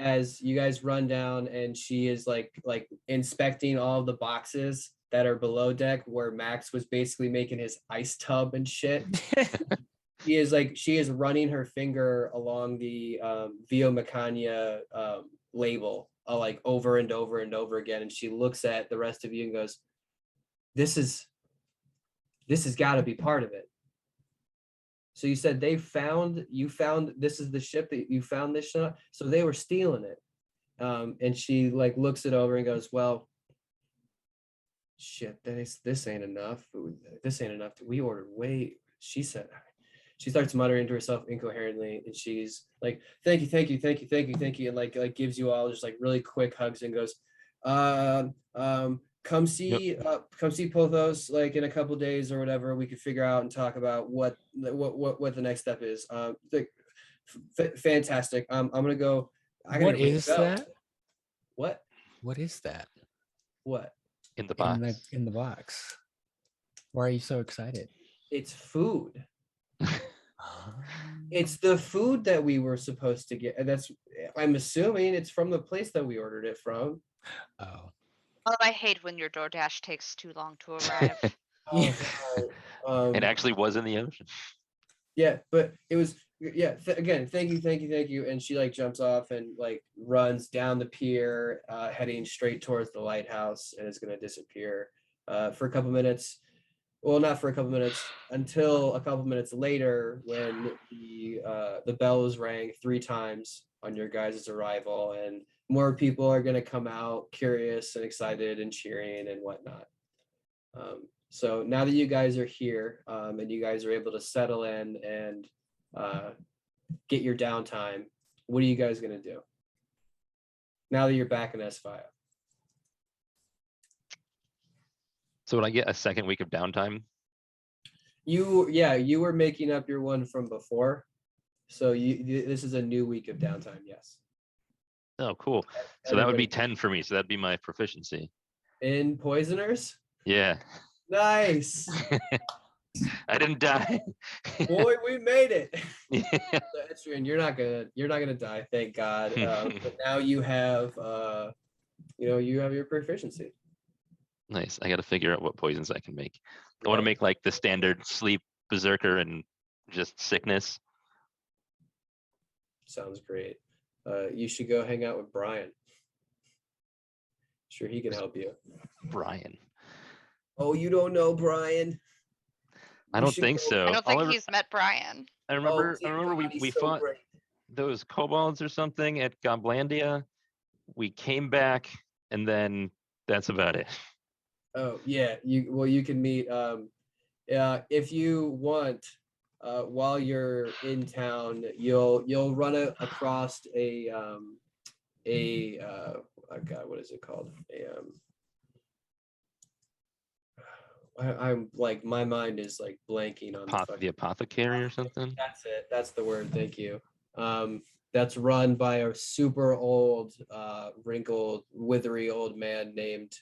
as you guys run down, and she is like inspecting all the boxes that are below deck where Max was basically making his ice tub and shit. She is running her finger along the Vio Macania label like over and over and over again, and she looks at the rest of you and goes, this has got to be part of it. So you said you found this is the ship that you found this ship, so they were stealing it. And she like looks it over and goes, well, shit, this ain't enough. This ain't enough. We ordered way. She said. She starts muttering to herself incoherently, and she's like, thank you, thank you, thank you, thank you, thank you, and like gives you all just like really quick hugs and goes, come see Pothos like in a couple days or whatever. We could figure out and talk about what the next step is. Fantastic. I'm gonna go. What is that? What? What is that What? In the box. in the box? Why are you so excited? It's food. It's the food that we were supposed to get. I'm assuming it's from the place that we ordered it from. Oh. Oh, I hate when your DoorDash takes too long to arrive. It actually was in the ocean. Yeah, but it was again, thank you. And she like jumps off and like runs down the pier, heading straight towards the lighthouse, and is gonna disappear for a couple minutes. Well, not for a couple minutes, until a couple minutes later when the bells rang 3 times on your guys' arrival, and more people are going to come out curious and excited and cheering and whatnot. So now that you guys are here and you guys are able to settle in and get your downtime, what are you guys going to do now that you're back in Asfa'eia? So would I get a second week of downtime? You were making up your one from before, so this is a new week of downtime. Yes. Oh, cool. So that would be 10 for me. So that'd be my proficiency. In poisoners. Yeah. Nice. I didn't die. Boy, we made it. Yeah. That's true, and you're not gonna die, thank God. But now you have you have your proficiency. Nice. I got to figure out what poisons I can make. I want to make like the standard sleep, berserker, and just sickness. Sounds great. You should go hang out with Brian. Sure, he can help you. Brian. Oh, you don't know Brian? I don't think so. I don't think he's met Brian. I remember we so fought great. those kobolds or something at Goblandia. We came back, and then that's about it. Oh yeah, you can meet if you want while you're in town, you'll run across a oh God, what is it called? I'm like, my mind is like blanking on The apothecary or something. That's it. That's the word. Thank you. That's run by a super old, wrinkled, withery old man named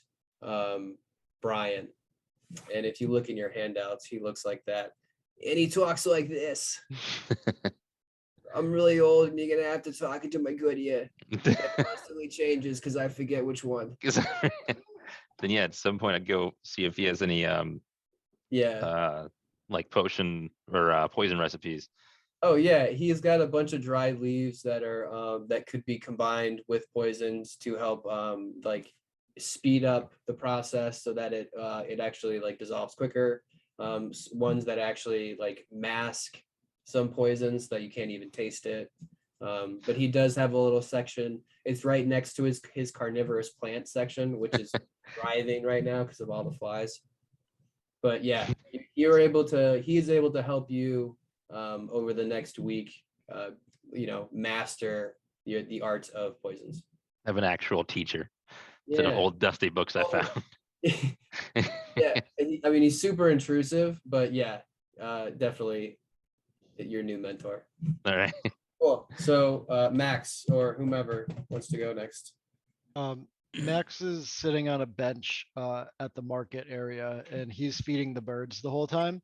Brian. And if you look in your handouts, he looks like that. And he talks like this. I'm really old, and you're gonna have to talk into my good ear. That constantly changes because I forget which one. Then yeah, at some point I'd go see if he has any like potion or poison recipes. Oh yeah, he's got a bunch of dried leaves that are that could be combined with poisons to help like speed up the process so that it actually like dissolves quicker. Ones that actually like mask some poisons that you can't even taste it. But he does have a little section. It's right next to his carnivorous plant section, which is writhing right now because of all the flies. But yeah, he is able to help you over the next week, master the art of poisons. I have an actual teacher instead of old dusty books I found. Yeah, I mean, he's super intrusive, but yeah, definitely your new mentor. All right. Cool. So Max or whomever wants to go next. Max is sitting on a bench at the market area, and he's feeding the birds the whole time.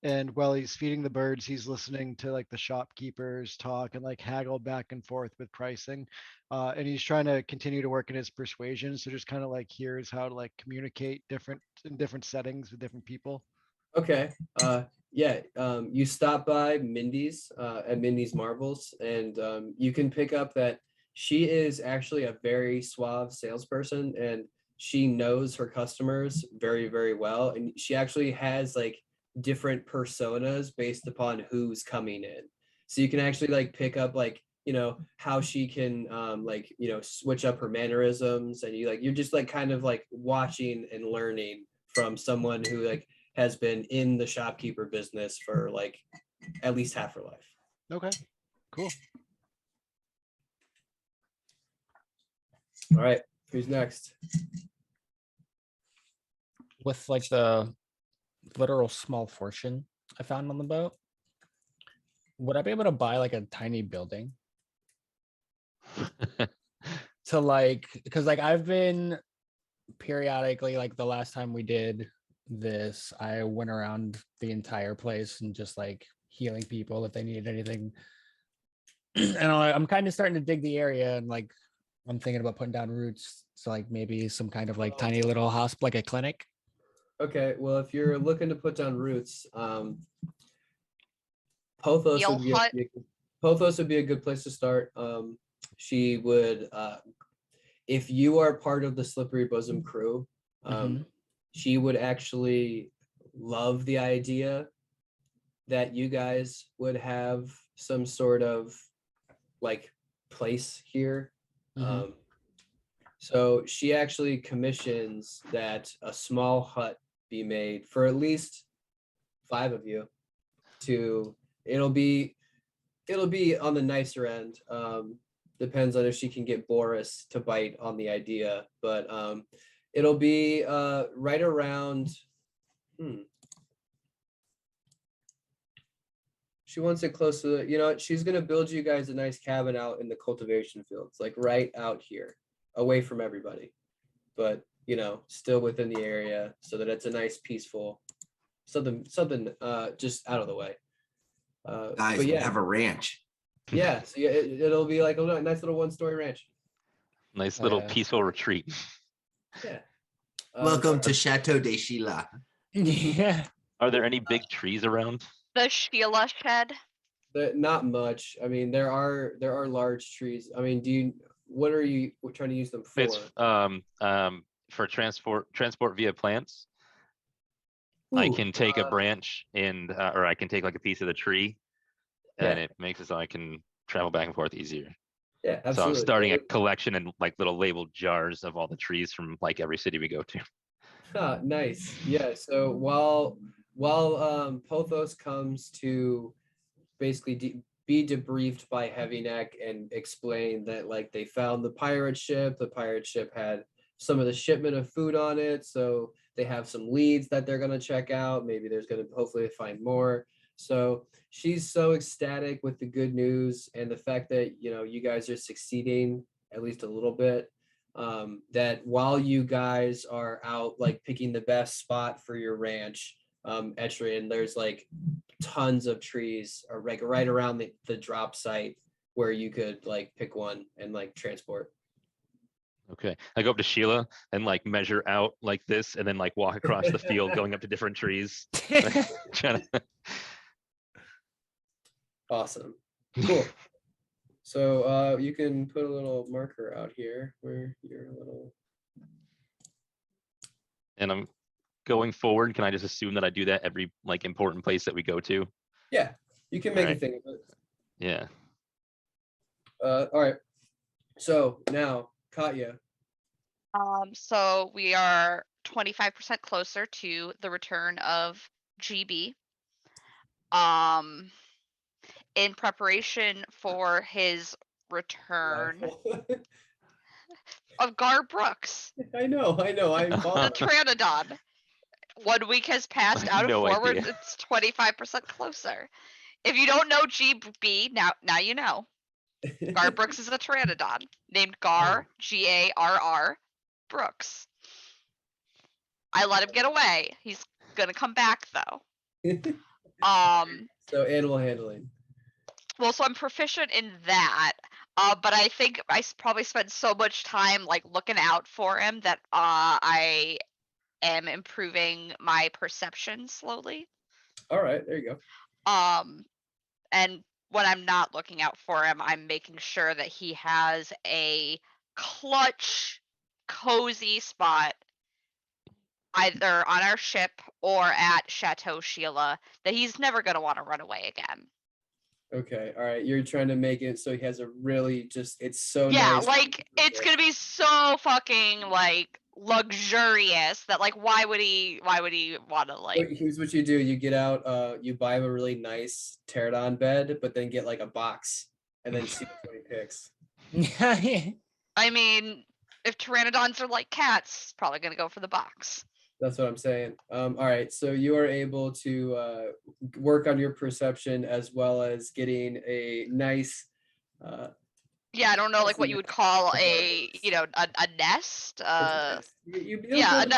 And while he's feeding the birds, he's listening to like the shopkeepers talk and like haggle back and forth with pricing. And he's trying to continue to work in his persuasion. So just kind of like hears how to like communicate in different settings with different people. Okay. Yeah. You stop by Mindy's at Mindy's Marbles, and you can pick up that she is actually a very suave salesperson, and she knows her customers very, very well. And she actually has like different personas based upon who's coming in. So you can actually like pick up like, how she can like, switch up her mannerisms, and you're just like kind of like watching and learning from someone who like has been in the shopkeeper business for like at least half her life. Okay, cool. All right, who's next? With like the literal small fortune I found on the boat, would I be able to buy like a tiny building to like, because like I've been periodically, like the last time we did this, I went around the entire place and just like healing people if they needed anything. And I'm kind of starting to dig the area, and like I'm thinking about putting down roots. So like maybe some kind of like tiny little hospital, like a clinic. Okay, well, if you're looking to put down roots, Pothos Yell would be hut. Pothos would be a good place to start. She would, if you are part of the Slippery Bosom crew, she would actually love the idea that you guys would have some sort of like place here. So she actually commissions that a small hut be made for at least 5 of you. It'll be on the nicer end. Depends on if she can get Boris to bite on the idea, but it'll be right around. She wants it close to she's gonna build you guys a nice cabin out in the cultivation fields, like right out here, away from everybody, but still within the area, so that it's a nice peaceful something just out of the way. Guys, but we yeah, have a ranch. yeah, so yeah, it'll be like a nice little 1-story ranch. Nice little peaceful retreat. Yeah. Welcome to Chateau de Sheila. Yeah. Are there any big trees around? The Sheila shed. Not much. I mean, there are large trees. I mean, what are you trying to use them for? It's for transport via plants. I Ooh, can take a branch and or I can take like a piece of the tree, and Yeah. it makes it so I can travel back and forth easier. Yeah, So I'm absolutely. starting a collection in like little labeled jars of all the trees from like every city we go to. Ah, nice. Yeah. So while Pothos comes to basically be debriefed by Heavy Neck and explain that like they found the pirate ship had some of the shipment of food on it, so they have some leads that they're going to check out. Maybe there's going to hopefully find more. So she's so ecstatic with the good news and the fact that you guys are succeeding at least a little bit, that while you guys are out like picking the best spot for your ranch, Etrian, there's like tons of trees are like right around the drop site where you could like pick one and like transport. Okay, I go up to Sheila and like measure out like this, and then like walk across the field, going up to different trees. Trying to... Awesome, cool. So you can put a little marker out here where you're a little. And I'm going forward. Can I just assume that I do that every like important place that we go to? Yeah, you can make a Alright. thing of it. Yeah. All right. So now, Katya. So we are 25% closer to the return of GB. In preparation for his return of Gar Brooks, I know. I'm the following. Pteranodon. 1 week has passed. I had Out of no forward, idea. it's 25% closer. If you don't know GB, now you know. Gar Brooks is a Pteranodon named Gar, Garr Brooks. I let him get away. He's gonna come back though. So animal handling. Well, so I'm proficient in that. But I think probably spent so much time like looking out for him that I am improving my perception slowly. All right, there you And when I'm not looking out for him, I'm making sure that he has a clutch, cozy spot either on our ship or at Chateau Sheila that he's never going to want to run away again. go. Okay, all right. You're trying to make it so he has a really it's so Yeah, nice. like it's going to be so fucking like luxurious that like why would he want to like Here's what you do: you get out, you buy him a really nice pterodon bed, but then get like a box, and then see what he picks. I mean, if pteranodons are like cats, probably going to go for the box. That's what I'm saying. All right, so you are able to work on your perception as well as getting a nice. Yeah, I don't know like what you would call a a nest. Yeah,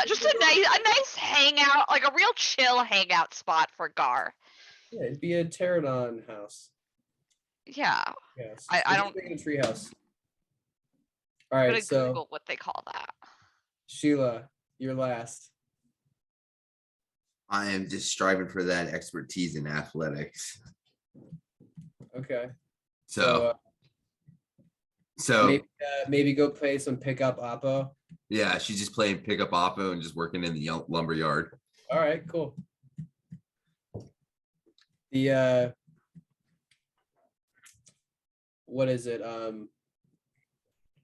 just a nice hangout, like a real chill hangout spot for Gar. Yeah, it'd be a pterodon house. Yeah. Yes. I don't. a tree house. All I'm right, gonna so Google what they call that. Sheila, you're last. I am just striving for that expertise in athletics. Okay. So Maybe go play some pickup oppo. yeah, she's just playing pickup oppo and just working in the lumber yard. All right, cool. The what is it?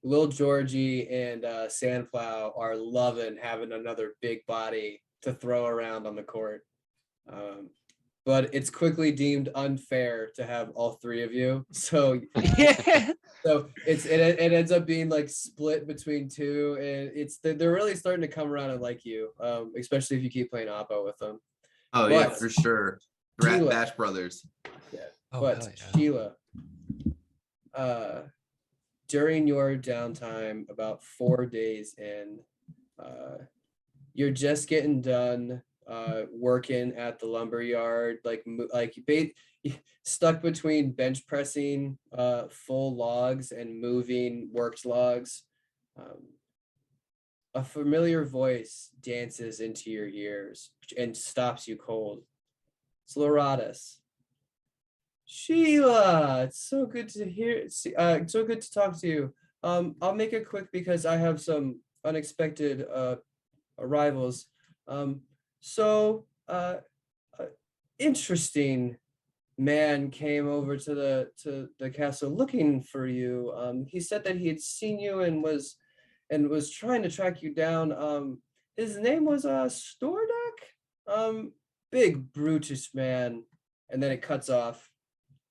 Lil Georgie and Sandplow are loving having another big body to throw around on the court. But it's quickly deemed unfair to have all three of you. So so it ends up being like split between two, and they're really starting to come around and like you, especially if you keep playing Oppo with them. Oh yeah, for sure. Sheila. Bash Brothers. Yeah. Oh, But hell yeah. Sheila, during your downtime, about 4 days in, you're just getting done working at the lumber yard, stuck between bench pressing full logs and moving worked logs. A familiar voice dances into your ears and stops you cold. It's Loratus. Sheila, it's so good to hear. So good to talk to you. I'll make it quick because I have some unexpected arrivals. Interesting man came over to the castle looking for you. He said that he had seen you and was trying to track you down. His name was Stordek. Big brutish man. And then it cuts off.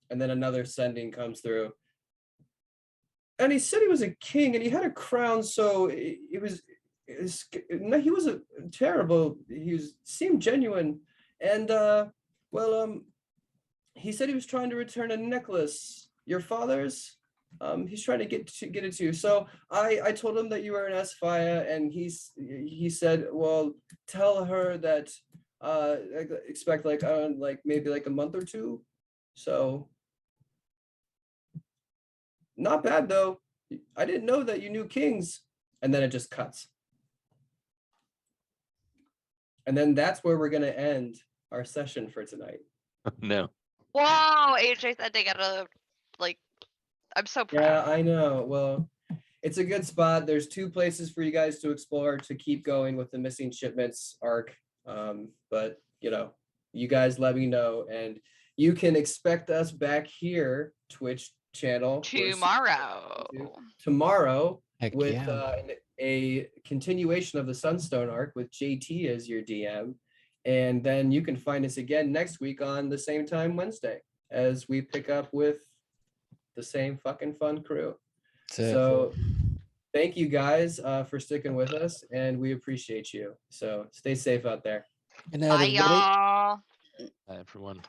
And then another sending comes through. And he said he was a king and he had a crown, so he wasn't terrible. Seemed genuine. And he said he was trying to return a necklace, your father's. He's trying to get it to you. So I told him that you were an Asfa'eia, and he said, well, tell her that expect maybe like a month or two. So not bad though. I didn't know that you knew kings. And then it just cuts. And then that's where we're gonna end our session for tonight. No. Whoa, AJ said they gotta I'm so proud. Yeah, I know. Well, it's a good spot. There's 2 places for you guys to explore to keep going with the missing shipments arc. But you guys let me know, and you can expect us back here, Twitch channel tomorrow Heck with yeah. a continuation of the Sunstone arc with JT as your DM. And then you can find us again next week on the same time Wednesday as we pick up with the same fucking fun crew. So thank you guys for sticking with us, and we appreciate you. So stay safe out there. Good night, Bye, everybody. y'all. Everyone.